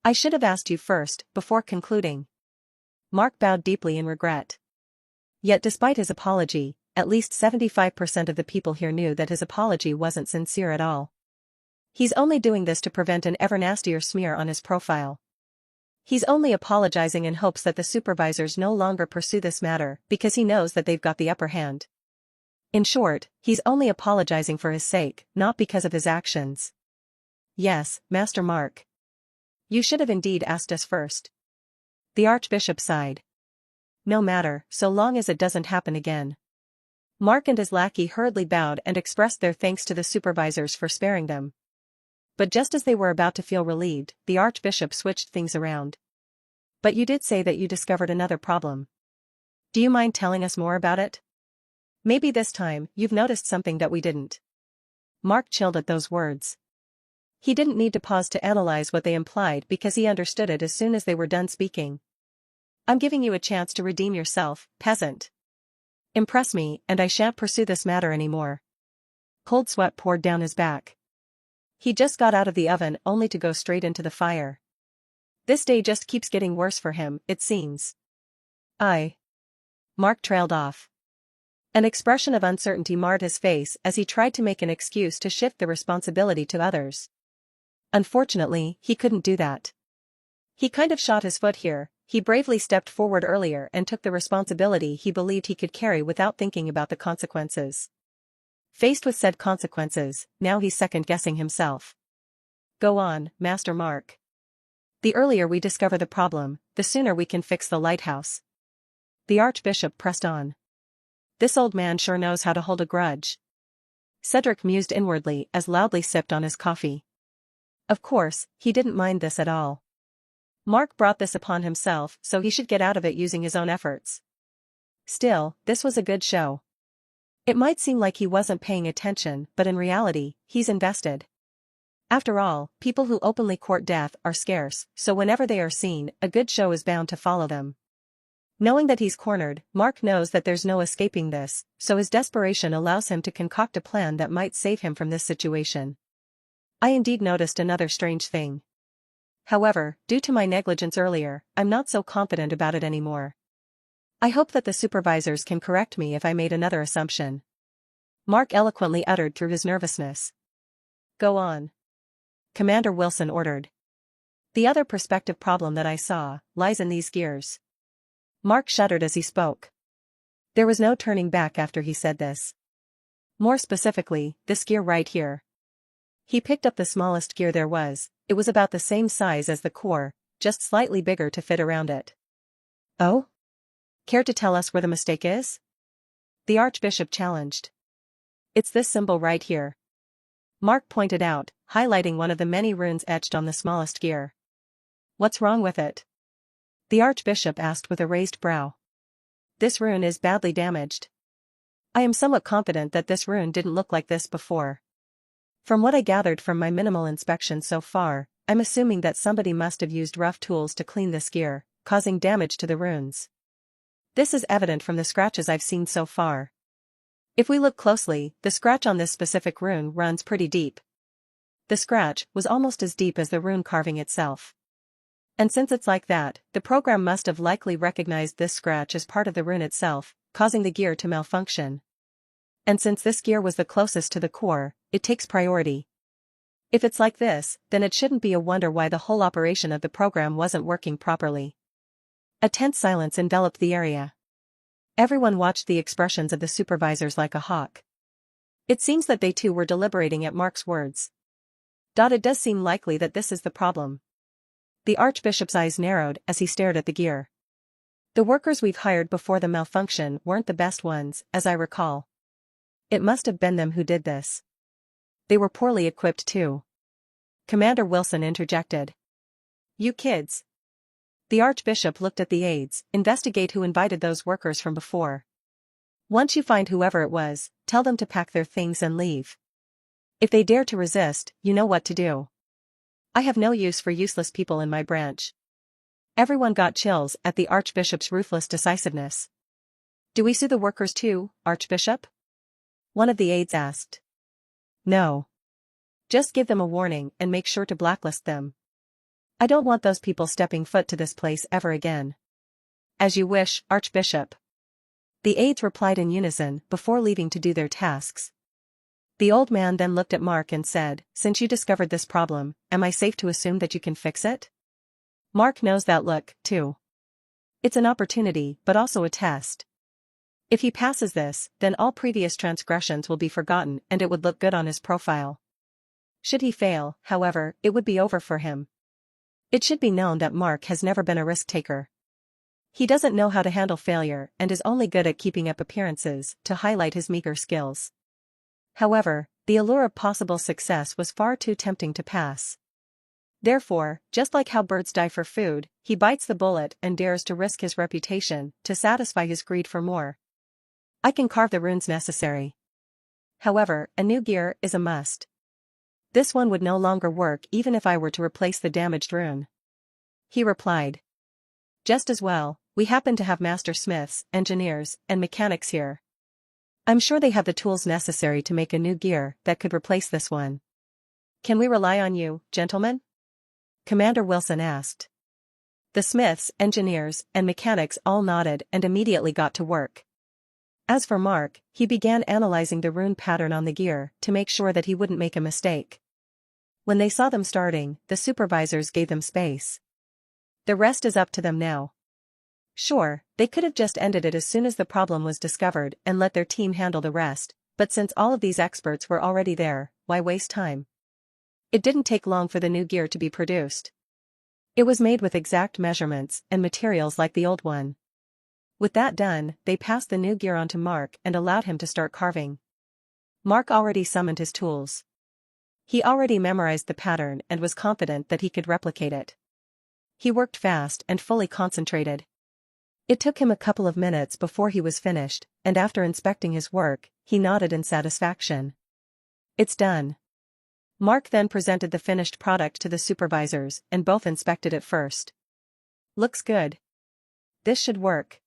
I should have asked you first, before concluding." Mark bowed deeply in regret. Yet despite his apology, at least 75% of the people here knew that his apology wasn't sincere at all. He's only doing this to prevent an ever nastier smear on his profile. He's only apologizing in hopes that the supervisors no longer pursue this matter because he knows that they've got the upper hand. In short, he's only apologizing for his sake, not because of his actions. "Yes, Master Mark. You should have indeed asked us first." The archbishop sighed. "No matter, so long as it doesn't happen again." Mark and his lackey hurriedly bowed and expressed their thanks to the supervisors for sparing them. But just as they were about to feel relieved, the archbishop switched things around. "But you did say that you discovered another problem. Do you mind telling us more about it? Maybe this time, you've noticed something that we didn't." Mark chilled at those words. He didn't need to pause to analyze what they implied because he understood it as soon as they were done speaking. "I'm giving you a chance to redeem yourself, peasant. Impress me, and I shan't pursue this matter anymore." Cold sweat poured down his back. He just got out of the oven only to go straight into the fire. This day just keeps getting worse for him, it seems. Mark trailed off. An expression of uncertainty marred his face as he tried to make an excuse to shift the responsibility to others. Unfortunately, he couldn't do that. He kind of shot his foot here. He bravely stepped forward earlier and took the responsibility he believed he could carry without thinking about the consequences. Faced with said consequences, now he's second-guessing himself. "Go on, Master Mark. The earlier we discover the problem, the sooner we can fix the lighthouse." The archbishop pressed on. This old man sure knows how to hold a grudge. Cedric mused inwardly as loudly sipped on his coffee. Of course, he didn't mind this at all. Mark brought this upon himself, so he should get out of it using his own efforts. Still, this was a good show. It might seem like he wasn't paying attention, but in reality, he's invested. After all, people who openly court death are scarce, so whenever they are seen, a good show is bound to follow them. Knowing that he's cornered, Mark knows that there's no escaping this, so his desperation allows him to concoct a plan that might save him from this situation. I indeed noticed another strange thing. However, due to my negligence earlier, I'm not so confident about it anymore. I hope that the supervisors can correct me if I made another assumption. Mark eloquently uttered through his nervousness. Go on. Commander Wilson ordered. The other perspective problem that I saw lies in these gears. Mark shuddered as he spoke. There was no turning back after he said this. More specifically, this gear right here. He picked up the smallest gear there was. It was about the same size as the core, just slightly bigger to fit around it. Oh? Care to tell us where the mistake is? The Archbishop challenged. It's this symbol right here. Mark pointed out, highlighting one of the many runes etched on the smallest gear. What's wrong with it? The Archbishop asked with a raised brow. This rune is badly damaged. I am somewhat confident that this rune didn't look like this before. From what I gathered from my minimal inspection so far, I'm assuming that somebody must have used rough tools to clean this gear, causing damage to the runes. This is evident from the scratches I've seen so far. If we look closely, the scratch on this specific rune runs pretty deep. The scratch was almost as deep as the rune carving itself. And since it's like that, the program must have likely recognized this scratch as part of the rune itself, causing the gear to malfunction. And since this gear was the closest to the core, it takes priority. If it's like this, then it shouldn't be a wonder why the whole operation of the program wasn't working properly. A tense silence enveloped the area. Everyone watched the expressions of the supervisors like a hawk. It seems that they too were deliberating at Mark's words. It does seem likely that this is the problem. The Archbishop's eyes narrowed as he stared at the gear. The workers we've hired before the malfunction weren't the best ones, as I recall. It must have been them who did this. They were poorly equipped too. Commander Wilson interjected. You kids. The Archbishop looked at the aides. Investigate who invited those workers from before. Once you find whoever it was, tell them to pack their things and leave. If they dare to resist, you know what to do. I have no use for useless people in my branch. Everyone got chills at the Archbishop's ruthless decisiveness. Do we sue the workers too, Archbishop? One of the aides asked. No. Just give them a warning and make sure to blacklist them. I don't want those people stepping foot to this place ever again. As you wish, Archbishop. The aides replied in unison before leaving to do their tasks. The old man then looked at Mark and said, Since you discovered this problem, am I safe to assume that you can fix it? Mark knows that look, too. It's an opportunity, but also a test. If he passes this, then all previous transgressions will be forgotten and it would look good on his profile. Should he fail, however, it would be over for him. It should be known that Mark has never been a risk-taker. He doesn't know how to handle failure and is only good at keeping up appearances to highlight his meager skills. However, the allure of possible success was far too tempting to pass. Therefore, just like how birds die for food, he bites the bullet and dares to risk his reputation to satisfy his greed for more. I can carve the runes necessary. However, a new gear is a must. This one would no longer work even if I were to replace the damaged rune. He replied. Just as well, we happen to have master smiths, engineers, and mechanics here. I'm sure they have the tools necessary to make a new gear that could replace this one. Can we rely on you, gentlemen? Commander Wilson asked. The smiths, engineers, and mechanics all nodded and immediately got to work. As for Mark, he began analyzing the rune pattern on the gear to make sure that he wouldn't make a mistake. When they saw them starting, the supervisors gave them space. The rest is up to them now. Sure, they could have just ended it as soon as the problem was discovered and let their team handle the rest, but since all of these experts were already there, why waste time? It didn't take long for the new gear to be produced. It was made with exact measurements and materials like the old one. With that done, they passed the new gear on to Mark and allowed him to start carving. Mark already summoned his tools. He already memorized the pattern and was confident that he could replicate it. He worked fast and fully concentrated. It took him a couple of minutes before he was finished, and after inspecting his work, he nodded in satisfaction. It's done. Mark then presented the finished product to the supervisors, and both inspected it first. Looks good. This should work.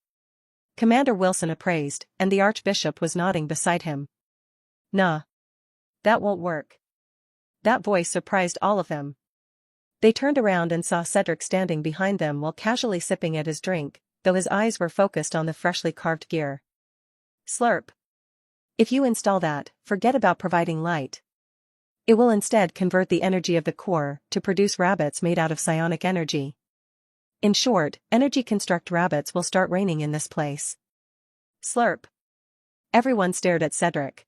Commander Wilson appraised, and the Archbishop was nodding beside him. Nah. That won't work. That voice surprised all of them. They turned around and saw Cedric standing behind them while casually sipping at his drink, though his eyes were focused on the freshly carved gear. Slurp. If you install that, forget about providing light. It will instead convert the energy of the core to produce rabbits made out of psionic energy. In short, energy construct rabbits will start raining in this place. Slurp. Everyone stared at Cedric.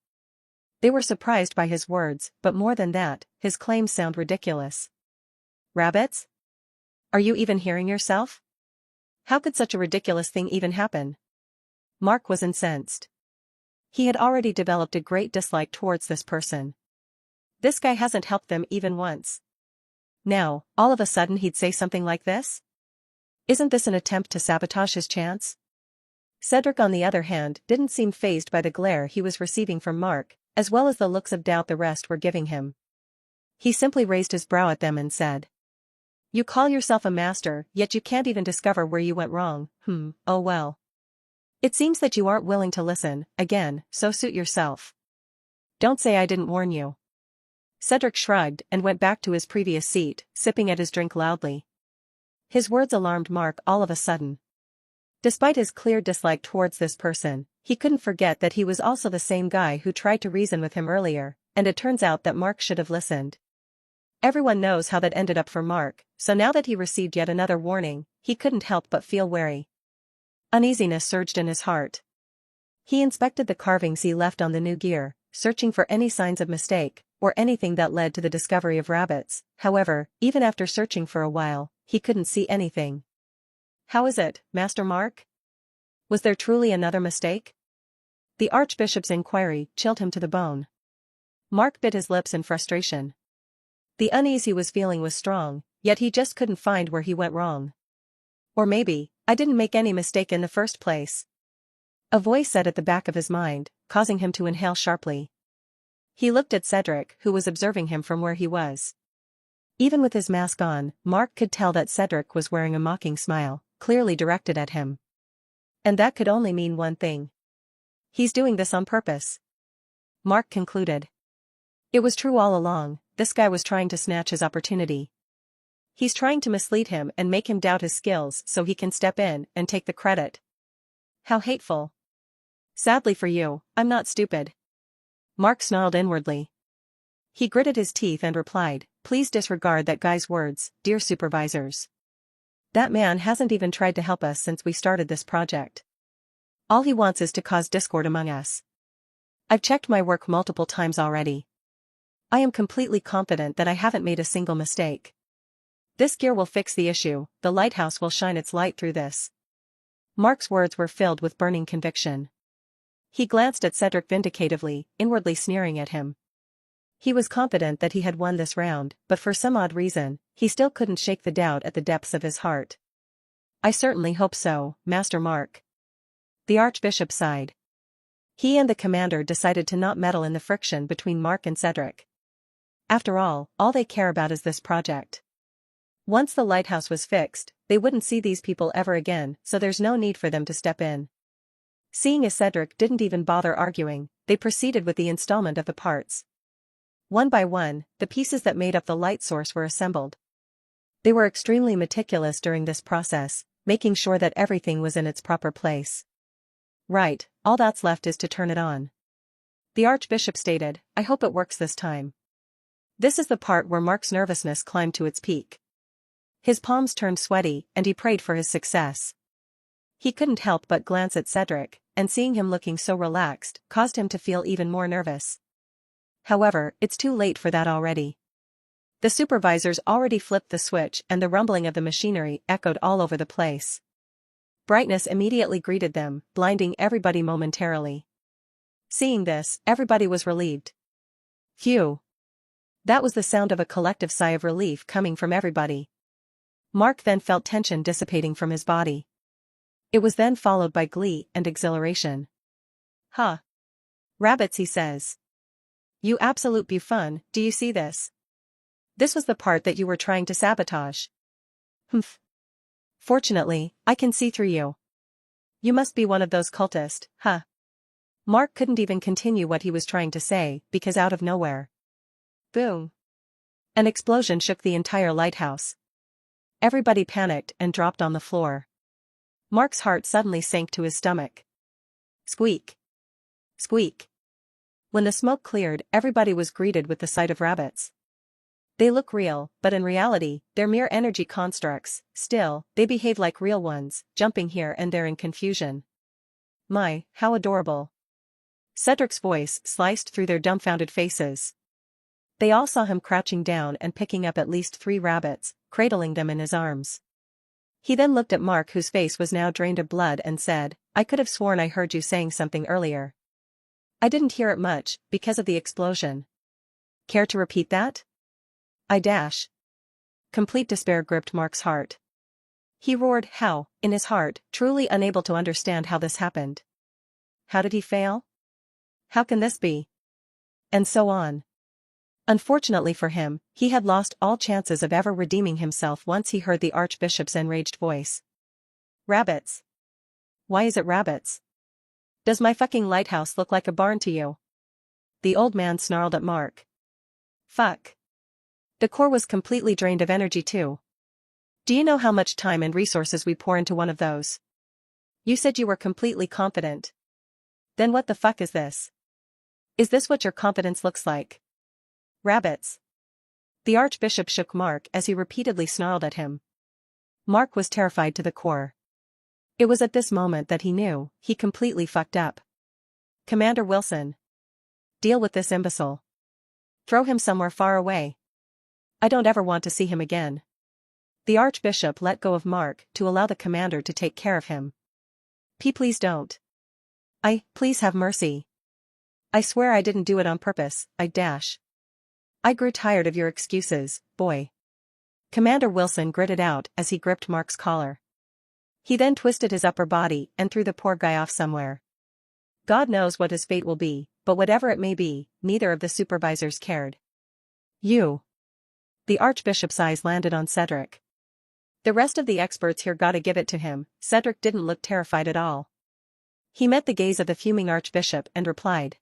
They were surprised by his words, but more than that, his claims sound ridiculous. Rabbits? Are you even hearing yourself? How could such a ridiculous thing even happen? Mark was incensed. He had already developed a great dislike towards this person. This guy hasn't helped them even once. Now, all of a sudden he'd say something like this? Isn't this an attempt to sabotage his chance? Cedric, on the other hand, didn't seem fazed by the glare he was receiving from Mark, as well as the looks of doubt the rest were giving him. He simply raised his brow at them and said, "You call yourself a master, yet you can't even discover where you went wrong. Oh well. It seems that you aren't willing to listen, again, so suit yourself. Don't say I didn't warn you." Cedric shrugged and went back to his previous seat, sipping at his drink loudly. His words alarmed Mark all of a sudden. Despite his clear dislike towards this person, he couldn't forget that he was also the same guy who tried to reason with him earlier, and it turns out that Mark should have listened. Everyone knows how that ended up for Mark, so now that he received yet another warning, he couldn't help but feel wary. Uneasiness surged in his heart. He inspected the carvings he left on the new gear, searching for any signs of mistake, or anything that led to the discovery of rabbits. However, even after searching for a while, he couldn't see anything. How is it, Master Mark? Was there truly another mistake? The Archbishop's inquiry chilled him to the bone. Mark bit his lips in frustration. The unease he was feeling was strong, yet he just couldn't find where he went wrong. Or maybe, I didn't make any mistake in the first place. A voice said at the back of his mind, causing him to inhale sharply. He looked at Cedric, who was observing him from where he was. Even with his mask on, Mark could tell that Cedric was wearing a mocking smile, clearly directed at him. And that could only mean one thing. He's doing this on purpose. Mark concluded. It was true all along, this guy was trying to snatch his opportunity. He's trying to mislead him and make him doubt his skills so he can step in and take the credit. How hateful. Sadly for you, I'm not stupid. Mark snarled inwardly. He gritted his teeth and replied, "Please disregard that guy's words, dear supervisors. That man hasn't even tried to help us since we started this project. All he wants is to cause discord among us. I've checked my work multiple times already. I am completely confident that I haven't made a single mistake. This gear will fix the issue, the lighthouse will shine its light through this." Mark's words were filled with burning conviction. He glanced at Cedric vindicatively, inwardly sneering at him. He was confident that he had won this round, but for some odd reason, he still couldn't shake the doubt at the depths of his heart. "I certainly hope so, Master Mark." The Archbishop sighed. He and the commander decided to not meddle in the friction between Mark and Cedric. After all they care about is this project. Once the lighthouse was fixed, they wouldn't see these people ever again, so there's no need for them to step in. Seeing as Cedric didn't even bother arguing, they proceeded with the installment of the parts. One by one, the pieces that made up the light source were assembled. They were extremely meticulous during this process, making sure that everything was in its proper place. Right, all that's left is to turn it on. The Archbishop stated, "I hope it works this time." This is the part where Mark's nervousness climbed to its peak. His palms turned sweaty, and he prayed for his success. He couldn't help but glance at Cedric, and seeing him looking so relaxed, caused him to feel even more nervous. However, it's too late for that already. The supervisors already flipped the switch and the rumbling of the machinery echoed all over the place. Brightness immediately greeted them, blinding everybody momentarily. Seeing this, everybody was relieved. Phew. That was the sound of a collective sigh of relief coming from everybody. Mark then felt tension dissipating from his body. It was then followed by glee and exhilaration. Huh. Rabbits, he says. You absolute buffoon, do you see this? This was the part that you were trying to sabotage. Humph. Fortunately, I can see through you. You must be one of those cultists, huh? Mark couldn't even continue what he was trying to say, because out of nowhere. Boom. An explosion shook the entire lighthouse. Everybody panicked and dropped on the floor. Mark's heart suddenly sank to his stomach. Squeak. Squeak. When the smoke cleared, everybody was greeted with the sight of rabbits. They look real, but in reality, they're mere energy constructs. Still, they behave like real ones, jumping here and there in confusion. My, how adorable. Cedric's voice sliced through their dumbfounded faces. They all saw him crouching down and picking up at least 3 rabbits, cradling them in his arms. He then looked at Mark, whose face was now drained of blood, and said, I could have sworn I heard you saying something earlier. I didn't hear it much, because of the explosion. Care to repeat that? Complete despair gripped Mark's heart. He roared, how, in his heart, truly unable to understand how this happened. How did he fail? How can this be? And so on. Unfortunately for him, he had lost all chances of ever redeeming himself once he heard the Archbishop's enraged voice. Rabbits. Why is it rabbits? Does my fucking lighthouse look like a barn to you? The old man snarled at Mark. Fuck. The core was completely drained of energy too. Do you know how much time and resources we pour into one of those? You said you were completely confident. Then what the fuck is this? Is this what your confidence looks like? Rabbits. The Archbishop shook Mark as he repeatedly snarled at him. Mark was terrified to the core. It was at this moment that he knew he completely fucked up. Commander Wilson. Deal with this imbecile. Throw him somewhere far away. I don't ever want to see him again. The Archbishop let go of Mark to allow the commander to take care of him. Please don't. Please have mercy. I swear I didn't do it on purpose, I grew tired of your excuses, boy. Commander Wilson gritted out as he gripped Mark's collar. He then twisted his upper body and threw the poor guy off somewhere. God knows what his fate will be, but whatever it may be, neither of the supervisors cared. You. The Archbishop's eyes landed on Cedric. The rest of the experts here gotta give it to him, Cedric didn't look terrified at all. He met the gaze of the fuming Archbishop and replied.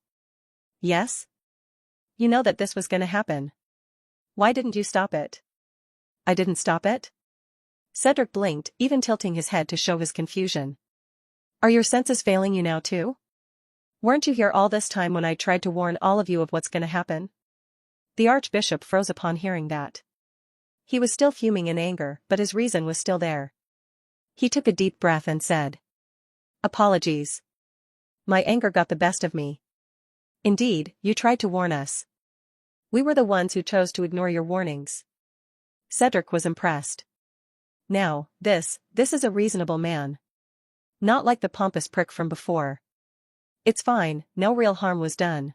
Yes? You know that this was gonna happen. Why didn't you stop it? I didn't stop it? Cedric blinked, even tilting his head to show his confusion. Are your senses failing you now too? Weren't you here all this time when I tried to warn all of you of what's gonna happen? The Archbishop froze upon hearing that. He was still fuming in anger, but his reason was still there. He took a deep breath and said. Apologies. My anger got the best of me. Indeed, you tried to warn us. We were the ones who chose to ignore your warnings. Cedric was impressed. Now, this is a reasonable man. Not like the pompous prick from before. It's fine, no real harm was done.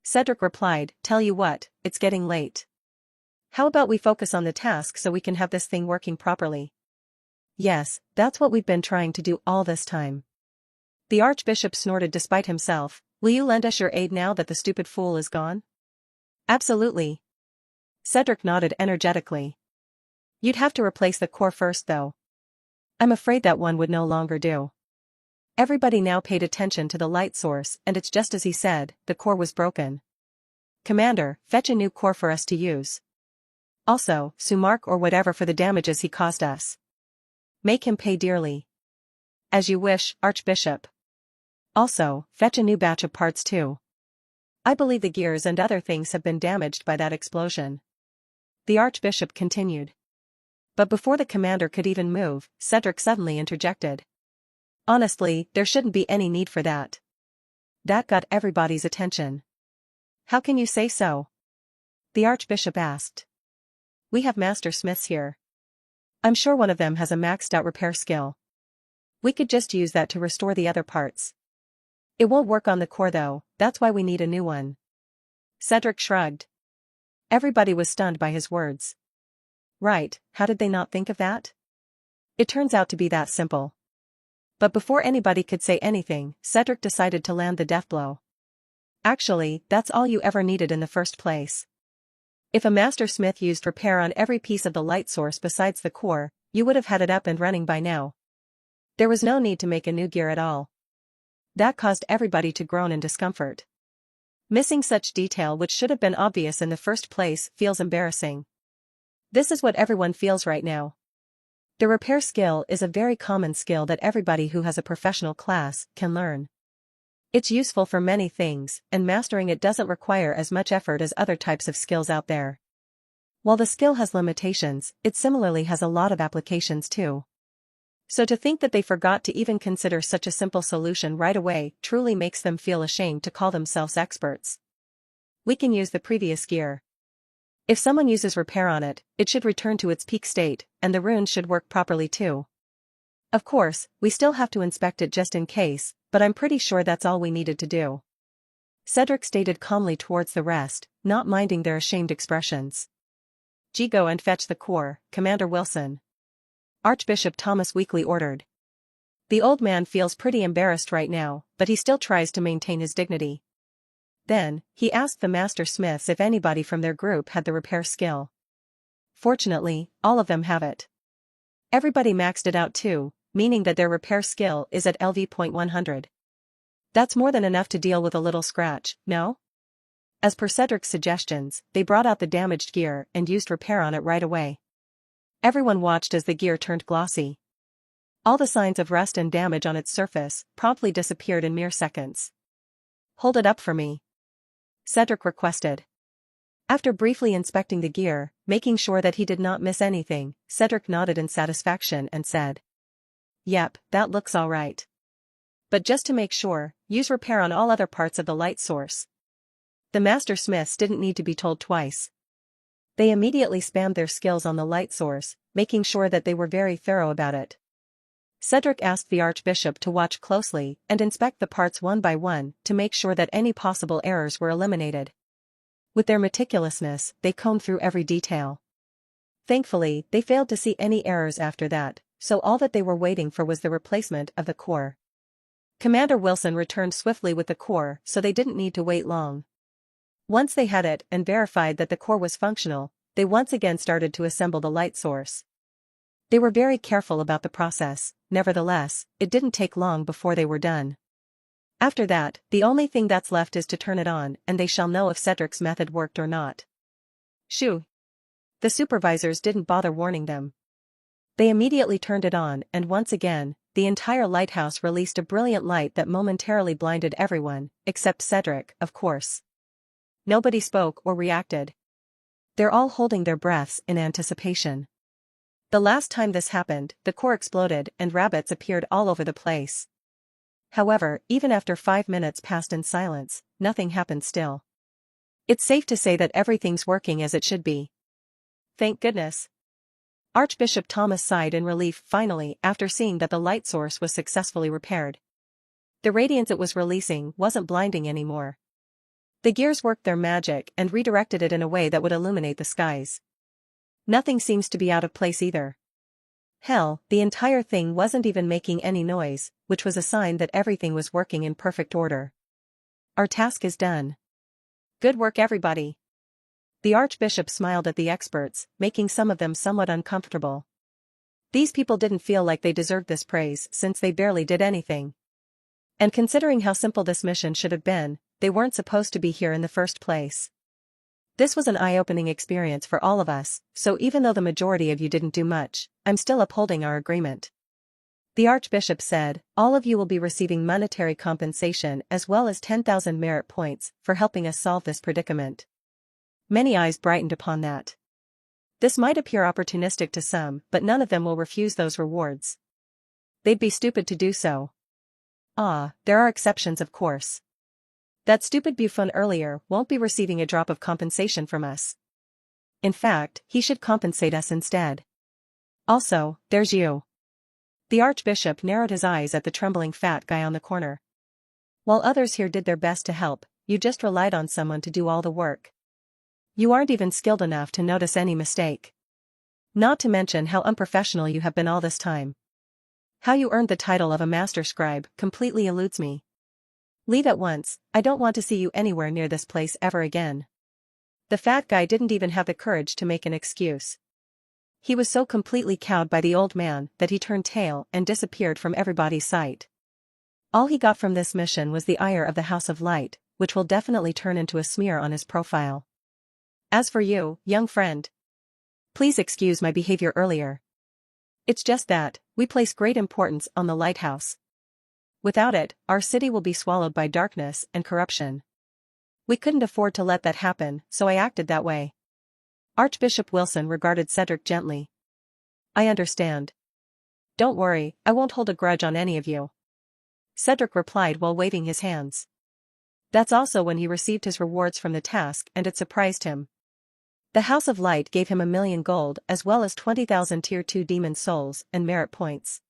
Cedric replied, tell you what, it's getting late. How about we focus on the task so we can have this thing working properly? Yes, that's what we've been trying to do all this time. The Archbishop snorted despite himself. Will you lend us your aid now that the stupid fool is gone? Absolutely. Cedric nodded energetically. You'd have to replace the core first though. I'm afraid that one would no longer do. Everybody now paid attention to the light source, and it's just as he said, the core was broken. Commander, fetch a new core for us to use. Also, sue Mark or whatever for the damages he caused us. Make him pay dearly. As you wish, Archbishop. Also, fetch a new batch of parts too. I believe the gears and other things have been damaged by that explosion. The Archbishop continued. But before the commander could even move, Cedric suddenly interjected. Honestly, there shouldn't be any need for that. That got everybody's attention. How can you say so? The Archbishop asked. We have master smiths here. I'm sure one of them has a maxed out repair skill. We could just use that to restore the other parts. It won't work on the core though, that's why we need a new one. Cedric shrugged. Everybody was stunned by his words. Right, how did they not think of that? It turns out to be that simple. But before anybody could say anything, Cedric decided to land the death blow. Actually, that's all you ever needed in the first place. If a master smith used repair on every piece of the light source besides the core, you would have had it up and running by now. There was no need to make a new gear at all. That caused everybody to groan in discomfort. Missing such detail which should have been obvious in the first place feels embarrassing. This is what everyone feels right now. The repair skill is a very common skill that everybody who has a professional class can learn. It's useful for many things, and mastering it doesn't require as much effort as other types of skills out there. While the skill has limitations, it similarly has a lot of applications too. So to think that they forgot to even consider such a simple solution right away truly makes them feel ashamed to call themselves experts. We can use the previous gear. If someone uses repair on it, it should return to its peak state, and the runes should work properly too. Of course, we still have to inspect it just in case, but I'm pretty sure that's all we needed to do. Cedric stated calmly towards the rest, not minding their ashamed expressions. Go and fetch the core, Commander Wilson. Archbishop Thomas weakly ordered. The old man feels pretty embarrassed right now, but he still tries to maintain his dignity. Then, he asked the master smiths if anybody from their group had the repair skill. Fortunately, all of them have it. Everybody maxed it out too, meaning that their repair skill is at LV.100. That's more than enough to deal with a little scratch, no? As per Cedric's suggestions, they brought out the damaged gear and used repair on it right away. Everyone watched as the gear turned glossy. All the signs of rust and damage on its surface promptly disappeared in mere seconds. Hold it up for me, Cedric requested. After briefly inspecting the gear, making sure that he did not miss anything, Cedric nodded in satisfaction and said, "Yep, that looks all right. But just to make sure, use repair on all other parts of the light source." The master smiths didn't need to be told twice. They immediately spammed their skills on the light source, making sure that they were very thorough about it. Cedric asked the archbishop to watch closely and inspect the parts one by one to make sure that any possible errors were eliminated. With their meticulousness, they combed through every detail. Thankfully, they failed to see any errors after that, so all that they were waiting for was the replacement of the core. Commander Wilson returned swiftly with the core, so they didn't need to wait long. Once they had it and verified that the core was functional, they once again started to assemble the light source. They were very careful about the process, nevertheless, it didn't take long before they were done. After that, the only thing that's left is to turn it on and they shall know if Cedric's method worked or not. Shoo! The supervisors didn't bother warning them. They immediately turned it on and once again, the entire lighthouse released a brilliant light that momentarily blinded everyone, except Cedric, of course. Nobody spoke or reacted. They're all holding their breaths in anticipation. The last time this happened, the core exploded and rabbits appeared all over the place. However, even after 5 minutes passed in silence, nothing happened still. It's safe to say that everything's working as it should be. Thank goodness. Archbishop Thomas sighed in relief finally after seeing that the light source was successfully repaired. The radiance it was releasing wasn't blinding anymore. The gears worked their magic and redirected it in a way that would illuminate the skies. Nothing seems to be out of place either. Hell, the entire thing wasn't even making any noise, which was a sign that everything was working in perfect order. Our task is done. Good work everybody. The archbishop smiled at the experts, making some of them somewhat uncomfortable. These people didn't feel like they deserved this praise since they barely did anything. And considering how simple this mission should have been, they weren't supposed to be here in the first place. This was an eye-opening experience for all of us, so even though the majority of you didn't do much, I'm still upholding our agreement. The archbishop said, all of you will be receiving monetary compensation as well as 10,000 merit points for helping us solve this predicament. Many eyes brightened upon that. This might appear opportunistic to some, but none of them will refuse those rewards. They'd be stupid to do so. There are exceptions of course. That stupid buffoon earlier won't be receiving a drop of compensation from us. In fact, he should compensate us instead. Also, there's you. The archbishop narrowed his eyes at the trembling fat guy on the corner. While others here did their best to help, you just relied on someone to do all the work. You aren't even skilled enough to notice any mistake. Not to mention how unprofessional you have been all this time. How you earned the title of a master scribe completely eludes me. Leave at once, I don't want to see you anywhere near this place ever again. The fat guy didn't even have the courage to make an excuse. He was so completely cowed by the old man that he turned tail and disappeared from everybody's sight. All he got from this mission was the ire of the House of Light, which will definitely turn into a smear on his profile. As for you, young friend, please excuse my behavior earlier. It's just that, we place great importance on the lighthouse. Without it, our city will be swallowed by darkness and corruption. We couldn't afford to let that happen, so I acted that way. Archbishop Wilson regarded Cedric gently. I understand. Don't worry, I won't hold a grudge on any of you. Cedric replied while waving his hands. That's also when he received his rewards from the task and it surprised him. The House of Light gave him 1,000,000 gold as well as 20,000 tier 2 demon souls and merit points.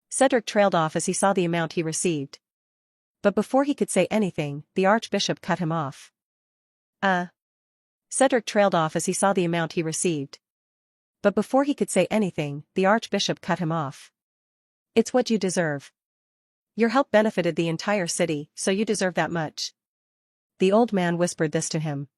Cedric trailed off as he saw the amount he received. But before he could say anything, the Archbishop cut him off. Cedric trailed off as he saw the amount he received. But before he could say anything, the Archbishop cut him off. It's what you deserve. Your help benefited the entire city, so you deserve that much. The old man whispered this to him.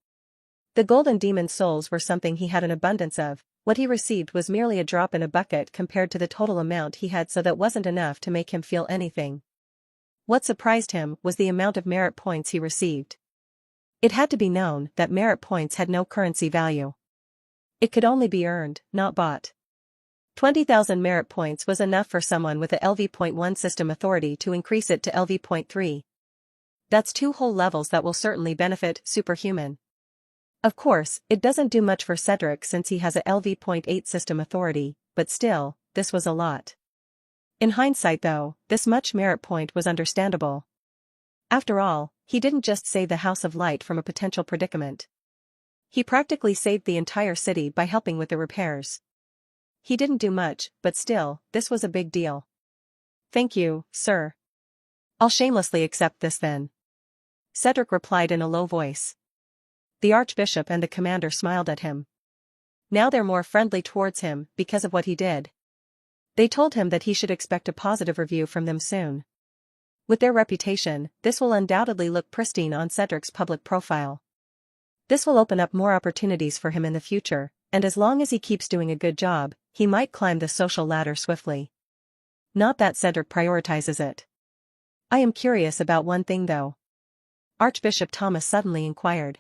The gold and demon souls were something he had an abundance of. What he received was merely a drop in a bucket compared to the total amount he had, so that wasn't enough to make him feel anything. What surprised him was the amount of merit points he received. It had to be known that merit points had no currency value. It could only be earned, not bought. 20,000 merit points was enough for someone with a LV.1 system authority to increase it to LV.3. That's 2 whole levels that will certainly benefit Superhuman. Of course, it doesn't do much for Cedric since he has a LV.8 system authority, but still, this was a lot. In hindsight though, this much merit point was understandable. After all, he didn't just save the House of Light from a potential predicament. He practically saved the entire city by helping with the repairs. He didn't do much, but still, this was a big deal. Thank you, sir. I'll shamelessly accept this then. Cedric replied in a low voice. The Archbishop and the commander smiled at him. Now they're more friendly towards him because of what he did. They told him that he should expect a positive review from them soon. With their reputation, this will undoubtedly look pristine on Cedric's public profile. This will open up more opportunities for him in the future, and as long as he keeps doing a good job, he might climb the social ladder swiftly. Not that Cedric prioritizes it. I am curious about one thing though. Archbishop Thomas suddenly inquired.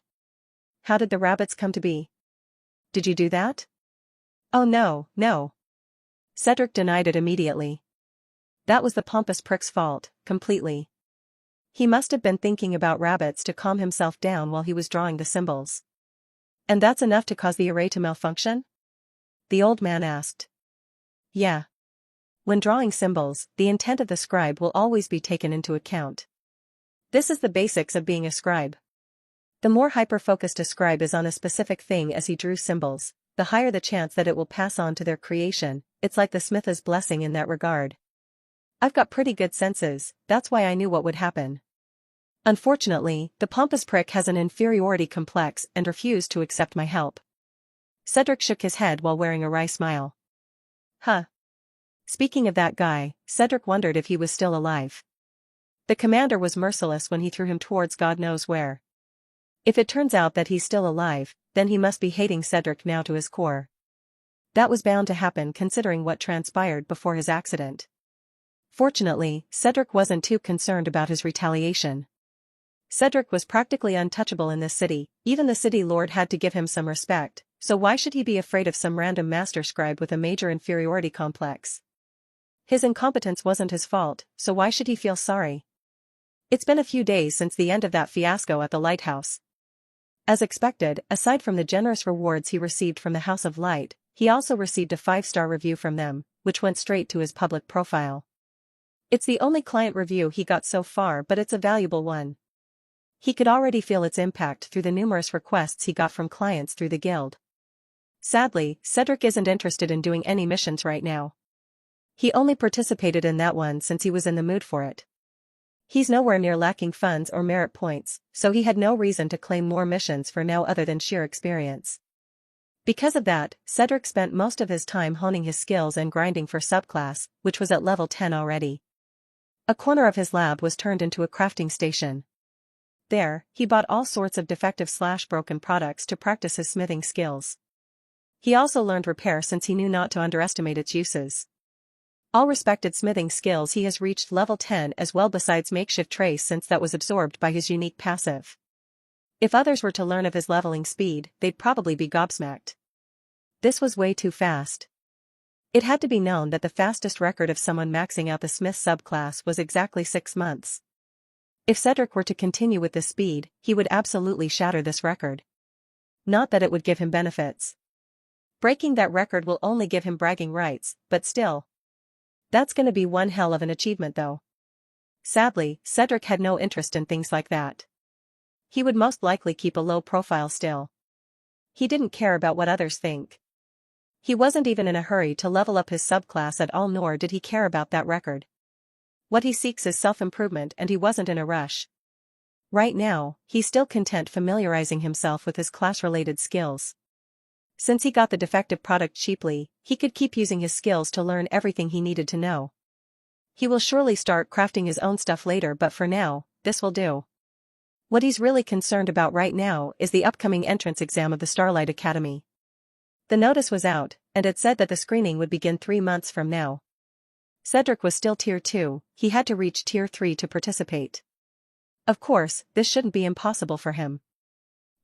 How did the rabbits come to be? Did you do that? Oh no, no. Cedric denied it immediately. That was the pompous prick's fault, completely. He must have been thinking about rabbits to calm himself down while he was drawing the symbols. And that's enough to cause the array to malfunction? The old man asked. Yeah. When drawing symbols, the intent of the scribe will always be taken into account. This is the basics of being a scribe. The more hyper-focused a scribe is on a specific thing as he drew symbols, the higher the chance that it will pass on to their creation. It's like the Smith's blessing in that regard. I've got pretty good senses, that's why I knew what would happen. Unfortunately, the pompous prick has an inferiority complex and refused to accept my help. Cedric shook his head while wearing a wry smile. Huh. Speaking of that guy, Cedric wondered if he was still alive. The commander was merciless when he threw him towards God knows where. If it turns out that he's still alive, then he must be hating Cedric now to his core. That was bound to happen considering what transpired before his accident. Fortunately, Cedric wasn't too concerned about his retaliation. Cedric was practically untouchable in this city, even the city lord had to give him some respect, so why should he be afraid of some random master scribe with a major inferiority complex? His incompetence wasn't his fault, so why should he feel sorry? It's been a few days since the end of that fiasco at the lighthouse. As expected, aside from the generous rewards he received from the House of Light, he also received a 5-star review from them, which went straight to his public profile. It's the only client review he got so far, but it's a valuable one. He could already feel its impact through the numerous requests he got from clients through the guild. Sadly, Cedric isn't interested in doing any missions right now. He only participated in that one since he was in the mood for it. He's nowhere near lacking funds or merit points, so he had no reason to claim more missions for now other than sheer experience. Because of that, Cedric spent most of his time honing his skills and grinding for subclass, which was at level 10 already. A corner of his lab was turned into a crafting station. There, he bought all sorts of defective/broken products to practice his smithing skills. He also learned repair since he knew not to underestimate its uses. All respected smithing skills he has reached level 10 as well besides makeshift trace since that was absorbed by his unique passive. If others were to learn of his leveling speed, they'd probably be gobsmacked. This was way too fast. It had to be known that the fastest record of someone maxing out the smith subclass was exactly 6 months. If Cedric were to continue with this speed, he would absolutely shatter this record. Not that it would give him benefits. Breaking that record will only give him bragging rights, but still. That's gonna be one hell of an achievement though. Sadly, Cedric had no interest in things like that. He would most likely keep a low profile still. He didn't care about what others think. He wasn't even in a hurry to level up his subclass at all, nor did he care about that record. What he seeks is self-improvement, and he wasn't in a rush. Right now, he's still content familiarizing himself with his class-related skills. Since he got the defective product cheaply, he could keep using his skills to learn everything he needed to know. He will surely start crafting his own stuff later, but for now, this will do. What he's really concerned about right now is the upcoming entrance exam of the Starlight Academy. The notice was out, and it said that the screening would begin 3 months from now. Cedric was still Tier 2, he had to reach Tier 3 to participate. Of course, this shouldn't be impossible for him.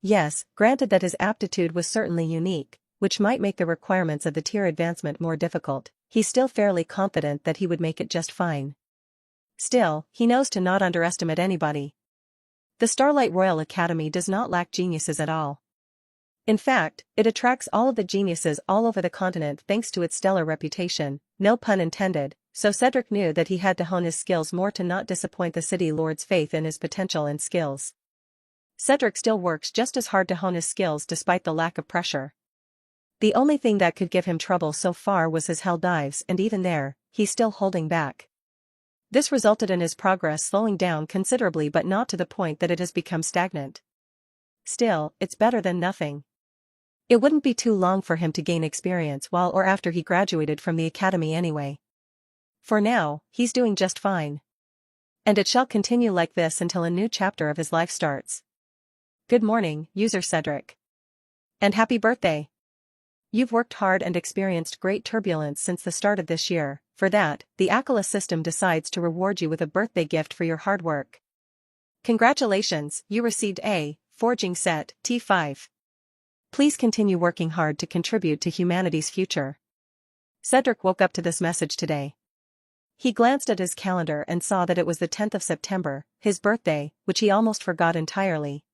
Yes, granted that his aptitude was certainly unique, which might make the requirements of the tier advancement more difficult, he's still fairly confident that he would make it just fine. Still, he knows to not underestimate anybody. The Starlight Royal Academy does not lack geniuses at all. In fact, it attracts all of the geniuses all over the continent thanks to its stellar reputation, no pun intended, so Cedric knew that he had to hone his skills more to not disappoint the City Lord's faith in his potential and skills. Cedric still works just as hard to hone his skills despite the lack of pressure. The only thing that could give him trouble so far was his hell dives, and even there, he's still holding back. This resulted in his progress slowing down considerably, but not to the point that it has become stagnant. Still, it's better than nothing. It wouldn't be too long for him to gain experience while or after he graduated from the academy anyway. For now, he's doing just fine. And it shall continue like this until a new chapter of his life starts. Good morning, user Cedric. And happy birthday! You've worked hard and experienced great turbulence since the start of this year. For that, the Aquila system decides to reward you with a birthday gift for your hard work. Congratulations, you received a forging set, T5. Please continue working hard to contribute to humanity's future. Cedric woke up to this message today. He glanced at his calendar and saw that it was the 10th of September, his birthday, which he almost forgot entirely.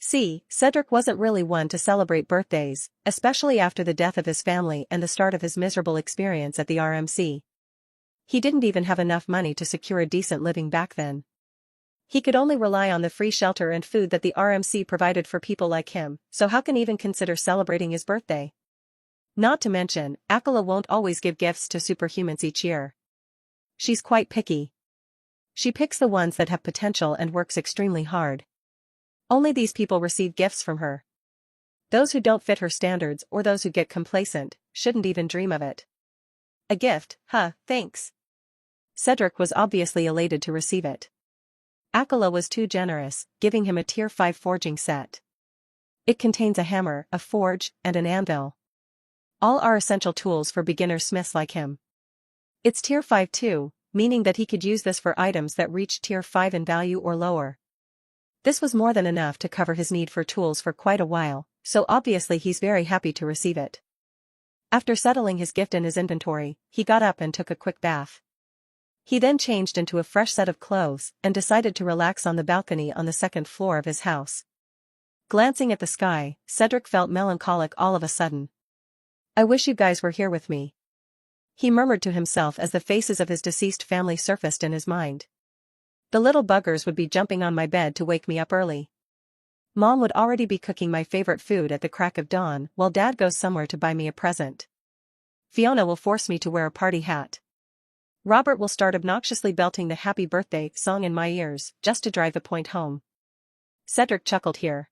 See, Cedric wasn't really one to celebrate birthdays, especially after the death of his family and the start of his miserable experience at the RMC. He didn't even have enough money to secure a decent living back then. He could only rely on the free shelter and food that the RMC provided for people like him, so how can he even consider celebrating his birthday? Not to mention, Aquila won't always give gifts to superhumans each year. She's quite picky. She picks the ones that have potential and works extremely hard. Only these people receive gifts from her. Those who don't fit her standards or those who get complacent shouldn't even dream of it. A gift, huh, thanks. Cedric was obviously elated to receive it. Aquila was too generous, giving him a Tier 5 forging set. It contains a hammer, a forge, and an anvil. All are essential tools for beginner smiths like him. It's Tier 5 too, meaning that he could use this for items that reach Tier 5 in value or lower. This was more than enough to cover his need for tools for quite a while, so obviously he's very happy to receive it. After settling his gift in his inventory, he got up and took a quick bath. He then changed into a fresh set of clothes and decided to relax on the balcony on the 2nd floor of his house. Glancing at the sky, Cedric felt melancholic all of a sudden. I wish you guys were here with me. He murmured to himself as the faces of his deceased family surfaced in his mind. The little buggers would be jumping on my bed to wake me up early. Mom would already be cooking my favorite food at the crack of dawn while Dad goes somewhere to buy me a present. Fiona will force me to wear a party hat. Robert will start obnoxiously belting the happy birthday song in my ears, just to drive the point home. Cedric chuckled here.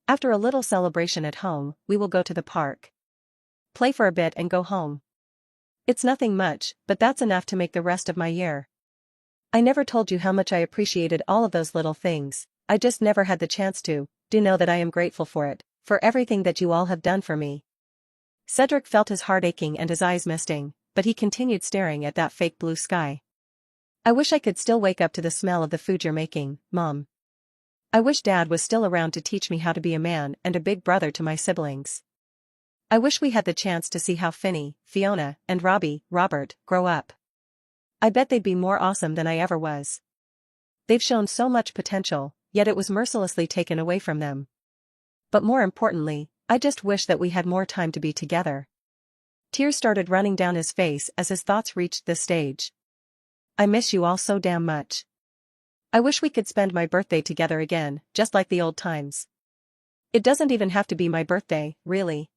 After a little celebration at home, we will go to the park. Play for a bit and go home. It's nothing much, but that's enough to make the rest of my year. I never told you how much I appreciated all of those little things, I just never had the chance to. Do know that I am grateful for it, for everything that you all have done for me. Cedric felt his heart aching and his eyes misting, but he continued staring at that fake blue sky. I wish I could still wake up to the smell of the food you're making, Mom. I wish Dad was still around to teach me how to be a man and a big brother to my siblings. I wish we had the chance to see how Finny, Fiona, and Robert, grow up. I bet they'd be more awesome than I ever was. They've shown so much potential, yet it was mercilessly taken away from them. But more importantly, I just wish that we had more time to be together. Tears started running down his face as his thoughts reached this stage. I miss you all so damn much. I wish we could spend my birthday together again, just like the old times. It doesn't even have to be my birthday, really.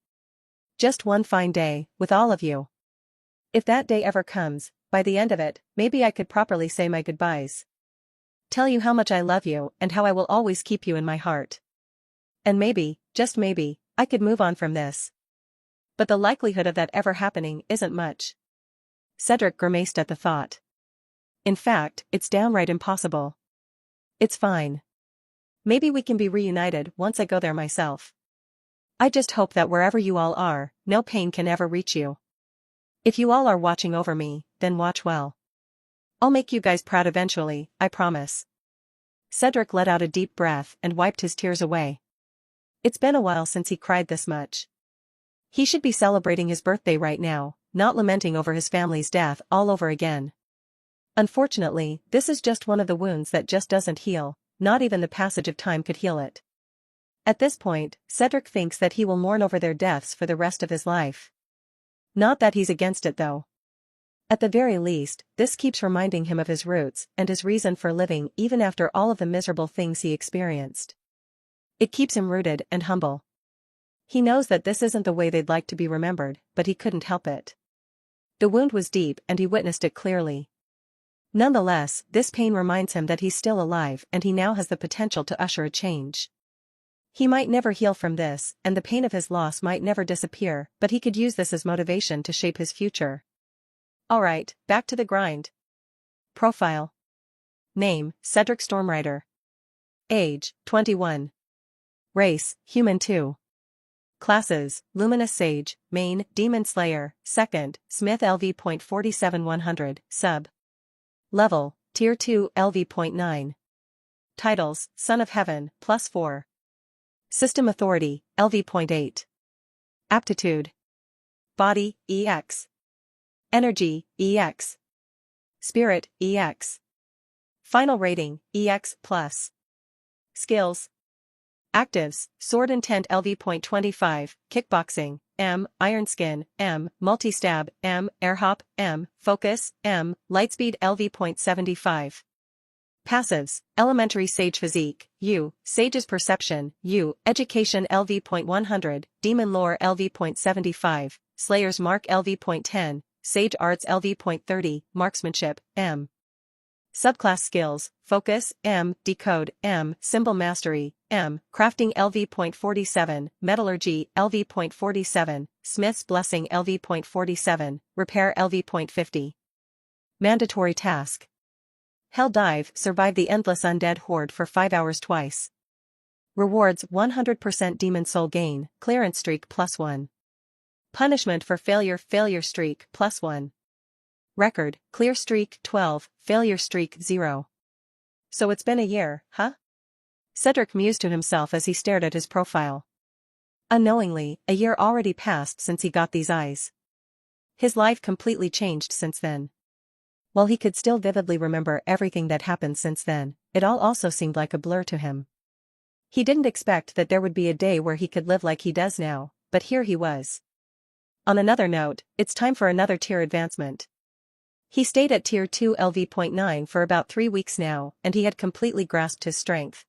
Just one fine day, with all of you. If that day ever comes, by the end of it, maybe I could properly say my goodbyes. Tell you how much I love you and how I will always keep you in my heart. And maybe, just maybe, I could move on from this. But the likelihood of that ever happening isn't much. Cedric grimaced at the thought. In fact, it's downright impossible. It's fine. Maybe we can be reunited once I go there myself. I just hope that wherever you all are, no pain can ever reach you. If you all are watching over me, then watch well. I'll make you guys proud eventually, I promise. Cedric let out a deep breath and wiped his tears away. It's been a while since he cried this much. He should be celebrating his birthday right now, not lamenting over his family's death all over again. Unfortunately, this is just one of the wounds that just doesn't heal, not even the passage of time could heal it. At this point, Cedric thinks that he will mourn over their deaths for the rest of his life. Not that he's against it though. At the very least, this keeps reminding him of his roots and his reason for living even after all of the miserable things he experienced. It keeps him rooted and humble. He knows that this isn't the way they'd like to be remembered, but he couldn't help it. The wound was deep and he witnessed it clearly. Nonetheless, this pain reminds him that he's still alive and he now has the potential to usher a change. He might never heal from this, and the pain of his loss might never disappear, but he could use this as motivation to shape his future. Alright, back to the grind. Profile. Name, Cedric Stormrider. Age, 21. Race, Human 2. Classes, Luminous Sage, Main, Demon Slayer, 2nd, Smith LV.47100, Sub. Level, Tier 2 LV.9. Titles, Son of Heaven, +4. System Authority, LV.8. Aptitude. Body, EX. Energy, EX. Spirit, EX. Final rating, EX+. Skills. Actives, Sword Intent LV.25, Kickboxing, M, Iron Skin, M, Multi-Stab, M, Air Hop, M, Focus, M, Lightspeed LV.75. Passives, Elementary Sage Physique, U, Sage's Perception, U, Education LV.100, Demon Lore LV.75, Slayer's Mark LV.10, Sage Arts LV.30, Marksmanship, M. Subclass Skills, Focus, M, Decode, M, Symbol Mastery, M, Crafting LV.47, Metallurgy LV.47, Smith's Blessing LV.47, Repair LV.50. Mandatory Task. Hell Dive, survive the endless undead horde for 5 hours twice. Rewards 100% Demon Soul Gain, Clearance Streak +1. Punishment for Failure Streak +1. Record, Clear Streak 12, Failure Streak 0. So it's been a year, huh? Cedric mused to himself as he stared at his profile. Unknowingly, a year already passed since he got these eyes. His life completely changed since then. While he could still vividly remember everything that happened since then, it all also seemed like a blur to him. He didn't expect that there would be a day where he could live like he does now, but here he was. On another note, it's time for another tier advancement. He stayed at Tier 2 LV.9 for about 3 weeks now, and he had completely grasped his strength.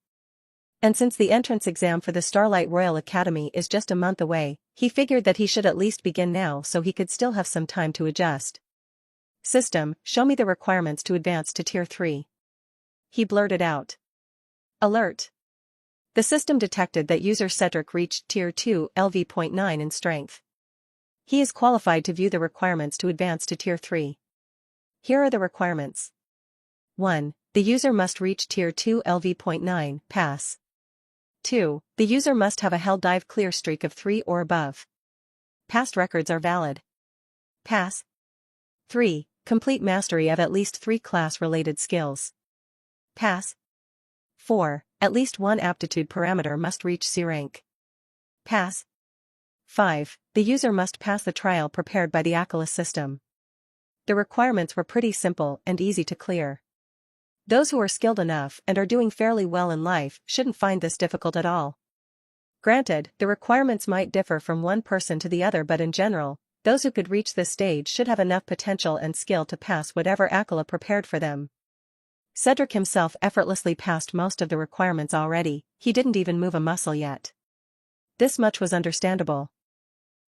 And since the entrance exam for the Starlight Royal Academy is just a month away, he figured that he should at least begin now so he could still have some time to adjust. System, show me the requirements to advance to Tier 3. He blurted out. Alert. The system detected that user Cedric reached Tier 2 LV.9 in strength. He is qualified to view the requirements to advance to Tier 3. Here are the requirements. 1. The user must reach Tier 2 LV.9, pass. 2. The user must have a hell dive clear streak of 3 or above. Past records are valid. Pass. 3. Complete mastery of at least 3 class-related skills. Pass. 4. At least one aptitude parameter must reach C rank. Pass. 5. The user must pass the trial prepared by the cataclysm system. The requirements were pretty simple and easy to clear. Those who are skilled enough and are doing fairly well in life shouldn't find this difficult at all. Granted, the requirements might differ from one person to the other, but in general, those who could reach this stage should have enough potential and skill to pass whatever cataclysm prepared for them. Cedric himself effortlessly passed most of the requirements already, he didn't even move a muscle yet. This much was understandable.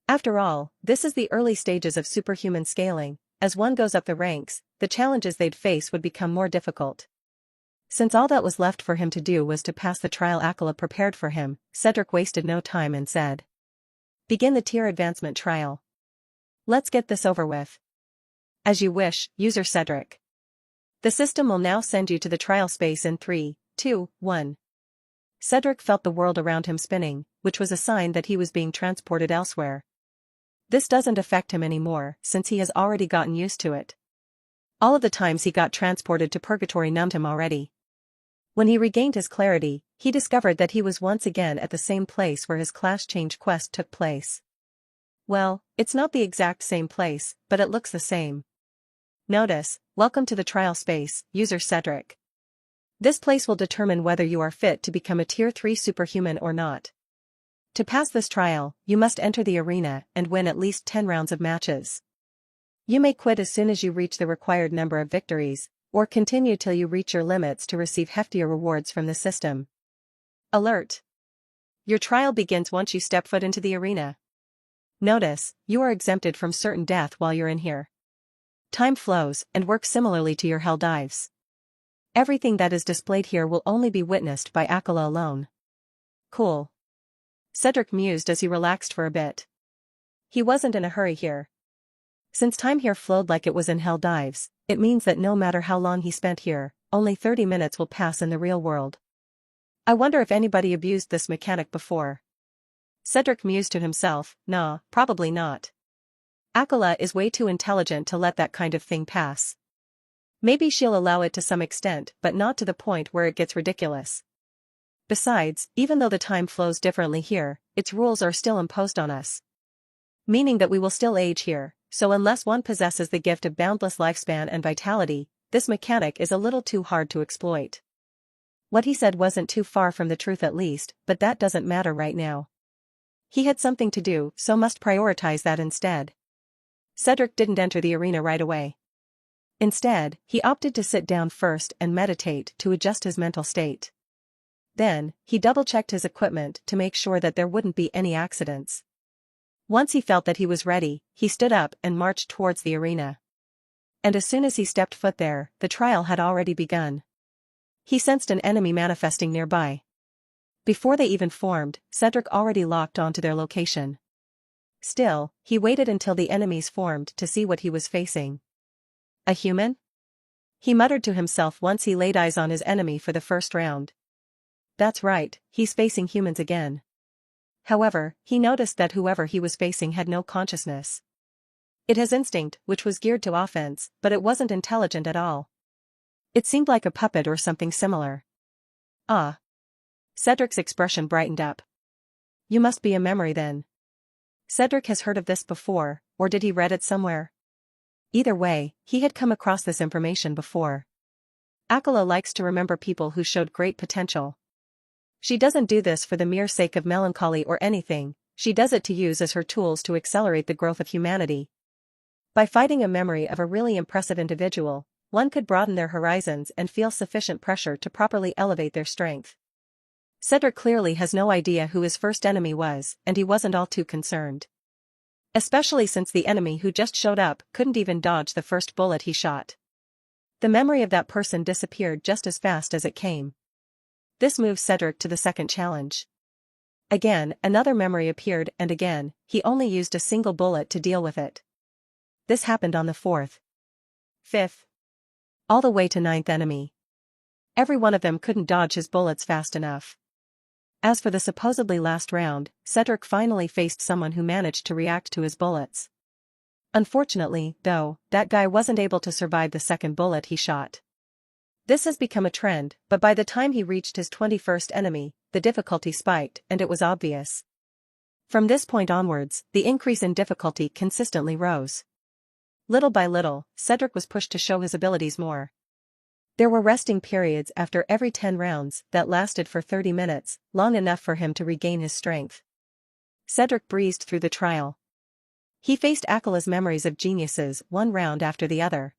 After all, this is the early stages of superhuman scaling. As one goes up the ranks, the challenges they'd face would become more difficult. Since all that was left for him to do was to pass the trial cataclysm prepared for him, Cedric wasted no time and said, "Begin the tier advancement trial. Let's get this over with." As you wish, user Cedric. The system will now send you to the trial space in 3, 2, 1. Cedric felt the world around him spinning, which was a sign that he was being transported elsewhere. This doesn't affect him anymore, since he has already gotten used to it. All of the times he got transported to purgatory numbed him already. When he regained his clarity, he discovered that he was once again at the same place where his class change quest took place. Well, it's not the exact same place, but it looks the same. Notice, "Welcome to the trial space, user Cedric. This place will determine whether you are fit to become a Tier 3 superhuman or not. To pass this trial, you must enter the arena and win at least 10 rounds of matches. You may quit as soon as you reach the required number of victories, or continue till you reach your limits to receive heftier rewards from the system. Alert! Your trial begins once you step foot into the arena. Notice, you are exempted from certain death while you're in here. Time flows and works similarly to your hell dives. Everything that is displayed here will only be witnessed by cataclysm alone." Cool. Cedric mused as he relaxed for a bit. He wasn't in a hurry here. Since time here flowed like it was in hell dives, it means that no matter how long he spent here, only 30 minutes will pass in the real world. I wonder if anybody abused this mechanic before. Cedric mused to himself, nah, probably not. Akala is way too intelligent to let that kind of thing pass. Maybe she'll allow it to some extent, but not to the point where it gets ridiculous. Besides, even though the time flows differently here, its rules are still imposed on us. Meaning that we will still age here, so unless one possesses the gift of boundless lifespan and vitality, this mechanic is a little too hard to exploit. What he said wasn't too far from the truth at least, but that doesn't matter right now. He had something to do, so must prioritize that instead. Cedric didn't enter the arena right away. Instead, he opted to sit down first and meditate to adjust his mental state. Then, he double-checked his equipment to make sure that there wouldn't be any accidents. Once he felt that he was ready, he stood up and marched towards the arena. And as soon as he stepped foot there, the trial had already begun. He sensed an enemy manifesting nearby. Before they even formed, Cedric already locked onto their location. Still, he waited until the enemies formed to see what he was facing. A human? He muttered to himself once he laid eyes on his enemy for the first round. That's right, he's facing humans again. However, he noticed that whoever he was facing had no consciousness. It has instinct, which was geared to offense, but it wasn't intelligent at all. It seemed like a puppet or something similar. Ah. Cedric's expression brightened up. You must be a memory then. Cedric has heard of this before, or did he read it somewhere? Either way, he had come across this information before. Akala likes to remember people who showed great potential. She doesn't do this for the mere sake of melancholy or anything, she does it to use as her tools to accelerate the growth of humanity. By fighting a memory of a really impressive individual, one could broaden their horizons and feel sufficient pressure to properly elevate their strength. Cedric clearly has no idea who his first enemy was, and he wasn't all too concerned. Especially since the enemy who just showed up couldn't even dodge the first bullet he shot. The memory of that person disappeared just as fast as it came. This moved Cedric to the second challenge. Again, another memory appeared and again, he only used a single bullet to deal with it. This happened on the fourth, fifth, all the way to ninth enemy. Every one of them couldn't dodge his bullets fast enough. As for the supposedly last round, Cedric finally faced someone who managed to react to his bullets. Unfortunately, though, that guy wasn't able to survive the second bullet he shot. This has become a trend, but by the time he reached his 21st enemy, the difficulty spiked and it was obvious. From this point onwards, the increase in difficulty consistently rose. Little by little, Cedric was pushed to show his abilities more. There were resting periods after every 10 rounds that lasted for 30 minutes, long enough for him to regain his strength. Cedric breezed through the trial. He faced Akila's memories of geniuses one round after the other.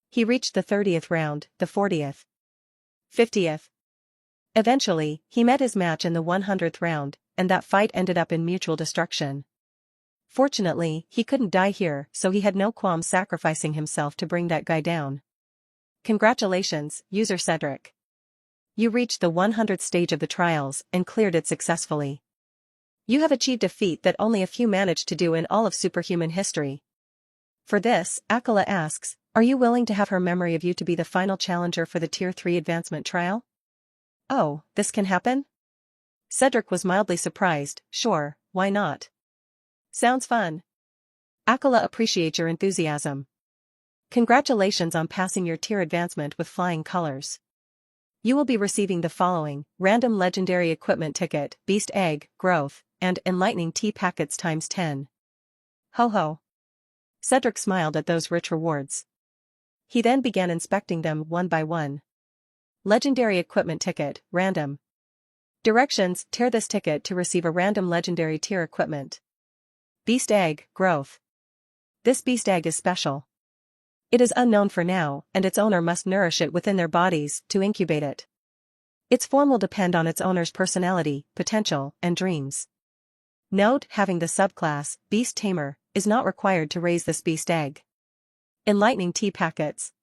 He reached the 30th round, the 40th, 50th. Eventually, he met his match in the 100th round, and that fight ended up in mutual destruction. Fortunately, he couldn't die here, so he had no qualms sacrificing himself to bring that guy down. Congratulations, user Cedric. You reached the 100th stage of the trials and cleared it successfully. You have achieved a feat that only a few managed to do in all of superhuman history. For this, Akila asks, are you willing to have her memory of you to be the final challenger for the Tier 3 advancement trial? Oh, this can happen? Cedric was mildly surprised. Sure, why not? Sounds fun. Akila appreciates your enthusiasm. Congratulations on passing your tier advancement with flying colors. You will be receiving the following: random legendary equipment ticket, beast egg, growth, and enlightening tea packets times 10. Ho ho. Cedric smiled at those rich rewards. He then began inspecting them one by one. Legendary equipment ticket, random. Directions: tear this ticket to receive a random legendary tier equipment. Beast egg, growth. This beast egg is special. It is unknown for now, and its owner must nourish it within their bodies to incubate it. Its form will depend on its owner's personality, potential, and dreams. Note: having the subclass, Beast Tamer, is not required to raise this beast egg. Enlightening tea packets.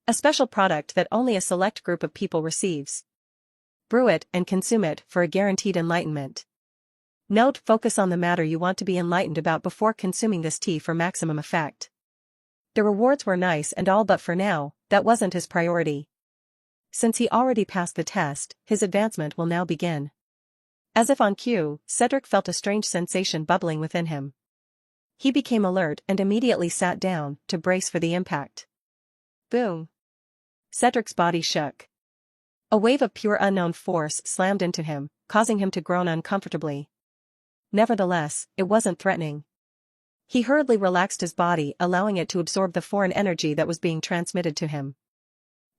A special product that only a select group of people receives. Brew it and consume it for a guaranteed enlightenment. Note: focus on the matter you want to be enlightened about before consuming this tea for maximum effect. The rewards were nice and all, but for now, that wasn't his priority. Since he already passed the test, his advancement will now begin. As if on cue, Cedric felt a strange sensation bubbling within him. He became alert and immediately sat down to brace for the impact. Boom. Cedric's body shook. A wave of pure unknown force slammed into him, causing him to groan uncomfortably. Nevertheless, it wasn't threatening. He hurriedly relaxed his body, allowing it to absorb the foreign energy that was being transmitted to him.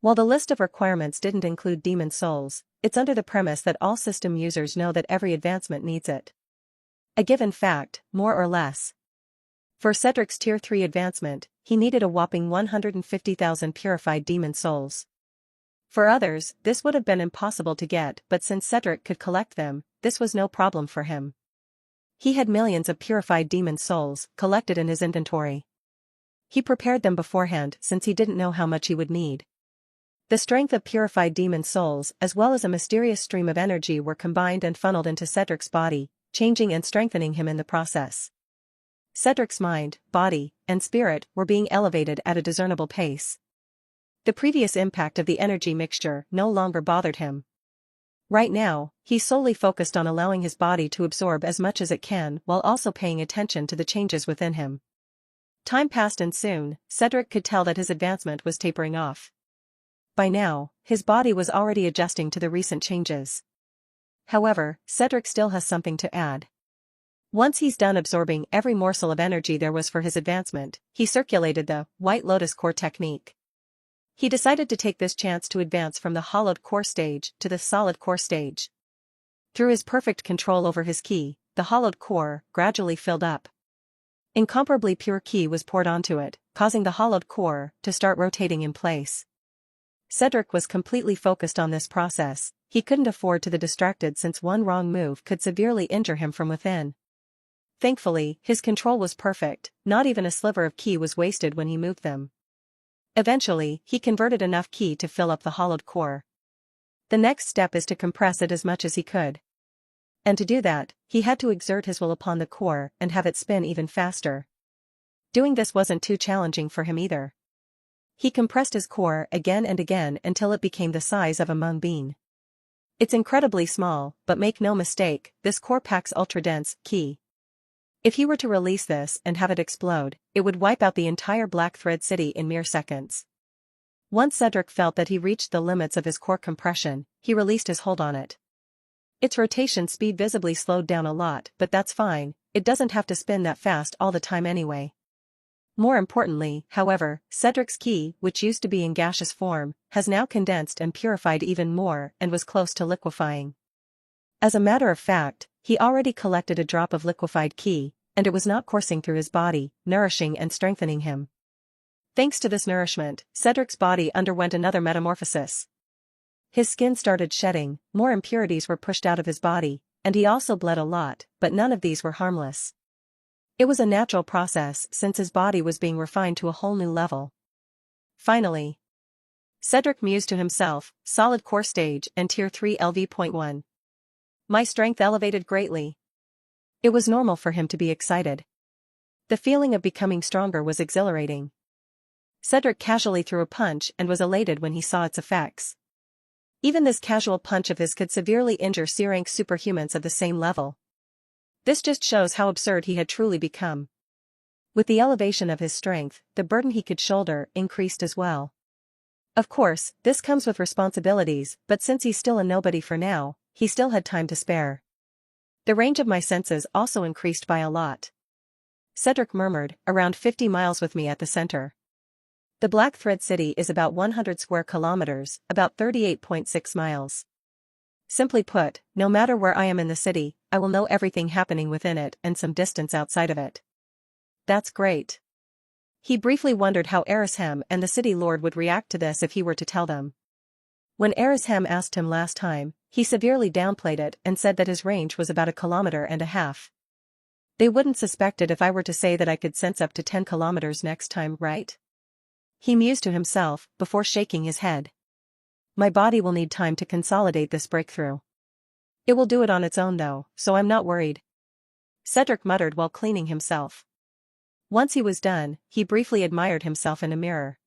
While the list of requirements didn't include demon souls, it's under the premise that all system users know that every advancement needs it. A given fact, more or less. For Cedric's Tier 3 advancement, he needed a whopping 150,000 purified demon souls. For others, this would have been impossible to get, but since Cedric could collect them, this was no problem for him. He had millions of purified demon souls collected in his inventory. He prepared them beforehand since he didn't know how much he would need. The strength of purified demon souls as well as a mysterious stream of energy were combined and funneled into Cedric's body, changing and strengthening him in the process. Cedric's mind, body, and spirit were being elevated at a discernible pace. The previous impact of the energy mixture no longer bothered him. Right now, he solely focused on allowing his body to absorb as much as it can while also paying attention to the changes within him. Time passed and soon, Cedric could tell that his advancement was tapering off. By now, his body was already adjusting to the recent changes. However, Cedric still has something to add. Once he's done absorbing every morsel of energy there was for his advancement, he circulated the White Lotus Core technique. He decided to take this chance to advance from the hollowed core stage to the solid core stage. Through his perfect control over his ki, the hollowed core gradually filled up. Incomparably pure ki was poured onto it, causing the hollowed core to start rotating in place. Cedric was completely focused on this process. He couldn't afford to be distracted since one wrong move could severely injure him from within. Thankfully, his control was perfect, not even a sliver of ki was wasted when he moved them. Eventually, he converted enough ki to fill up the hollowed core. The next step is to compress it as much as he could. And to do that, he had to exert his will upon the core and have it spin even faster. Doing this wasn't too challenging for him either. He compressed his core again and again until it became the size of a mung bean. It's incredibly small, but make no mistake, this core packs ultra-dense ki. If he were to release this and have it explode, it would wipe out the entire Black Thread City in mere seconds. Once Cedric felt that he reached the limits of his core compression, he released his hold on it. Its rotation speed visibly slowed down a lot, but that's fine, it doesn't have to spin that fast all the time anyway. More importantly, however, Cedric's ki, which used to be in gaseous form, has now condensed and purified even more and was close to liquefying. As a matter of fact, he already collected a drop of liquefied ki, and it was not coursing through his body, nourishing and strengthening him. Thanks to this nourishment, Cedric's body underwent another metamorphosis. His skin started shedding, more impurities were pushed out of his body, and he also bled a lot, but none of these were harmless. It was a natural process since his body was being refined to a whole new level. Finally, Cedric mused to himself, solid core stage and tier 3 LV.1. My strength elevated greatly. It was normal for him to be excited. The feeling of becoming stronger was exhilarating. Cedric casually threw a punch and was elated when he saw its effects. Even this casual punch of his could severely injure C-rank superhumans of the same level. This just shows how absurd he had truly become. With the elevation of his strength, the burden he could shoulder increased as well. Of course, this comes with responsibilities, but since he's still a nobody for now, he still had time to spare. The range of my senses also increased by a lot. Cedric murmured, around 50 miles with me at the center. The Black Thread City is about 100 square kilometers, about 38.6 miles. Simply put, no matter where I am in the city, I will know everything happening within it and some distance outside of it. That's great. He briefly wondered how Erisham and the city lord would react to this if he were to tell them. When Erisham asked him last time, he severely downplayed it and said that his range was about 1.5 kilometers. They wouldn't suspect it if I were to say that I could sense up to 10 kilometers next time, right? He mused to himself, before shaking his head. My body will need time to consolidate this breakthrough. It will do it on its own though, so I'm not worried. Cedric muttered while cleaning himself. Once he was done, he briefly admired himself in a mirror.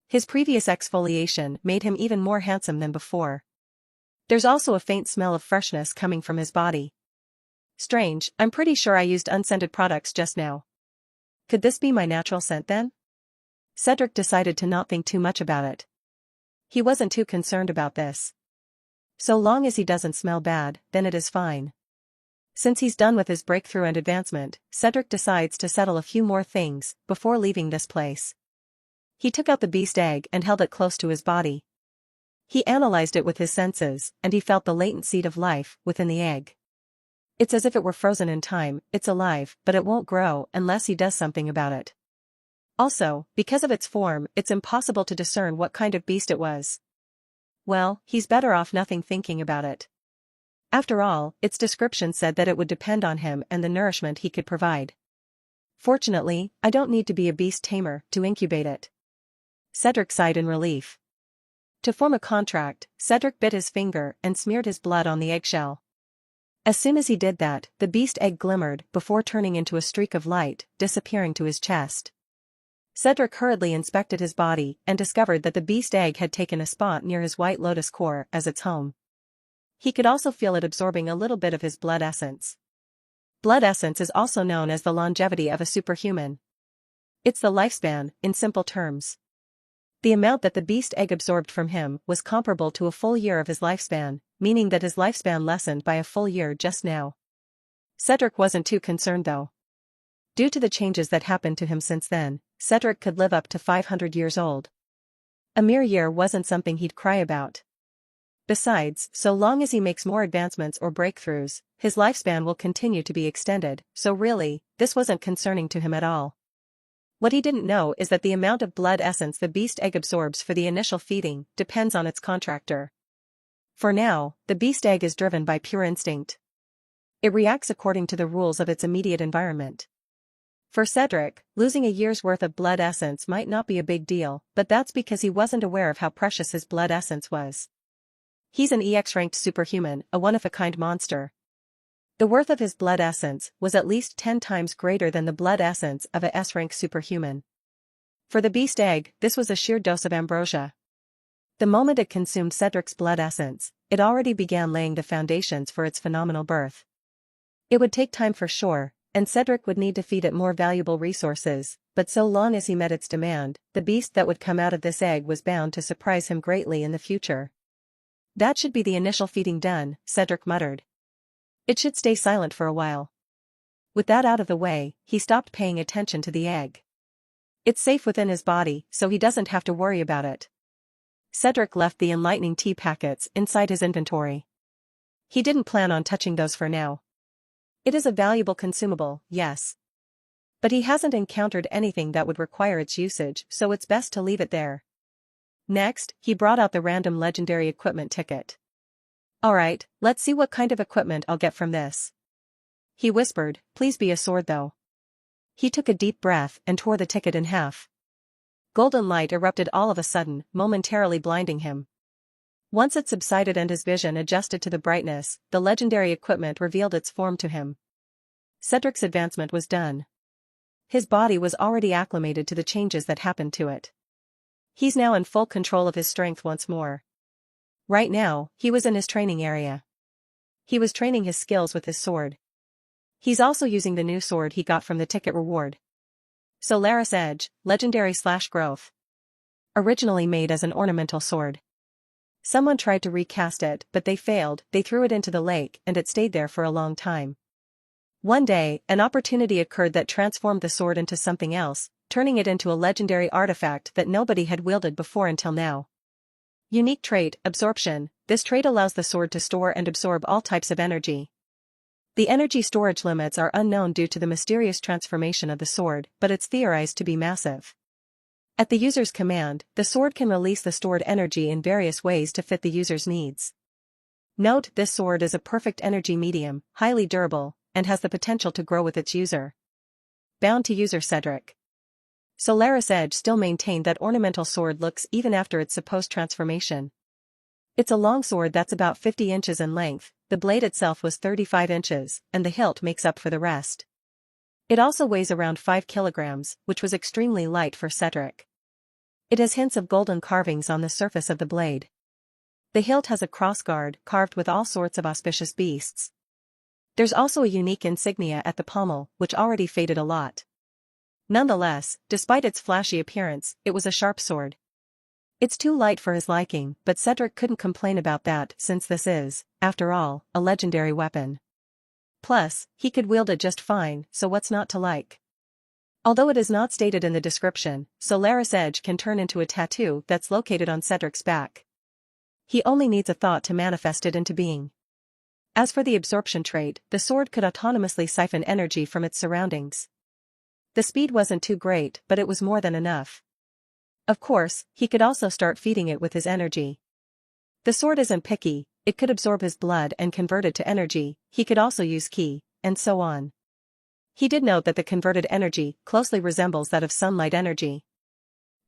His previous exfoliation made him even more handsome than before. There's also a faint smell of freshness coming from his body. Strange, I'm pretty sure I used unscented products just now. Could this be my natural scent then? Cedric decided to not think too much about it. He wasn't too concerned about this. So long as he doesn't smell bad, then it is fine. Since he's done with his breakthrough and advancement, Cedric decides to settle a few more things before leaving this place. He took out the beast egg and held it close to his body. He analyzed it with his senses, and he felt the latent seed of life within the egg. It's as if it were frozen in time, it's alive, but it won't grow unless he does something about it. Also, because of its form, it's impossible to discern what kind of beast it was. Well, he's better off nothing thinking about it. After all, its description said that it would depend on him and the nourishment he could provide. Fortunately, I don't need to be a beast tamer to incubate it. Cedric sighed in relief. To form a contract, Cedric bit his finger and smeared his blood on the eggshell. As soon as he did that, the beast egg glimmered before turning into a streak of light, disappearing to his chest. Cedric hurriedly inspected his body and discovered that the beast egg had taken a spot near his white lotus core as its home. He could also feel it absorbing a little bit of his blood essence. Blood essence is also known as the longevity of a superhuman. It's the lifespan, in simple terms. The amount that the beast egg absorbed from him was comparable to a full year of his lifespan, meaning that his lifespan lessened by a full year just now. Cedric wasn't too concerned though. Due to the changes that happened to him since then, Cedric could live up to 500 years old. A mere year wasn't something he'd cry about. Besides, so long as he makes more advancements or breakthroughs, his lifespan will continue to be extended, so really, this wasn't concerning to him at all. What he didn't know is that the amount of blood essence the beast egg absorbs for the initial feeding depends on its contractor. For now, the beast egg is driven by pure instinct. It reacts according to the rules of its immediate environment. For Cedric, losing a year's worth of blood essence might not be a big deal, but that's because he wasn't aware of how precious his blood essence was. He's an EX-ranked superhuman, a one-of-a-kind monster. The worth of his blood essence was at least 10 times greater than the blood essence of a S-rank superhuman. For the beast egg, this was a sheer dose of ambrosia. The moment it consumed Cedric's blood essence, it already began laying the foundations for its phenomenal birth. It would take time for sure, and Cedric would need to feed it more valuable resources, but so long as he met its demand, the beast that would come out of this egg was bound to surprise him greatly in the future. That should be the initial feeding done, Cedric muttered. It should stay silent for a while. With that out of the way, he stopped paying attention to the egg. It's safe within his body, so he doesn't have to worry about it. Cedric left the enlightening tea packets inside his inventory. He didn't plan on touching those for now. It is a valuable consumable, yes. But he hasn't encountered anything that would require its usage, so it's best to leave it there. Next, he brought out the random legendary equipment ticket. Alright, let's see what kind of equipment I'll get from this. He whispered, please be a sword though. He took a deep breath and tore the ticket in half. Golden light erupted all of a sudden, momentarily blinding him. Once it subsided and his vision adjusted to the brightness, the legendary equipment revealed its form to him. Cedric's advancement was done. His body was already acclimated to the changes that happened to it. He's now in full control of his strength once more. Right now, he was in his training area. He was training his skills with his sword. He's also using the new sword he got from the ticket reward. Solaris Edge, Legendary/Growth. Originally made as an ornamental sword. Someone tried to recast it, but they failed. They threw it into the lake and it stayed there for a long time. One day, an opportunity occurred that transformed the sword into something else, turning it into a legendary artifact that nobody had wielded before until now. Unique trait, Absorption. This trait allows the sword to store and absorb all types of energy. The energy storage limits are unknown due to the mysterious transformation of the sword, but it's theorized to be massive. At the user's command, the sword can release the stored energy in various ways to fit the user's needs. Note, this sword is a perfect energy medium, highly durable, and has the potential to grow with its user. Bound to user Cedric. Solaris Edge still maintained that ornamental sword looks even after its supposed transformation. It's a long sword that's about 50 inches in length, the blade itself was 35 inches, and the hilt makes up for the rest. It also weighs around 5 kilograms, which was extremely light for Cedric. It has hints of golden carvings on the surface of the blade. The hilt has a crossguard carved with all sorts of auspicious beasts. There's also a unique insignia at the pommel, which already faded a lot. Nonetheless, despite its flashy appearance, it was a sharp sword. It's too light for his liking, but Cedric couldn't complain about that since this is, after all, a legendary weapon. Plus, he could wield it just fine, so what's not to like? Although it is not stated in the description, Solaris Edge can turn into a tattoo that's located on Cedric's back. He only needs a thought to manifest it into being. As for the absorption trait, the sword could autonomously siphon energy from its surroundings. The speed wasn't too great, but it was more than enough. Of course, he could also start feeding it with his energy. The sword isn't picky, it could absorb his blood and convert it to energy, he could also use ki, and so on. He did note that the converted energy closely resembles that of sunlight energy.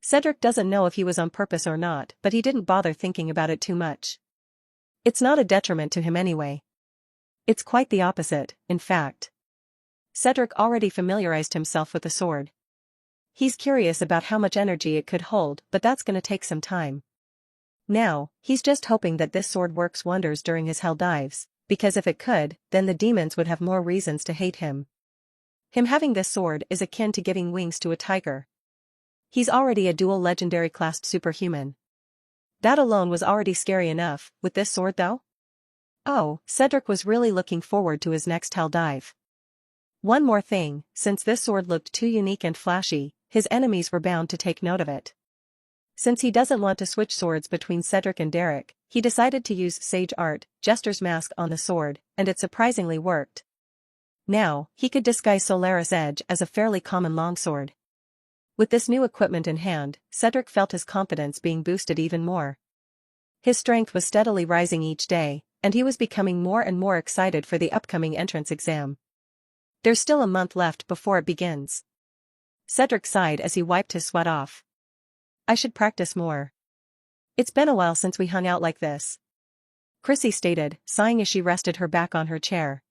Cedric doesn't know if he was on purpose or not, but he didn't bother thinking about it too much. It's not a detriment to him anyway. It's quite the opposite, in fact. Cedric already familiarized himself with the sword. He's curious about how much energy it could hold, but that's gonna take some time. Now, he's just hoping that this sword works wonders during his hell dives, because if it could, then the demons would have more reasons to hate him. Him having this sword is akin to giving wings to a tiger. He's already a dual legendary classed superhuman. That alone was already scary enough, with this sword though? Oh, Cedric was really looking forward to his next hell dive. One more thing, since this sword looked too unique and flashy, his enemies were bound to take note of it. Since he doesn't want to switch swords between Cedric and Derek, he decided to use Sage Art, Jester's Mask on the sword, and it surprisingly worked. Now, he could disguise Solaris Edge as a fairly common longsword. With this new equipment in hand, Cedric felt his confidence being boosted even more. His strength was steadily rising each day, and he was becoming more and more excited for the upcoming entrance exam. There's still a month left before it begins. Cedric sighed as he wiped his sweat off. I should practice more. It's been a while since we hung out like this. Chrissy stated, sighing as she rested her back on her chair.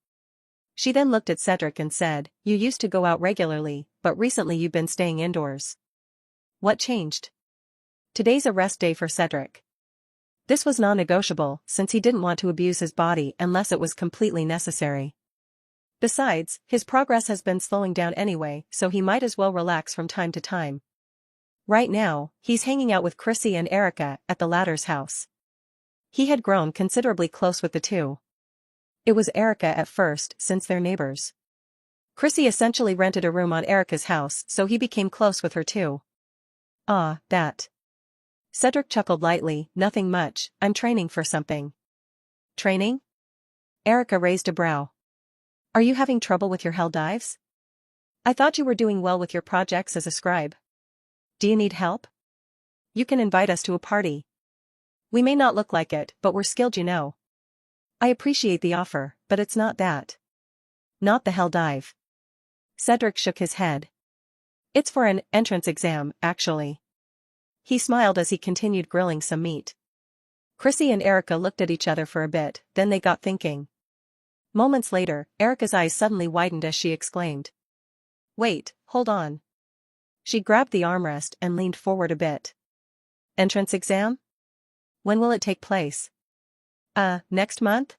She then looked at Cedric and said, You used to go out regularly, but recently you've been staying indoors. What changed? Today's a rest day for Cedric. This was non-negotiable, since he didn't want to abuse his body unless it was completely necessary. Besides, his progress has been slowing down anyway, so he might as well relax from time to time. Right now, he's hanging out with Chrissy and Erica at the latter's house. He had grown considerably close with the two. It was Erica at first, since they're neighbors. Chrissy essentially rented a room on Erica's house, so he became close with her too. Ah, that. Cedric chuckled lightly, nothing much, I'm training for something. Training? Erica raised a brow. Are you having trouble with your hell dives? I thought you were doing well with your projects as a scribe. Do you need help? You can invite us to a party. We may not look like it, but we're skilled, you know. I appreciate the offer, but it's not that. Not the hell dive. Cedric shook his head. It's for an entrance exam, actually. He smiled as he continued grilling some meat. Chrissy and Erica looked at each other for a bit, then they got thinking. Moments later, Erica's eyes suddenly widened as she exclaimed. Wait, hold on. She grabbed the armrest and leaned forward a bit. Entrance exam? When will it take place? Next month?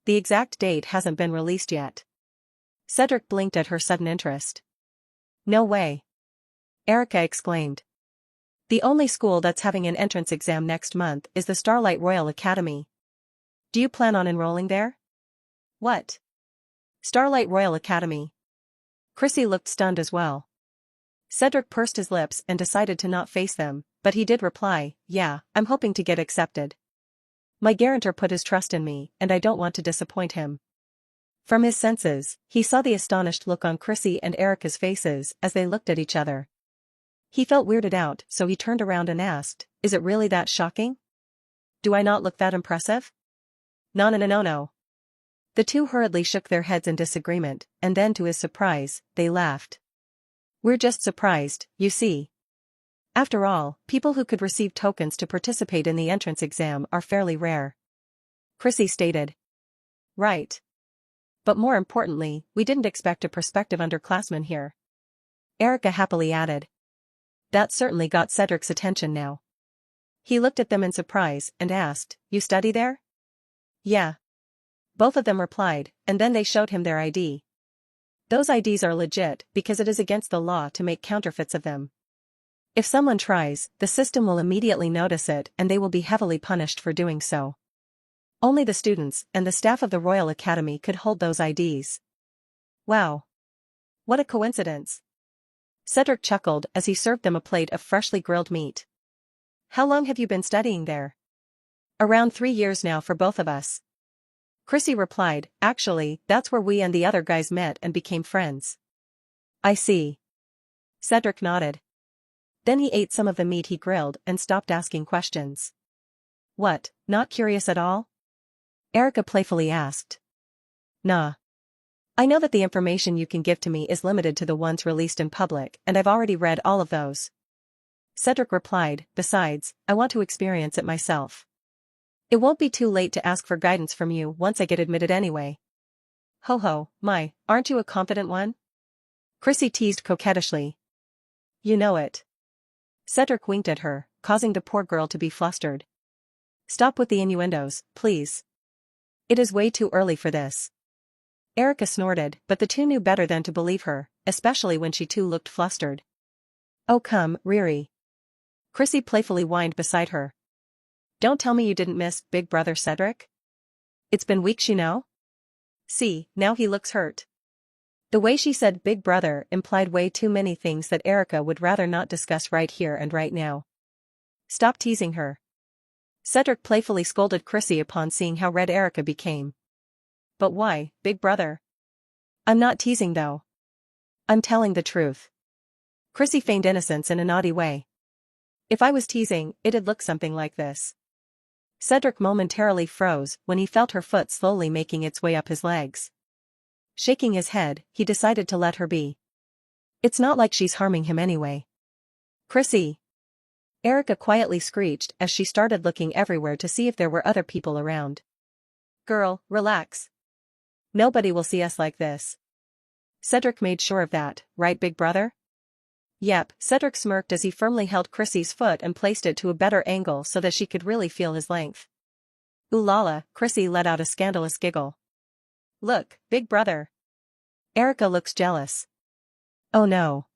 The exact date hasn't been released yet. Cedric blinked at her sudden interest. No way. Erica exclaimed. The only school that's having an entrance exam next month is the Starlight Royal Academy. Do you plan on enrolling there? What? Starlight Royal Academy. Chrissy looked stunned as well. Cedric pursed his lips and decided to not face them, but he did reply, Yeah, I'm hoping to get accepted. My guarantor put his trust in me, and I don't want to disappoint him. From his senses, he saw the astonished look on Chrissy and Erica's faces as they looked at each other. He felt weirded out, so he turned around and asked, Is it really that shocking? Do I not look that impressive? No. The two hurriedly shook their heads in disagreement, and then to his surprise, they laughed. We're just surprised, you see. After all, people who could receive tokens to participate in the entrance exam are fairly rare. Chrissy stated. Right. But more importantly, we didn't expect a prospective underclassman here. Erica happily added. That certainly got Cedric's attention now. He looked at them in surprise and asked, You study there? Yeah. Both of them replied, and then they showed him their ID. Those IDs are legit because it is against the law to make counterfeits of them. If someone tries, the system will immediately notice it and they will be heavily punished for doing so. Only the students and the staff of the Royal Academy could hold those IDs. Wow. What a coincidence. Cedric chuckled as he served them a plate of freshly grilled meat. How long have you been studying there? Around 3 years now for both of us. Chrissy replied, Actually, that's where we and the other guys met and became friends. I see. Cedric nodded. Then he ate some of the meat he grilled and stopped asking questions. What, not curious at all? Erica playfully asked. Nah. I know that the information you can give to me is limited to the ones released in public, and I've already read all of those. Cedric replied, Besides, I want to experience it myself. It won't be too late to ask for guidance from you once I get admitted anyway. Ho, aren't you a confident one? Chrissy teased coquettishly. You know it. Cedric winked at her, causing the poor girl to be flustered. Stop with the innuendos, please. It is way too early for this. Erica snorted, but the two knew better than to believe her, especially when she too looked flustered. Oh come, Riri. Chrissy playfully whined beside her. Don't tell me you didn't miss Big Brother Cedric? It's been weeks, you know? See, now he looks hurt. The way she said Big Brother implied way too many things that Erica would rather not discuss right here and right now. Stop teasing her. Cedric playfully scolded Chrissy upon seeing how red Erica became. But why, Big Brother? I'm not teasing though. I'm telling the truth. Chrissy feigned innocence in a naughty way. If I was teasing, it'd look something like this. Cedric momentarily froze when he felt her foot slowly making its way up his legs. Shaking his head, he decided to let her be. It's not like she's harming him anyway. Chrissy! Erica quietly screeched as she started looking everywhere to see if there were other people around. Girl, relax. Nobody will see us like this. Cedric made sure of that, right, big brother? Yep, Cedric smirked as he firmly held Chrissy's foot and placed it to a better angle so that she could really feel his length. Ooh la la, Chrissy let out a scandalous giggle. Look, big brother. Erica looks jealous. Oh no.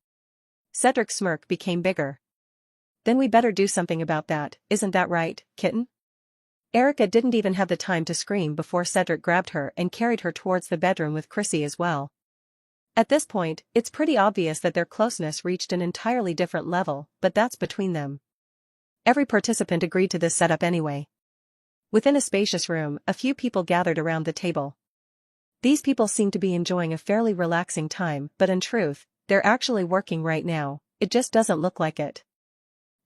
Cedric's smirk became bigger. Then we better do something about that, isn't that right, kitten? Erica didn't even have the time to scream before Cedric grabbed her and carried her towards the bedroom with Chrissy as well. At this point, it's pretty obvious that their closeness reached an entirely different level, but that's between them. Every participant agreed to this setup anyway. Within a spacious room, a few people gathered around the table. These people seemed to be enjoying a fairly relaxing time, but in truth, they're actually working right now, it just doesn't look like it.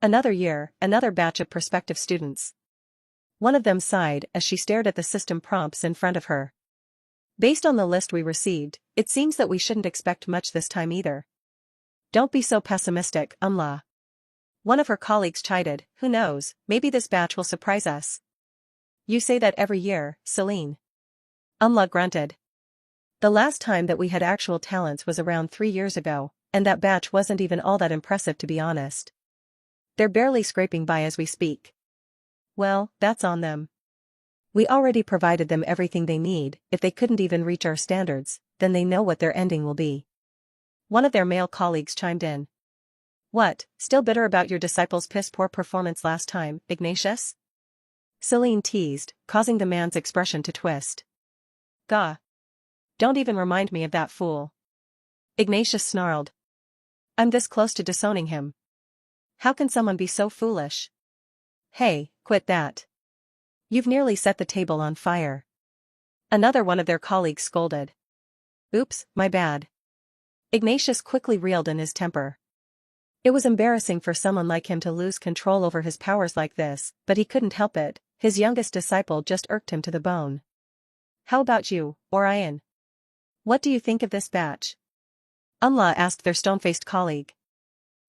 Another year, another batch of prospective students. One of them sighed as she stared at the system prompts in front of her. Based on the list we received, it seems that we shouldn't expect much this time either. Don't be so pessimistic, Umla. One of her colleagues chided, who knows, maybe this batch will surprise us. You say that every year, Celine. Umla grunted. The last time that we had actual talents was around 3 years ago, and that batch wasn't even all that impressive to be honest. They're barely scraping by as we speak. Well, that's on them. We already provided them everything they need. If they couldn't even reach our standards, then they know what their ending will be. One of their male colleagues chimed in. What, still bitter about your disciples' piss-poor performance last time, Ignatius? Celine teased, causing the man's expression to twist. Gah. Don't even remind me of that fool. Ignatius snarled. I'm this close to disowning him. How can someone be so foolish? Hey, quit that. You've nearly set the table on fire. Another one of their colleagues scolded. Oops, my bad. Ignatius quickly reeled in his temper. It was embarrassing for someone like him to lose control over his powers like this, but he couldn't help it. His youngest disciple just irked him to the bone. How about you, Orion? What do you think of this batch? Umla asked their stone-faced colleague.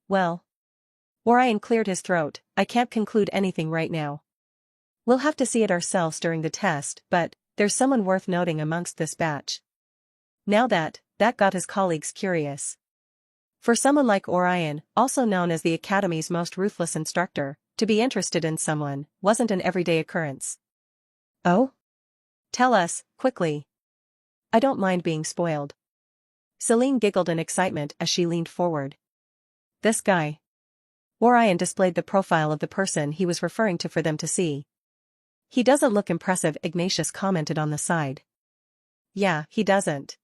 Well. Orion cleared his throat, I can't conclude anything right now. We'll have to see it ourselves during the test, but there's someone worth noting amongst this batch. Now that got his colleagues curious. For someone like Orion, also known as the Academy's most ruthless instructor, to be interested in someone wasn't an everyday occurrence. Oh? Tell us, quickly. I don't mind being spoiled. Celine giggled in excitement as she leaned forward. This guy. Orion displayed the profile of the person he was referring to for them to see. He doesn't look impressive, Ignatius commented on the side. Yeah, he doesn't.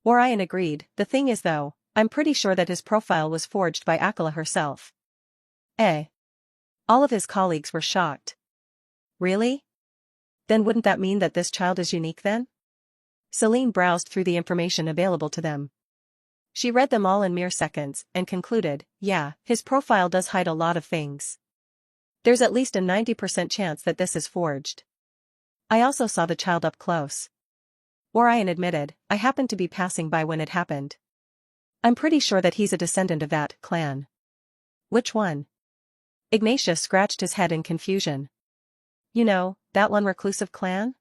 Orion agreed, the thing is though, I'm pretty sure that his profile was forged by Akala herself. All of his colleagues were shocked. Really? Then wouldn't that mean that this child is unique then? Celine browsed through the information available to them. She read them all in mere seconds, and concluded, yeah, his profile does hide a lot of things. There's at least a 90% chance that this is forged. I also saw the child up close. Orion admitted, I happened to be passing by when it happened. I'm pretty sure that he's a descendant of that clan. Which one? Ignatius scratched his head in confusion. You know, that one reclusive clan?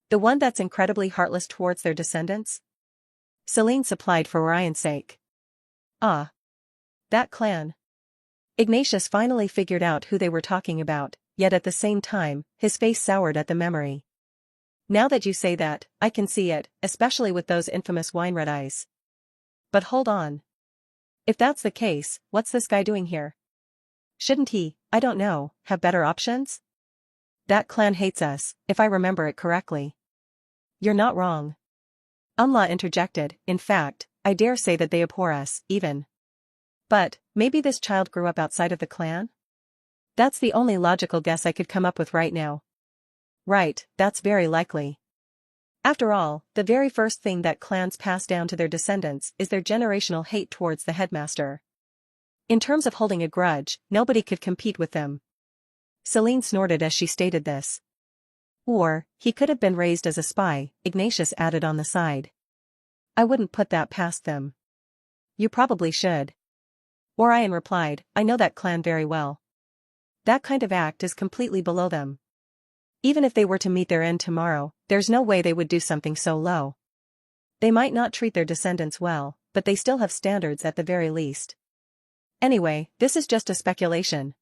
The one that's incredibly heartless towards their descendants? Celine supplied for Orion's sake. Ah. That clan. Ignatius finally figured out who they were talking about, yet at the same time, his face soured at the memory. Now that you say that, I can see it, especially with those infamous wine-red eyes. But hold on. If that's the case, what's this guy doing here? Shouldn't he, I don't know, have better options? That clan hates us, if I remember it correctly. You're not wrong. Umla interjected, in fact, I dare say that they abhor us, even. But, maybe this child grew up outside of the clan? That's the only logical guess I could come up with right now. Right, that's very likely. After all, the very first thing that clans pass down to their descendants is their generational hate towards the headmaster. In terms of holding a grudge, nobody could compete with them. Celine snorted as she stated this. Or, he could have been raised as a spy, Ignatius added on the side. I wouldn't put that past them. You probably should. Orion replied, I know that clan very well. That kind of act is completely below them. Even if they were to meet their end tomorrow, there's no way they would do something so low. They might not treat their descendants well, but they still have standards at the very least. Anyway, this is just a speculation.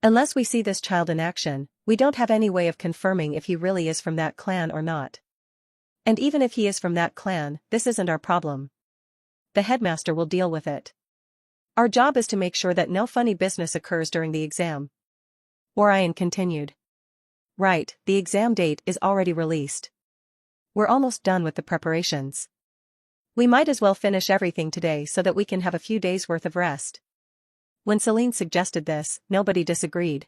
Unless we see this child in action, we don't have any way of confirming if he really is from that clan or not. And even if he is from that clan, this isn't our problem. The headmaster will deal with it. Our job is to make sure that no funny business occurs during the exam. Orion continued. Right, the exam date is already released. We're almost done with the preparations. We might as well finish everything today so that we can have a few days' worth of rest. When Celine suggested this, nobody disagreed.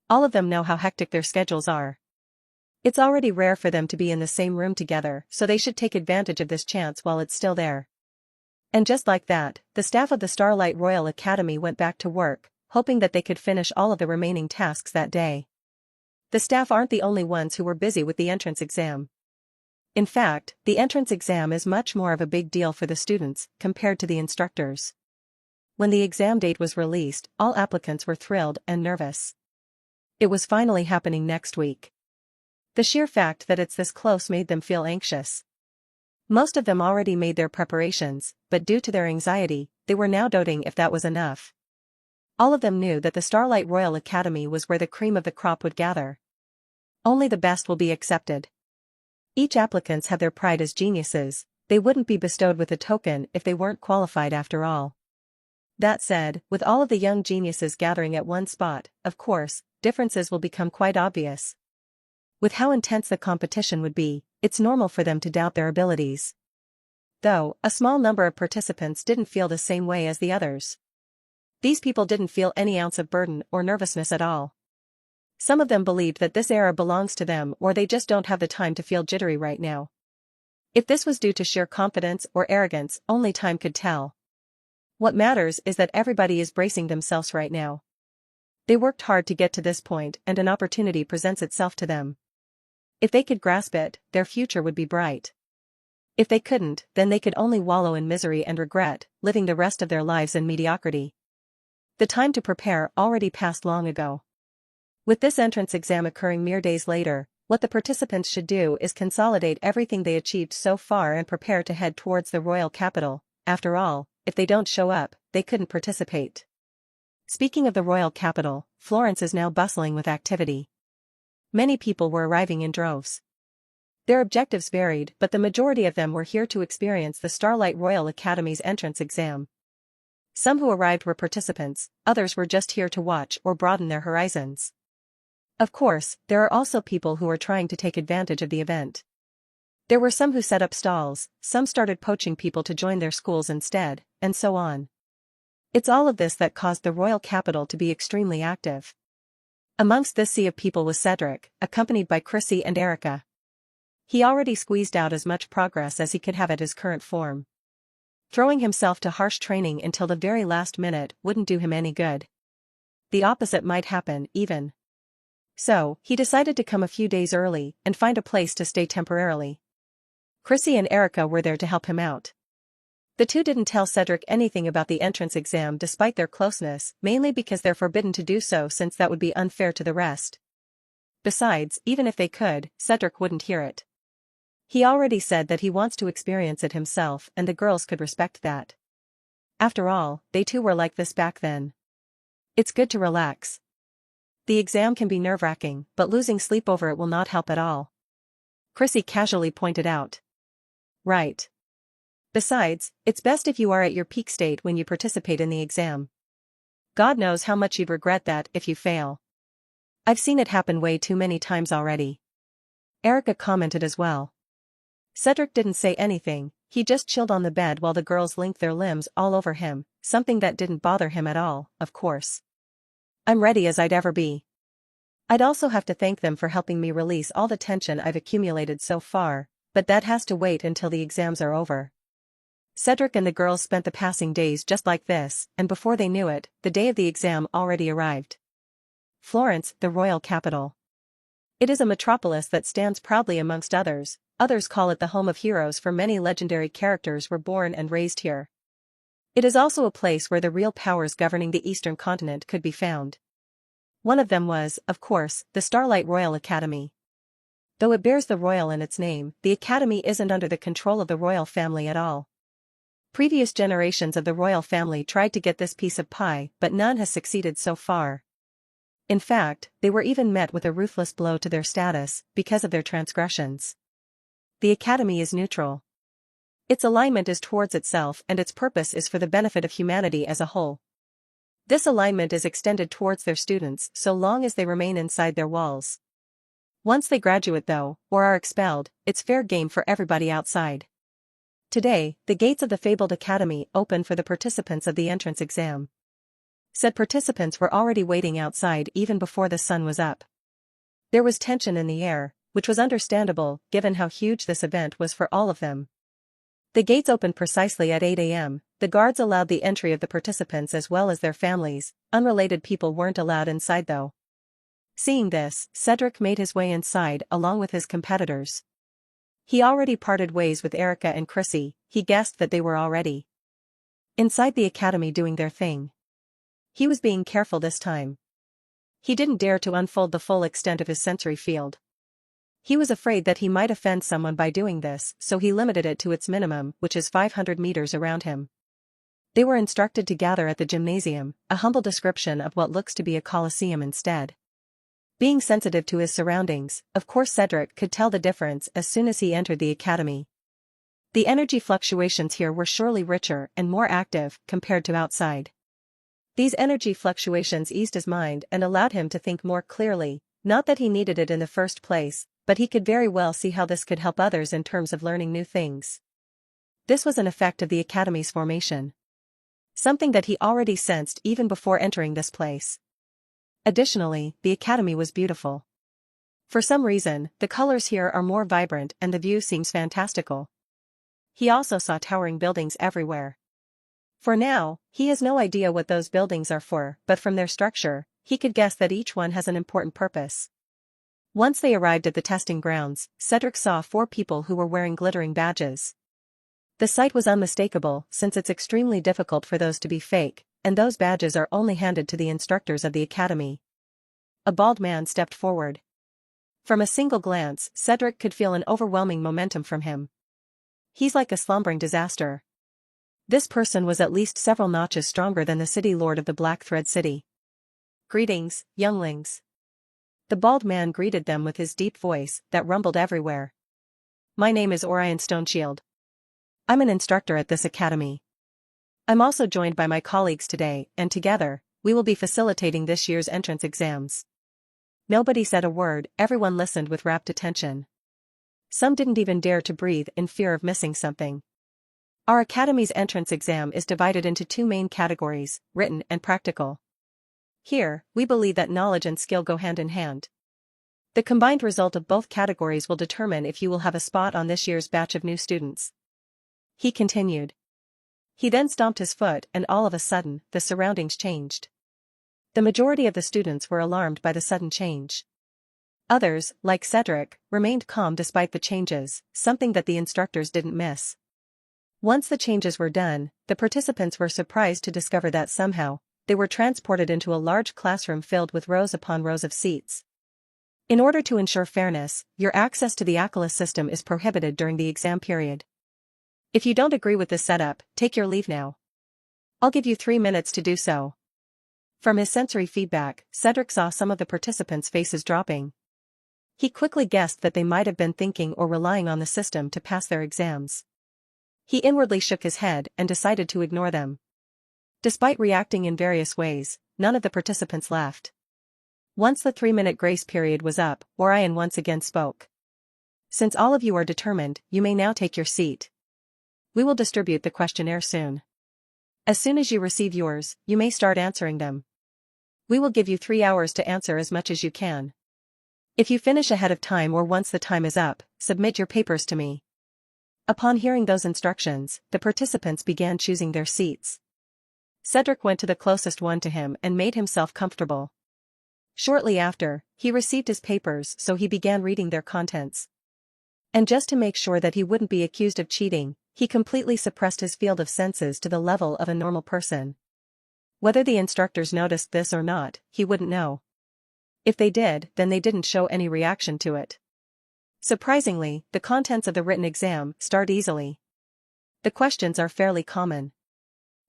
All of them know how hectic their schedules are. It's already rare for them to be in the same room together, so they should take advantage of this chance while it's still there. And just like that, the staff of the Starlight Royal Academy went back to work, hoping that they could finish all of the remaining tasks that day. The staff aren't the only ones who were busy with the entrance exam. In fact, the entrance exam is much more of a big deal for the students, compared to the instructors. When the exam date was released, all applicants were thrilled and nervous. It was finally happening next week. The sheer fact that it's this close made them feel anxious. Most of them already made their preparations, but due to their anxiety, they were now doubting if that was enough. All of them knew that the Starlight Royal Academy was where the cream of the crop would gather. Only the best will be accepted. Each applicants have their pride as geniuses, they wouldn't be bestowed with a token if they weren't qualified after all. That said, with all of the young geniuses gathering at one spot, of course, differences will become quite obvious. With how intense the competition would be, it's normal for them to doubt their abilities. Though, a small number of participants didn't feel the same way as the others. These people didn't feel any ounce of burden or nervousness at all. Some of them believed that this era belongs to them or they just don't have the time to feel jittery right now. If this was due to sheer confidence or arrogance, only time could tell. What matters is that everybody is bracing themselves right now. They worked hard to get to this point and an opportunity presents itself to them. If they could grasp it, their future would be bright. If they couldn't, then they could only wallow in misery and regret, living the rest of their lives in mediocrity. The time to prepare already passed long ago. With this entrance exam occurring mere days later, what the participants should do is consolidate everything they achieved so far and prepare to head towards the royal capital. After all, if they don't show up, they couldn't participate. Speaking of the royal capital, Florence is now bustling with activity. Many people were arriving in droves. Their objectives varied, but the majority of them were here to experience the Starlight Royal Academy's entrance exam. Some who arrived were participants, others were just here to watch or broaden their horizons. Of course, there are also people who are trying to take advantage of the event. There were some who set up stalls, some started poaching people to join their schools instead, and so on. It's all of this that caused the royal capital to be extremely active. Amongst this sea of people was Cedric, accompanied by Chrissy and Erica. He already squeezed out as much progress as he could have at his current form. Throwing himself to harsh training until the very last minute wouldn't do him any good. The opposite might happen, even. So, he decided to come a few days early and find a place to stay temporarily. Chrissy and Erica were there to help him out. The two didn't tell Cedric anything about the entrance exam despite their closeness, mainly because they're forbidden to do so since that would be unfair to the rest. Besides, even if they could, Cedric wouldn't hear it. He already said that he wants to experience it himself and the girls could respect that. After all, they too were like this back then. It's good to relax. The exam can be nerve-wracking, but losing sleep over it will not help at all. Chrissy casually pointed out. Right. Besides, it's best if you are at your peak state when you participate in the exam. God knows how much you'd regret that if you fail. I've seen it happen way too many times already. Erica commented as well. Cedric didn't say anything, he just chilled on the bed while the girls linked their limbs all over him, something that didn't bother him at all, of course. I'm ready as I'd ever be. I'd also have to thank them for helping me release all the tension I've accumulated so far, but that has to wait until the exams are over. Cedric and the girls spent the passing days just like this, and before they knew it, the day of the exam already arrived. Florence, the royal capital. It is a metropolis that stands proudly amongst others. Others call it the home of heroes, for many legendary characters were born and raised here. It is also a place where the real powers governing the Eastern continent could be found. One of them was, of course, the Starlight Royal Academy. Though it bears the royal in its name, the academy isn't under the control of the royal family at all. Previous generations of the royal family tried to get this piece of pie, but none has succeeded so far. In fact, they were even met with a ruthless blow to their status, because of their transgressions. The academy is neutral. Its alignment is towards itself, and its purpose is for the benefit of humanity as a whole. This alignment is extended towards their students so long as they remain inside their walls. Once they graduate though, or are expelled, it's fair game for everybody outside. Today, the gates of the fabled academy open for the participants of the entrance exam. Said participants were already waiting outside even before the sun was up. There was tension in the air, which was understandable given how huge this event was for all of them. The gates opened precisely at 8 a.m. The guards allowed the entry of the participants as well as their families. Unrelated people weren't allowed inside though. Seeing this, Cedric made his way inside along with his competitors. He already parted ways with Erica and Chrissy. He guessed that they were already inside the academy doing their thing. He was being careful this time. He didn't dare to unfold the full extent of his sensory field. He was afraid that he might offend someone by doing this, so he limited it to its minimum, which is 500 meters around him. They were instructed to gather at the gymnasium, a humble description of what looks to be a coliseum instead. Being sensitive to his surroundings, of course Cedric could tell the difference as soon as he entered the academy. The energy fluctuations here were surely richer and more active compared to outside. These energy fluctuations eased his mind and allowed him to think more clearly, not that he needed it in the first place, but he could very well see how this could help others in terms of learning new things. This was an effect of the academy's formation. Something that he already sensed even before entering this place. Additionally, the academy was beautiful. For some reason, the colors here are more vibrant and the view seems fantastical. He also saw towering buildings everywhere. For now, he has no idea what those buildings are for, but from their structure, he could guess that each one has an important purpose. Once they arrived at the testing grounds, Cedric saw 4 people who were wearing glittering badges. The sight was unmistakable since it's extremely difficult for those to be fake, and those badges are only handed to the instructors of the academy. A bald man stepped forward. From a single glance, Cedric could feel an overwhelming momentum from him. He's like a slumbering disaster. This person was at least several notches stronger than the city lord of the Black Thread City. Greetings, younglings. The bald man greeted them with his deep voice that rumbled everywhere. My name is Orion Stoneshield. I'm an instructor at this academy. I'm also joined by my colleagues today, and together, we will be facilitating this year's entrance exams. Nobody said a word, everyone listened with rapt attention. Some didn't even dare to breathe in fear of missing something. Our academy's entrance exam is divided into 2 main categories, written and practical. Here, we believe that knowledge and skill go hand in hand. The combined result of both categories will determine if you will have a spot on this year's batch of new students. He continued. He then stomped his foot and all of a sudden, the surroundings changed. The majority of the students were alarmed by the sudden change. Others, like Cedric, remained calm despite the changes, something that the instructors didn't miss. Once the changes were done, the participants were surprised to discover that somehow, they were transported into a large classroom filled with rows upon rows of seats. In order to ensure fairness, your access to the Accolus system is prohibited during the exam period. If you don't agree with this setup, take your leave now. I'll give you 3 minutes to do so. From his sensory feedback, Cedric saw some of the participants' faces dropping. He quickly guessed that they might have been thinking or relying on the system to pass their exams. He inwardly shook his head and decided to ignore them. Despite reacting in various ways, none of the participants left. Once the 3-minute grace period was up, Orion once again spoke. Since all of you are determined, you may now take your seat. We will distribute the questionnaire soon. As soon as you receive yours, you may start answering them. We will give you 3 hours to answer as much as you can. If you finish ahead of time or once the time is up, submit your papers to me. Upon hearing those instructions, the participants began choosing their seats. Cedric went to the closest one to him and made himself comfortable. Shortly after, he received his papers, so he began reading their contents. And just to make sure that he wouldn't be accused of cheating, he completely suppressed his field of senses to the level of a normal person. Whether the instructors noticed this or not, he wouldn't know. If they did, then they didn't show any reaction to it. Surprisingly, the contents of the written exam start easily. The questions are fairly common.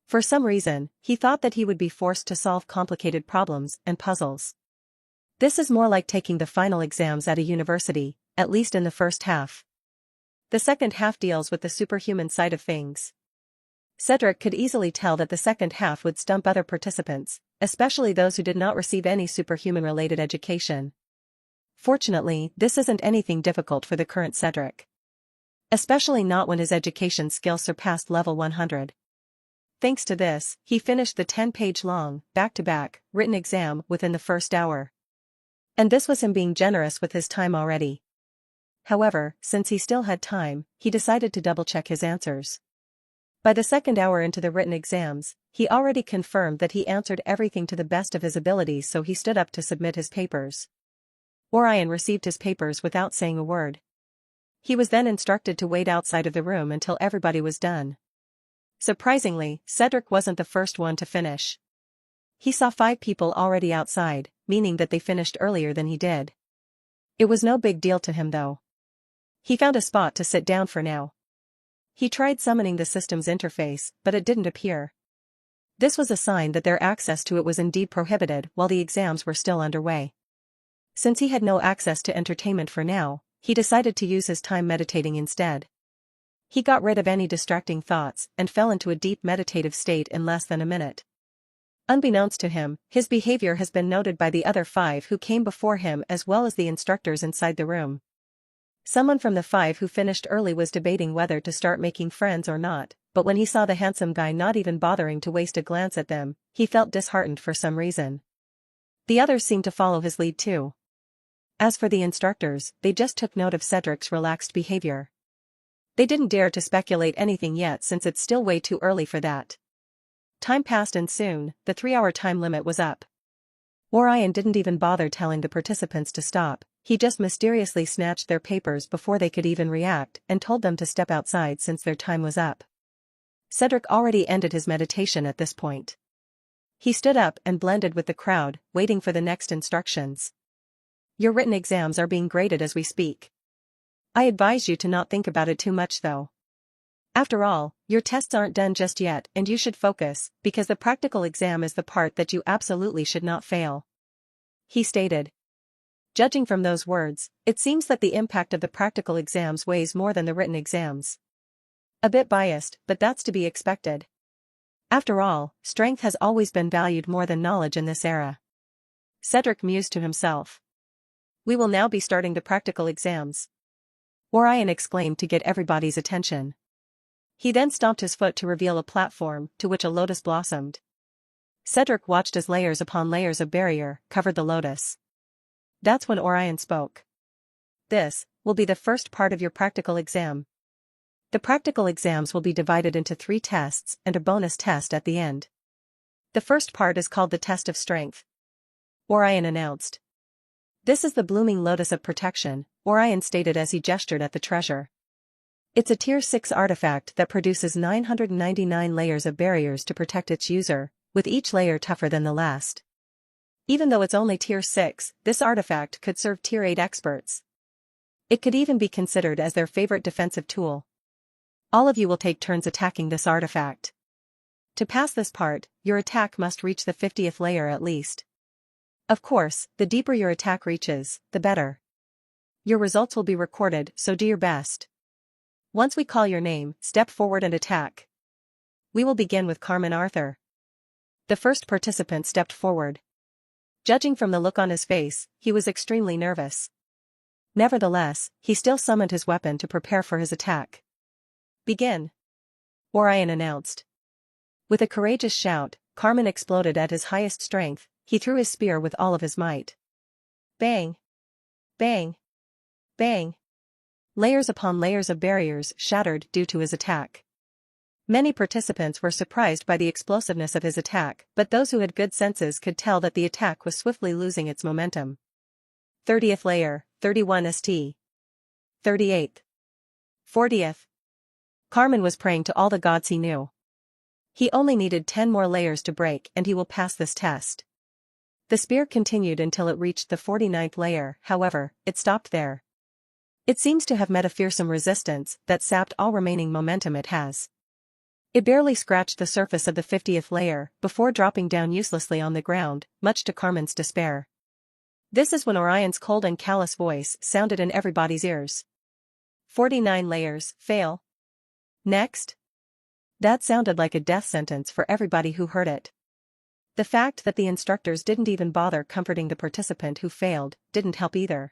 For some reason, he thought that he would be forced to solve complicated problems and puzzles. This is more like taking the final exams at a university, at least in the first half. The second half deals with the superhuman side of things. Cedric could easily tell that the second half would stump other participants, especially those who did not receive any superhuman-related education. Fortunately, this isn't anything difficult for the current Cedric. Especially not when his education skills surpassed level 100. Thanks to this, he finished the 10-page-long, back-to-back, written exam within the first hour. And this was him being generous with his time already. However, since he still had time, he decided to double-check his answers. By the second hour into the written exams, he already confirmed that he answered everything to the best of his abilities, so he stood up to submit his papers. Orion received his papers without saying a word. He was then instructed to wait outside of the room until everybody was done. Surprisingly, Cedric wasn't the first one to finish. He saw 5 people already outside, meaning that they finished earlier than he did. It was no big deal to him though. He found a spot to sit down for now. He tried summoning the system's interface, but it didn't appear. This was a sign that their access to it was indeed prohibited while the exams were still underway. Since he had no access to entertainment for now, he decided to use his time meditating instead. He got rid of any distracting thoughts and fell into a deep meditative state in less than a minute. Unbeknownst to him, his behavior has been noted by the other 5 who came before him as well as the instructors inside the room. Someone from the 5 who finished early was debating whether to start making friends or not, but when he saw the handsome guy not even bothering to waste a glance at them, he felt disheartened for some reason. The others seemed to follow his lead too. As for the instructors, they just took note of Cedric's relaxed behavior. They didn't dare to speculate anything yet since it's still way too early for that. Time passed and soon, the 3-hour time limit was up. Orion didn't even bother telling the participants to stop, he just mysteriously snatched their papers before they could even react and told them to step outside since their time was up. Cedric already ended his meditation at this point. He stood up and blended with the crowd, waiting for the next instructions. Your written exams are being graded as we speak. I advise you to not think about it too much though. After all, your tests aren't done just yet and you should focus, because the practical exam is the part that you absolutely should not fail. He stated. Judging from those words, it seems that the impact of the practical exams weighs more than the written exams. A bit biased, but that's to be expected. After all, strength has always been valued more than knowledge in this era. Cedric mused to himself. We will now be starting the practical exams. Orion exclaimed to get everybody's attention. He then stomped his foot to reveal a platform to which a lotus blossomed. Cedric watched as layers upon layers of barrier covered the lotus. That's when Orion spoke. This will be the first part of your practical exam. The practical exams will be divided into 3 tests and a bonus test at the end. The first part is called the Test of Strength. Orion announced. This is the blooming lotus of protection, Orion stated as he gestured at the treasure. It's a Tier 6 artifact that produces 999 layers of barriers to protect its user, with each layer tougher than the last. Even though it's only Tier 6, this artifact could serve Tier 8 experts. It could even be considered as their favorite defensive tool. All of you will take turns attacking this artifact. To pass this part, your attack must reach the 50th layer at least. Of course, the deeper your attack reaches, the better. Your results will be recorded, so do your best. Once we call your name, step forward and attack. We will begin with Carmen Arthur. The first participant stepped forward. Judging from the look on his face, he was extremely nervous. Nevertheless, he still summoned his weapon to prepare for his attack. Begin. Orion announced. With a courageous shout, Carmen exploded at his highest strength. He threw his spear with all of his might. Bang! Bang! Bang! Layers upon layers of barriers shattered due to his attack. Many participants were surprised by the explosiveness of his attack, but those who had good senses could tell that the attack was swiftly losing its momentum. 30th layer, 31 st. 38th. 40th. Carmen was praying to all the gods he knew. He only needed 10 more layers to break and he will pass this test. The spear continued until it reached the 49th layer, however, it stopped there. It seems to have met a fearsome resistance that sapped all remaining momentum it has. It barely scratched the surface of the 50th layer before dropping down uselessly on the ground, much to Carmen's despair. This is when Orion's cold and callous voice sounded in everybody's ears. 49 layers, fail. Next? That sounded like a death sentence for everybody who heard it. The fact that the instructors didn't even bother comforting the participant who failed didn't help either.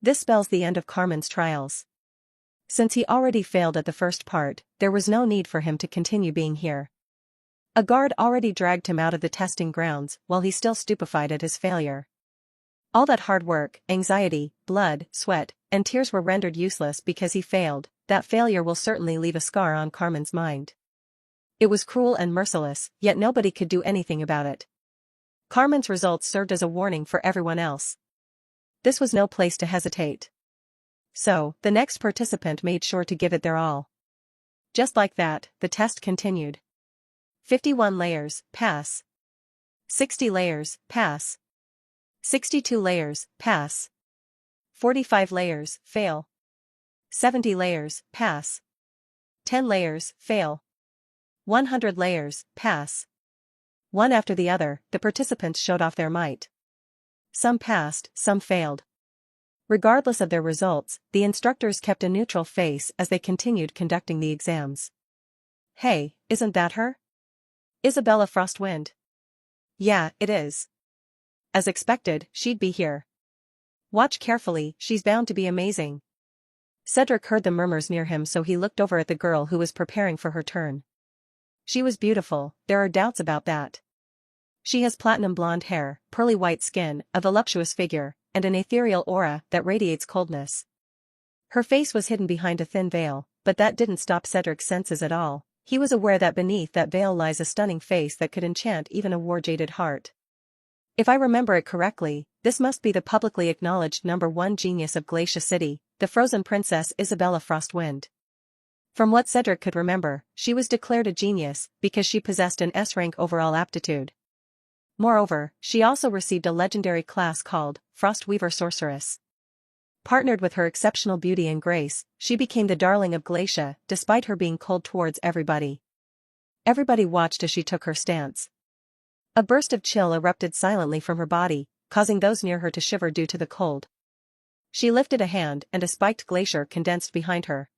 This spells the end of Carmen's trials. Since he already failed at the first part, there was no need for him to continue being here. A guard already dragged him out of the testing grounds while he's still stupefied at his failure. All that hard work, anxiety, blood, sweat, and tears were rendered useless because he failed. That failure will certainly leave a scar on Carmen's mind. It was cruel and merciless, yet nobody could do anything about it. Carmen's results served as a warning for everyone else. This was no place to hesitate. So, the next participant made sure to give it their all. Just like that, the test continued. 51 layers, pass. 60 layers, pass. 62 layers, pass. 45 layers, fail. 70 layers, pass. 10 layers, fail. 100 layers, pass. One after the other, the participants showed off their might. Some passed, some failed. Regardless of their results, the instructors kept a neutral face as they continued conducting the exams. Hey, isn't that her? Isabella Frostwind. Yeah, it is. As expected, she'd be here. Watch carefully, she's bound to be amazing. Cedric heard the murmurs near him, so he looked over at the girl who was preparing for her turn. She was beautiful, there are doubts about that. She has platinum blonde hair, pearly white skin, a voluptuous figure, and an ethereal aura that radiates coldness. Her face was hidden behind a thin veil, but that didn't stop Cedric's senses at all. He was aware that beneath that veil lies a stunning face that could enchant even a war-jaded heart. If I remember it correctly, this must be the publicly acknowledged #1 genius of Glacia City, the frozen princess Isabella Frostwind. From what Cedric could remember, she was declared a genius because she possessed an S-rank overall aptitude. Moreover, she also received a legendary class called Frostweaver Sorceress. Partnered with her exceptional beauty and grace, she became the darling of Glacia, despite her being cold towards everybody. Everybody watched as she took her stance. A burst of chill erupted silently from her body, causing those near her to shiver due to the cold. She lifted a hand and a spiked glacier condensed behind her.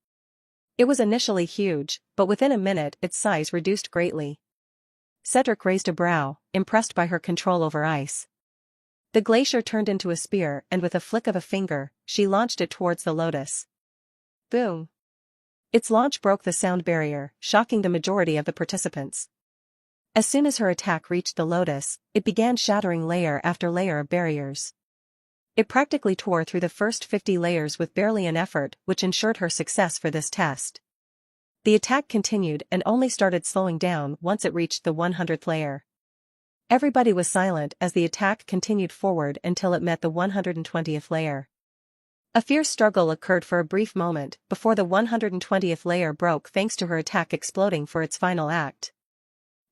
It was initially huge, but within a minute its size reduced greatly. Cedric raised a brow, impressed by her control over ice. The glacier turned into a spear and with a flick of a finger, she launched it towards the lotus. Boom! Its launch broke the sound barrier, shocking the majority of the participants. As soon as her attack reached the lotus, it began shattering layer after layer of barriers. It practically tore through the first 50 layers with barely an effort, which ensured her success for this test. The attack continued and only started slowing down once it reached the 100th layer. Everybody was silent as the attack continued forward until it met the 120th layer. A fierce struggle occurred for a brief moment before the 120th layer broke thanks to her attack exploding for its final act.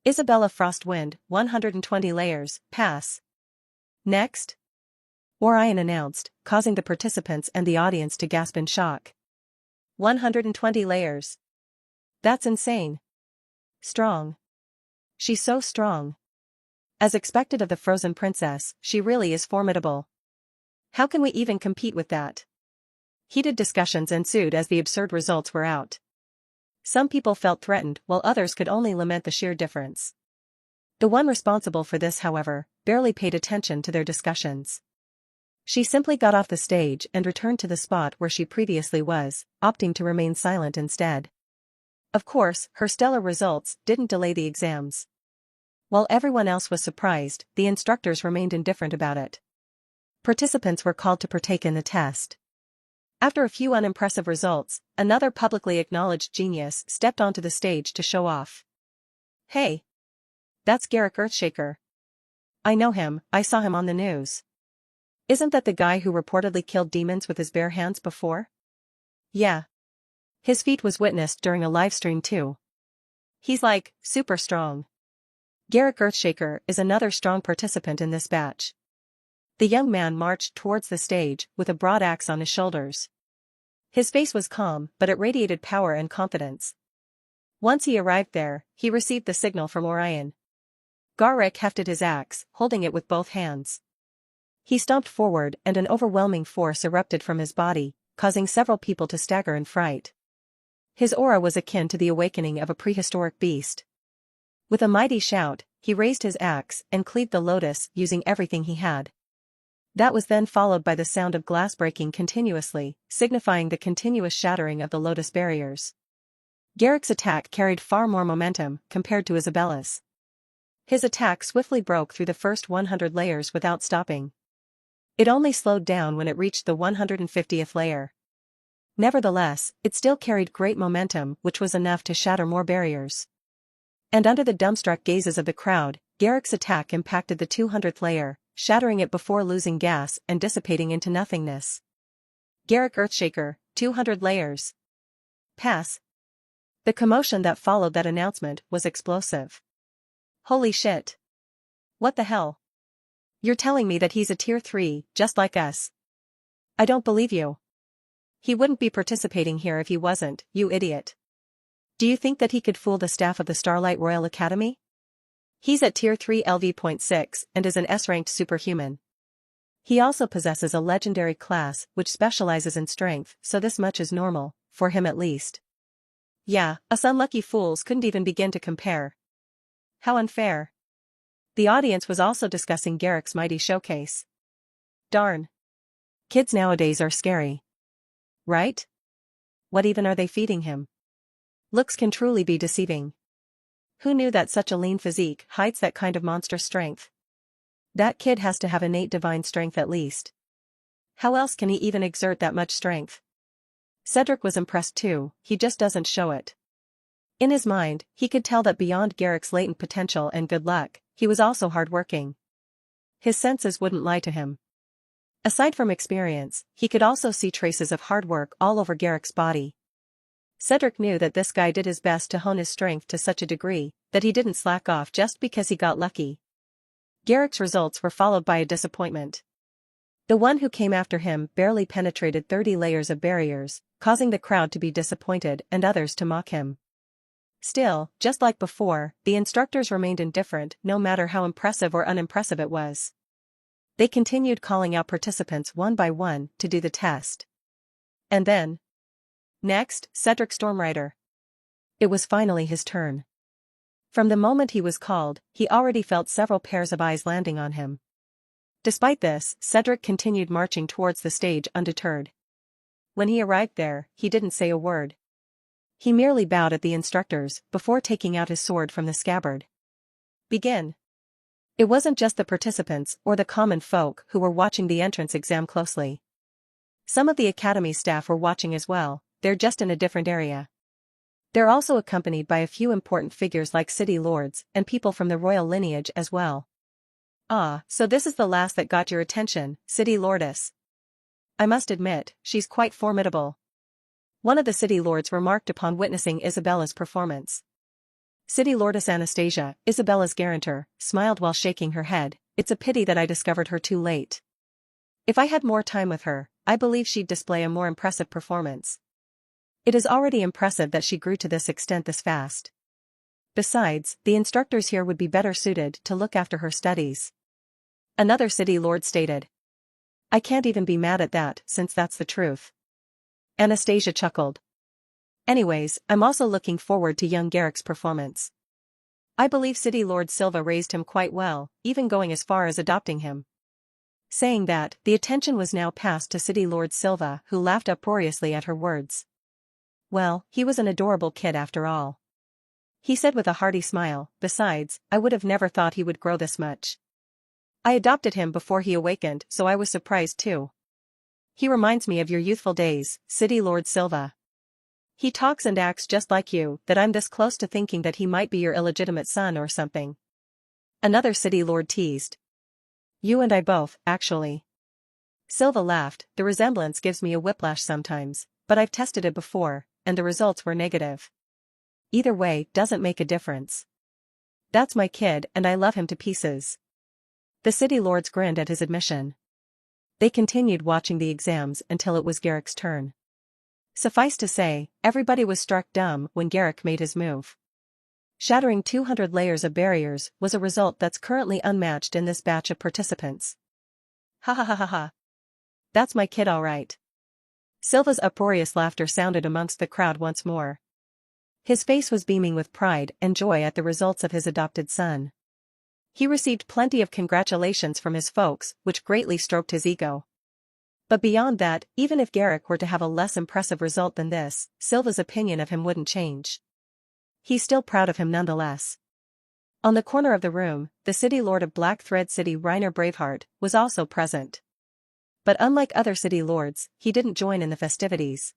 Isabella Frostwind, 120 layers, pass. Next? Orion announced, causing the participants and the audience to gasp in shock. 120 layers. That's insane. Strong. She's so strong. As expected of the frozen princess, she really is formidable. How can we even compete with that? Heated discussions ensued as the absurd results were out. Some people felt threatened while others could only lament the sheer difference. The one responsible for this, however, barely paid attention to their discussions. She simply got off the stage and returned to the spot where she previously was, opting to remain silent instead. Of course, her stellar results didn't delay the exams. While everyone else was surprised, the instructors remained indifferent about it. Participants were called to partake in the test. After a few unimpressive results, another publicly acknowledged genius stepped onto the stage to show off. Hey! That's Garrick Earthshaker. I know him, I saw him on the news. Isn't that the guy who reportedly killed demons with his bare hands before? Yeah. His feat was witnessed during a livestream too. He's like, super strong. Garrick Earthshaker is another strong participant in this batch. The young man marched towards the stage with a broad axe on his shoulders. His face was calm, but it radiated power and confidence. Once he arrived there, he received the signal from Orion. Garrick hefted his axe, holding it with both hands. He stomped forward and an overwhelming force erupted from his body, causing several people to stagger in fright. His aura was akin to the awakening of a prehistoric beast. With a mighty shout, he raised his axe and cleaved the lotus using everything he had. That was then followed by the sound of glass breaking continuously, signifying the continuous shattering of the lotus barriers. Garrick's attack carried far more momentum compared to Isabella's. His attack swiftly broke through the first 100 layers without stopping. It only slowed down when it reached the 150th layer. Nevertheless, it still carried great momentum, which was enough to shatter more barriers. And under the dumbstruck gazes of the crowd, Garrick's attack impacted the 200th layer, shattering it before losing gas and dissipating into nothingness. Garrick Earthshaker, 200 layers. Pass. The commotion that followed that announcement was explosive. Holy shit. What the hell? You're telling me that he's a tier 3, just like us? I don't believe you. He wouldn't be participating here if he wasn't, you idiot. Do you think that he could fool the staff of the Starlight Royal Academy? He's at tier 3 LV.6 and is an S-ranked superhuman. He also possesses a legendary class which specializes in strength, so this much is normal, for him at least. Yeah, us unlucky fools couldn't even begin to compare. How unfair. The audience was also discussing Garrick's mighty showcase. Darn. Kids nowadays are scary. Right? What even are they feeding him? Looks can truly be deceiving. Who knew that such a lean physique hides that kind of monstrous strength? That kid has to have innate divine strength at least. How else can he even exert that much strength? Cedric was impressed too, he just doesn't show it. In his mind, he could tell that beyond Garrick's latent potential and good luck, he was also hardworking. His senses wouldn't lie to him. Aside from experience, he could also see traces of hard work all over Garrick's body. Cedric knew that this guy did his best to hone his strength to such a degree that he didn't slack off just because he got lucky. Garrick's results were followed by a disappointment. The one who came after him barely penetrated 30 layers of barriers, causing the crowd to be disappointed and others to mock him. Still, just like before, the instructors remained indifferent no matter how impressive or unimpressive it was. They continued calling out participants one by one to do the test. And then, next, Cedric Stormrider. It was finally his turn. From the moment he was called, he already felt several pairs of eyes landing on him. Despite this, Cedric continued marching towards the stage undeterred. When he arrived there, he didn't say a word. He merely bowed at the instructors before taking out his sword from the scabbard. Begin. It wasn't just the participants or the common folk who were watching the entrance exam closely. Some of the academy staff were watching as well, they're just in a different area. They're also accompanied by a few important figures like city lords and people from the royal lineage as well. Ah, so this is the last that got your attention, city lordess. I must admit, she's quite formidable. One of the city lords remarked upon witnessing Isabella's performance. City Lordess Anastasia, Isabella's guarantor, smiled while shaking her head. It's a pity that I discovered her too late. If I had more time with her, I believe she'd display a more impressive performance. It is already impressive that she grew to this extent this fast. Besides, the instructors here would be better suited to look after her studies. Another city lord stated. I can't even be mad at that, since that's the truth. Anastasia chuckled. Anyways, I'm also looking forward to young Garrick's performance. I believe City Lord Silva raised him quite well, even going as far as adopting him. Saying that, the attention was now passed to City Lord Silva, who laughed uproariously at her words. Well, he was an adorable kid after all. He said with a hearty smile, besides, I would have never thought he would grow this much. I adopted him before he awakened, so I was surprised too. He reminds me of your youthful days, City Lord Silva. He talks and acts just like you, that I'm this close to thinking that he might be your illegitimate son or something. Another City Lord teased. You and I both, actually. Silva laughed. The resemblance gives me a whiplash sometimes, but I've tested it before, and the results were negative. Either way, doesn't make a difference. That's my kid and I love him to pieces. The City Lords grinned at his admission. They continued watching the exams until it was Garrick's turn. Suffice to say, everybody was struck dumb when Garrick made his move. Shattering 200 layers of barriers was a result that's currently unmatched in this batch of participants. Ha ha ha ha ha. That's my kid all right. Silva's uproarious laughter sounded amongst the crowd once more. His face was beaming with pride and joy at the results of his adopted son. He received plenty of congratulations from his folks, which greatly stroked his ego. But beyond that, even if Garrick were to have a less impressive result than this, Silva's opinion of him wouldn't change. He's still proud of him nonetheless. On the corner of the room, the City Lord of Black Thread City Reiner Braveheart was also present. But unlike other City Lords, he didn't join in the festivities.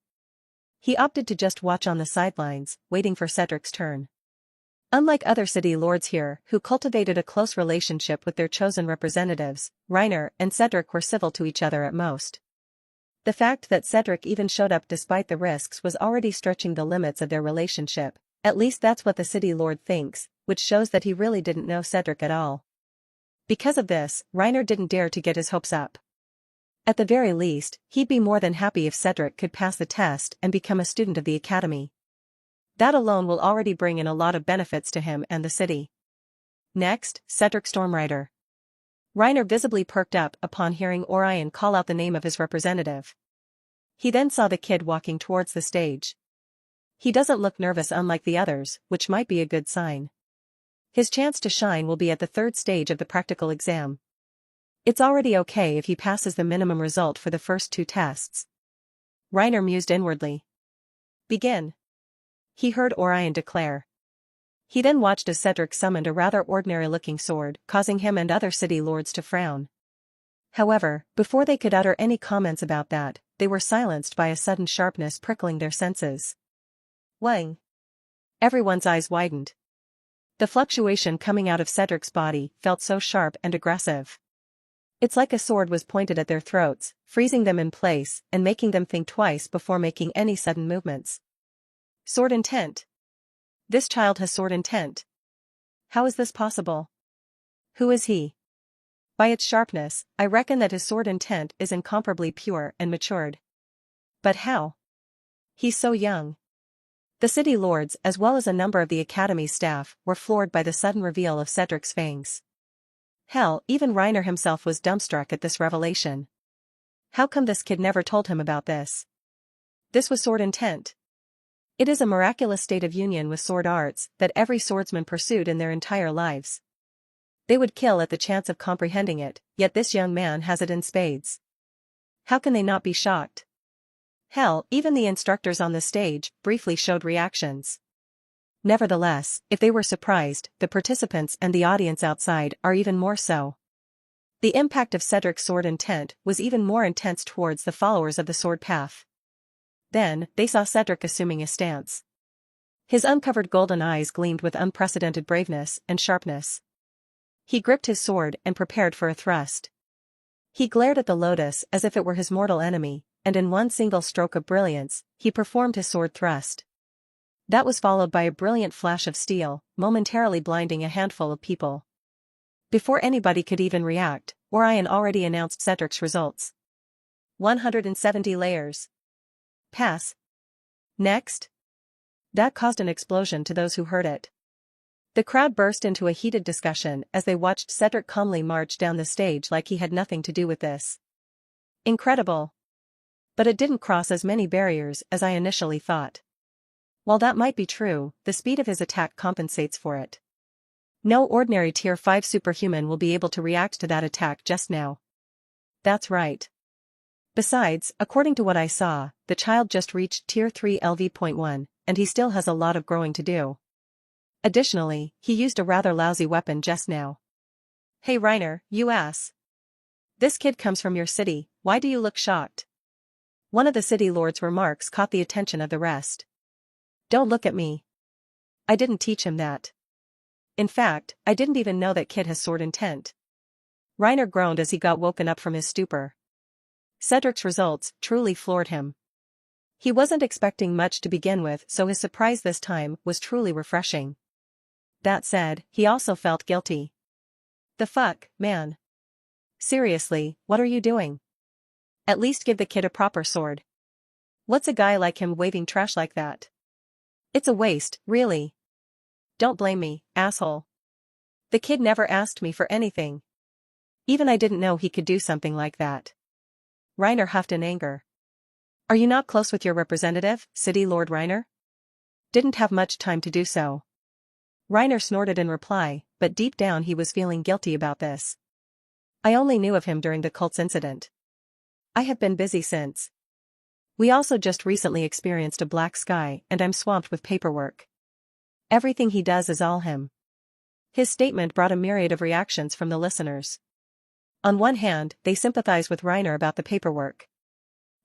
He opted to just watch on the sidelines, waiting for Cedric's turn. Unlike other City Lords here, who cultivated a close relationship with their chosen representatives, Reiner and Cedric were civil to each other at most. The fact that Cedric even showed up despite the risks was already stretching the limits of their relationship, at least that's what the City Lord thinks, which shows that he really didn't know Cedric at all. Because of this, Reiner didn't dare to get his hopes up. At the very least, he'd be more than happy if Cedric could pass the test and become a student of the academy. That alone will already bring in a lot of benefits to him and the city. Next, Cedric Stormrider. Reiner visibly perked up upon hearing Orion call out the name of his representative. He then saw the kid walking towards the stage. He doesn't look nervous unlike the others, which might be a good sign. His chance to shine will be at the third stage of the practical exam. It's already okay if he passes the minimum result for the first two tests. Reiner mused inwardly. Begin. He heard Orion declare. He then watched as Cedric summoned a rather ordinary-looking sword, causing him and other City Lords to frown. However, before they could utter any comments about that, they were silenced by a sudden sharpness prickling their senses. Wang! Everyone's eyes widened. The fluctuation coming out of Cedric's body felt so sharp and aggressive. It's like a sword was pointed at their throats, freezing them in place and making them think twice before making any sudden movements. Sword intent. This child has sword intent. How is this possible? Who is he? By its sharpness, I reckon that his sword intent is incomparably pure and matured. But how? He's so young. The City Lords as well as a number of the Academy's staff were floored by the sudden reveal of Cedric's fangs. Hell, even Reiner himself was dumbstruck at this revelation. How come this kid never told him about this? This was sword intent. It is a miraculous state of union with sword arts that every swordsman pursued in their entire lives. They would kill at the chance of comprehending it, yet this young man has it in spades. How can they not be shocked? Hell, even the instructors on the stage briefly showed reactions. Nevertheless, if they were surprised, the participants and the audience outside are even more so. The impact of Cedric's sword intent was even more intense towards the followers of the sword path. Then, they saw Cedric assuming a stance. His uncovered golden eyes gleamed with unprecedented braveness and sharpness. He gripped his sword and prepared for a thrust. He glared at the lotus as if it were his mortal enemy, and in one single stroke of brilliance, he performed his sword thrust. That was followed by a brilliant flash of steel, momentarily blinding a handful of people. Before anybody could even react, Orion already announced Cedric's results. 170 layers. Pass. Next. That caused an explosion to those who heard it. The crowd burst into a heated discussion as they watched Cedric calmly march down the stage like he had nothing to do with this. Incredible. But it didn't cross as many barriers as I initially thought. While that might be true, the speed of his attack compensates for it. No ordinary Tier 5 superhuman will be able to react to that attack just now. That's right. Besides, according to what I saw, the child just reached Tier 3 LV.1, and he still has a lot of growing to do. Additionally, he used a rather lousy weapon just now. Hey Reiner, you ass. This kid comes from your city, why do you look shocked? One of the city lord's remarks caught the attention of the rest. Don't look at me. I didn't teach him that. In fact, I didn't even know that kid has sword intent. Reiner groaned as he got woken up from his stupor. Cedric's results truly floored him. He wasn't expecting much to begin with, so his surprise this time was truly refreshing. That said, he also felt guilty. The fuck, man? Seriously, what are you doing? At least give the kid a proper sword. What's a guy like him waving trash like that? It's a waste, really. Don't blame me, asshole. The kid never asked me for anything. Even I didn't know he could do something like that. Reiner huffed in anger. Are you not close with your representative, City Lord Reiner? Didn't have much time to do so. Reiner snorted in reply, but deep down he was feeling guilty about this. I only knew of him during the cult's incident. I have been busy since. We also just recently experienced a black sky and I'm swamped with paperwork. Everything he does is all him. His statement brought a myriad of reactions from the listeners. On one hand, they sympathized with Reiner about the paperwork.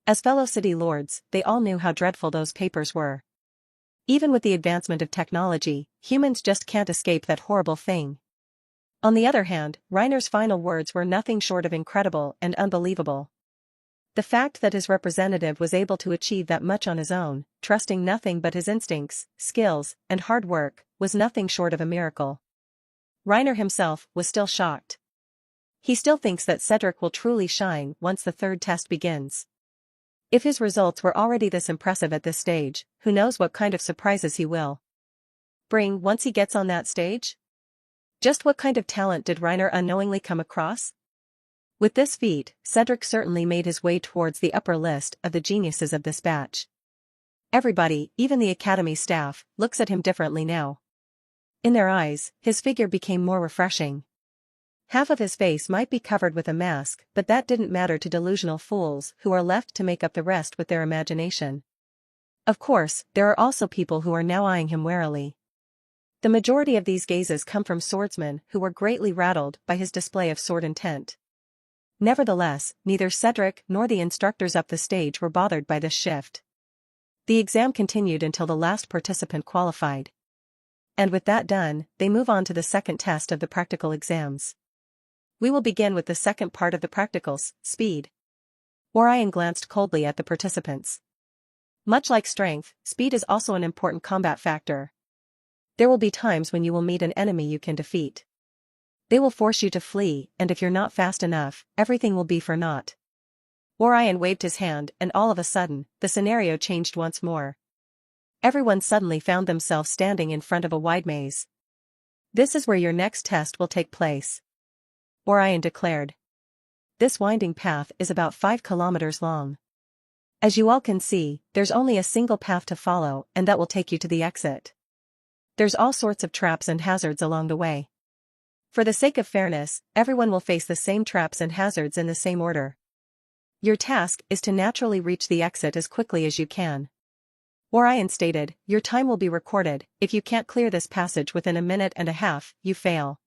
As fellow city lords, they all knew how dreadful those papers were. Even with the advancement of technology, humans just can't escape that horrible thing. On the other hand, Reiner's final words were nothing short of incredible and unbelievable. The fact that his representative was able to achieve that much on his own, trusting nothing but his instincts, skills, and hard work, was nothing short of a miracle. Reiner himself was still shocked. He still thinks that Cedric will truly shine once the third test begins. If his results were already this impressive at this stage, who knows what kind of surprises he will bring once he gets on that stage? Just what kind of talent did Reiner unknowingly come across? With this feat, Cedric certainly made his way towards the upper list of the geniuses of this batch. Everybody, even the academy staff, looks at him differently now. In their eyes, his figure became more refreshing. Half of his face might be covered with a mask, but that didn't matter to delusional fools who are left to make up the rest with their imagination. Of course, there are also people who are now eyeing him warily. The majority of these gazes come from swordsmen who were greatly rattled by his display of sword intent. Nevertheless, neither Cedric nor the instructors up the stage were bothered by this shift. The exam continued until the last participant qualified. And with that done, they move on to the second test of the practical exams. We will begin with the second part of the practicals, speed. Orion glanced coldly at the participants. Much like strength, speed is also an important combat factor. There will be times when you will meet an enemy you can defeat. They will force you to flee, and if you're not fast enough, everything will be for naught. Orion waved his hand, and all of a sudden, the scenario changed once more. Everyone suddenly found themselves standing in front of a wide maze. This is where your next test will take place, Orion declared. This winding path is about 5 kilometers long. As you all can see, there's only a single path to follow, and that will take you to the exit. There's all sorts of traps and hazards along the way. For the sake of fairness, everyone will face the same traps and hazards in the same order. Your task is to naturally reach the exit as quickly as you can. Orion stated, your time will be recorded. If you can't clear this passage within a minute and a half, you fail.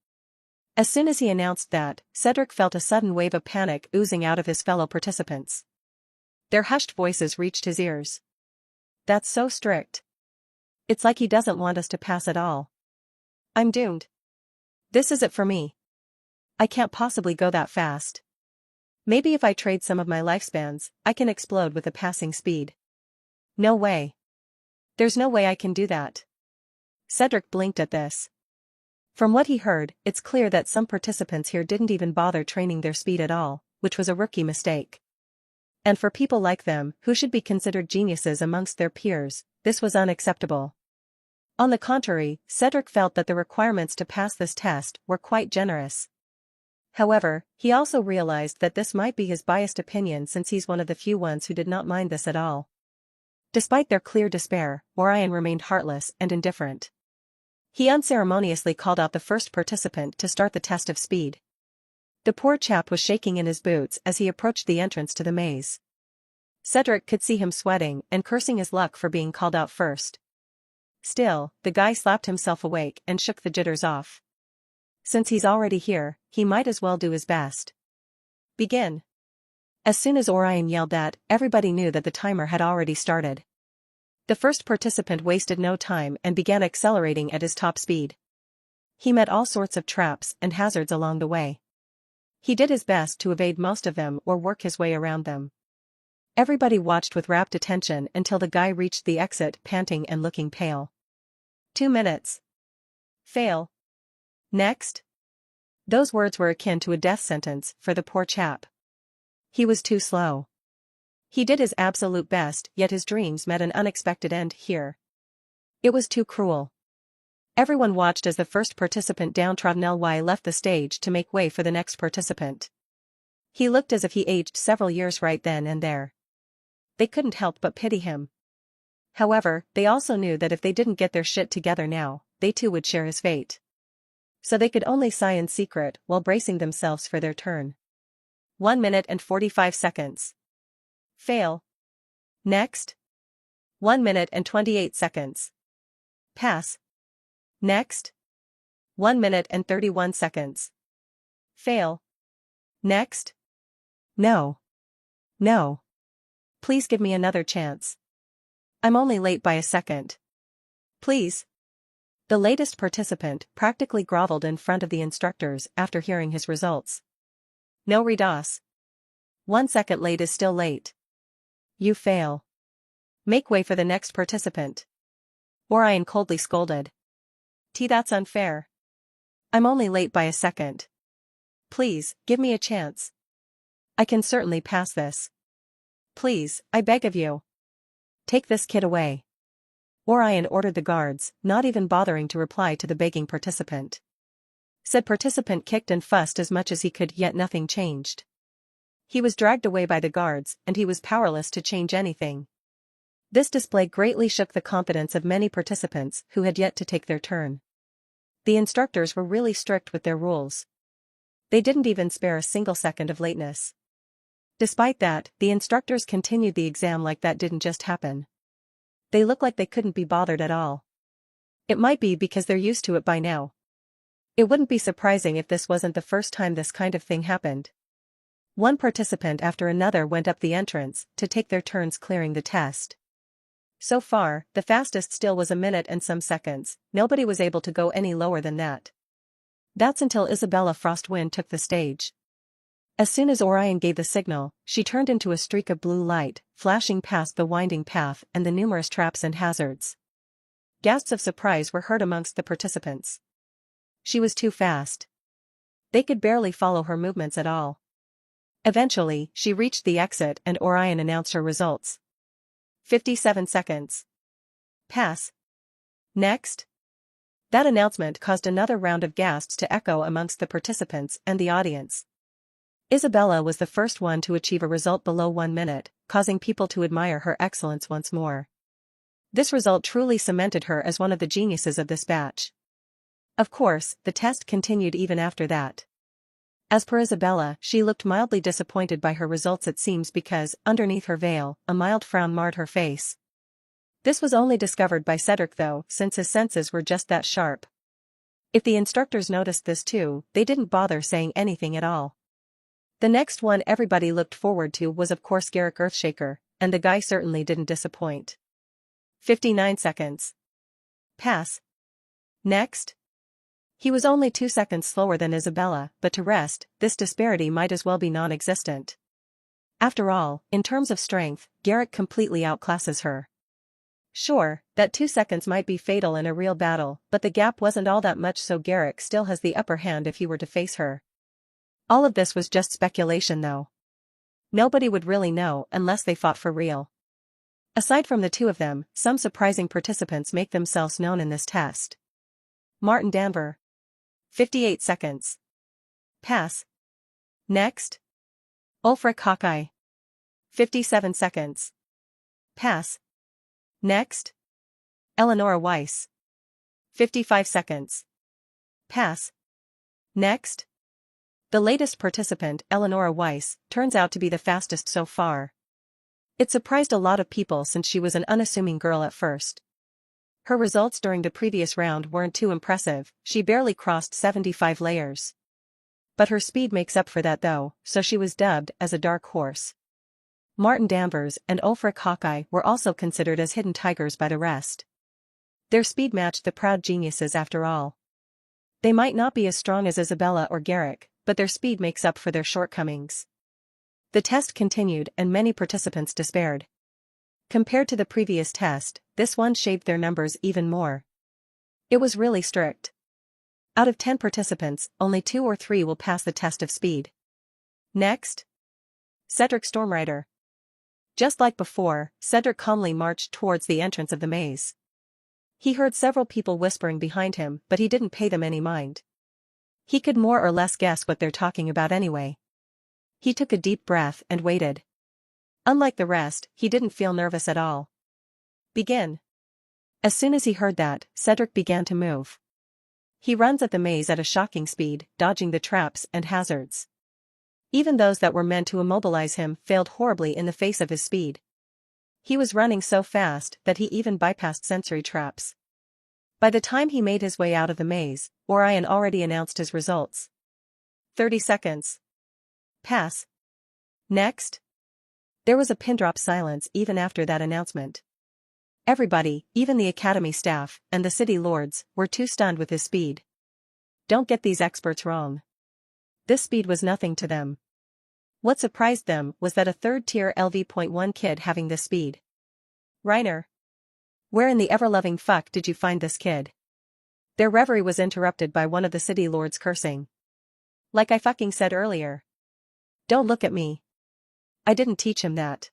As soon as he announced that, Cedric felt a sudden wave of panic oozing out of his fellow participants. Their hushed voices reached his ears. That's so strict. It's like he doesn't want us to pass at all. I'm doomed. This is it for me. I can't possibly go that fast. Maybe if I trade some of my lifespans, I can explode with a passing speed. No way. There's no way I can do that. Cedric blinked at this. From what he heard, it's clear that some participants here didn't even bother training their speed at all, which was a rookie mistake. And for people like them, who should be considered geniuses amongst their peers, this was unacceptable. On the contrary, Cedric felt that the requirements to pass this test were quite generous. However, he also realized that this might be his biased opinion since he's one of the few ones who did not mind this at all. Despite their clear despair, Orion remained heartless and indifferent. He unceremoniously called out the first participant to start the test of speed. The poor chap was shaking in his boots as he approached the entrance to the maze. Cedric could see him sweating and cursing his luck for being called out first. Still, the guy slapped himself awake and shook the jitters off. Since he's already here, he might as well do his best. Begin. As soon as Orion yelled that, everybody knew that the timer had already started. The first participant wasted no time and began accelerating at his top speed. He met all sorts of traps and hazards along the way. He did his best to evade most of them or work his way around them. Everybody watched with rapt attention until the guy reached the exit, panting and looking pale. 2 minutes. Fail. Next. Those words were akin to a death sentence for the poor chap. He was too slow. He did his absolute best, yet his dreams met an unexpected end here. It was too cruel. Everyone watched as the first participant downtrodden Ly left the stage to make way for the next participant. He looked as if he aged several years right then and there. They couldn't help but pity him. However, they also knew that if they didn't get their shit together now, they too would share his fate. So they could only sigh in secret while bracing themselves for their turn. 1 minute and 45 seconds. Fail. Next. 1 minute and 28 seconds. Pass. Next. 1 minute and 31 seconds. Fail. Next. No. No. Please give me another chance. I'm only late by a second. Please. The latest participant practically groveled in front of the instructors after hearing his results. No redos. 1 second late is still late. You fail. Make way for the next participant. Orion coldly scolded. That's unfair. I'm only late by a second. Please, give me a chance. I can certainly pass this. Please, I beg of you. Take this kid away. Orion ordered the guards, not even bothering to reply to the begging participant. Said participant kicked and fussed as much as he could, yet nothing changed. He was dragged away by the guards, and he was powerless to change anything. This display greatly shook the confidence of many participants who had yet to take their turn. The instructors were really strict with their rules. They didn't even spare a single second of lateness. Despite that, the instructors continued the exam like that didn't just happen. They looked like they couldn't be bothered at all. It might be because they're used to it by now. It wouldn't be surprising if this wasn't the first time this kind of thing happened. One participant after another went up the entrance to take their turns clearing the test. So far, the fastest still was 1 minute and some seconds. Nobody was able to go any lower than that. That's until Isabella Frostwind took the stage. As soon as Orion gave the signal, she turned into a streak of blue light, flashing past the winding path and the numerous traps and hazards. Gasps of surprise were heard amongst the participants. She was too fast. They could barely follow her movements at all. Eventually, she reached the exit and Orion announced her results. 57 seconds. Pass. Next. That announcement caused another round of gasps to echo amongst the participants and the audience. Isabella was the first one to achieve a result below 1 minute, causing people to admire her excellence once more. This result truly cemented her as one of the geniuses of this batch. Of course, the test continued even after that. As per Isabella, she looked mildly disappointed by her results, it seems, because, underneath her veil, a mild frown marred her face. This was only discovered by Cedric though, since his senses were just that sharp. If the instructors noticed this too, they didn't bother saying anything at all. The next one everybody looked forward to was of course Garrick Earthshaker, and the guy certainly didn't disappoint. 59 seconds. Pass. Next. He was only 2 seconds slower than Isabella, but to rest, this disparity might as well be non-existent. After all, in terms of strength, Garrick completely outclasses her. Sure, that 2 seconds might be fatal in a real battle, but the gap wasn't all that much, so Garrick still has the upper hand if he were to face her. All of this was just speculation though. Nobody would really know unless they fought for real. Aside from the two of them, some surprising participants make themselves known in this test. Martin Danver. 58 seconds. Pass. Next. Ulfric Hawkeye. 57 seconds. Pass. Next. Eleonora Weiss. 55 seconds. Pass. Next. The latest participant, Eleonora Weiss, turns out to be the fastest so far. It surprised a lot of people since she was an unassuming girl at first. Her results during the previous round weren't too impressive, she barely crossed 75 layers. But her speed makes up for that though, so she was dubbed as a dark horse. Martin Danvers and Ulfric Hawkeye were also considered as hidden tigers by the rest. Their speed matched the proud geniuses after all. They might not be as strong as Isabella or Garrick, but their speed makes up for their shortcomings. The test continued and many participants despaired. Compared to the previous test, this one shaved their numbers even more. It was really strict. Out of 10 participants, only 2 or 3 will pass the test of speed. Next. Cedric Stormrider. Just like before, Cedric calmly marched towards the entrance of the maze. He heard several people whispering behind him, but he didn't pay them any mind. He could more or less guess what they're talking about anyway. He took a deep breath and waited. Unlike the rest, he didn't feel nervous at all. Begin. As soon as he heard that, Cedric began to move. He runs at the maze at a shocking speed, dodging the traps and hazards. Even those that were meant to immobilize him failed horribly in the face of his speed. He was running so fast that he even bypassed sensory traps. By the time he made his way out of the maze, Orion already announced his results. 30 seconds. Pass. Next. There was a pin-drop silence even after that announcement. Everybody, even the academy staff and the city lords, were too stunned with his speed. Don't get these experts wrong. This speed was nothing to them. What surprised them was that a third-tier LV.1 kid having this speed. Reiner. Where in the ever-loving fuck did you find this kid? Their reverie was interrupted by one of the city lords cursing. Like I fucking said earlier. Don't look at me. I didn't teach him that.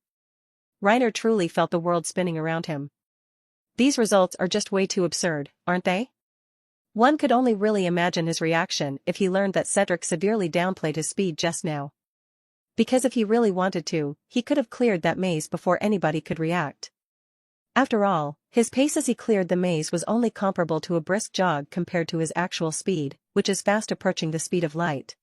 Reiner truly felt the world spinning around him. These results are just way too absurd, aren't they? One could only really imagine his reaction if he learned that Cedric severely downplayed his speed just now. Because if he really wanted to, he could have cleared that maze before anybody could react. After all, his pace as he cleared the maze was only comparable to a brisk jog compared to his actual speed, which is fast approaching the speed of light.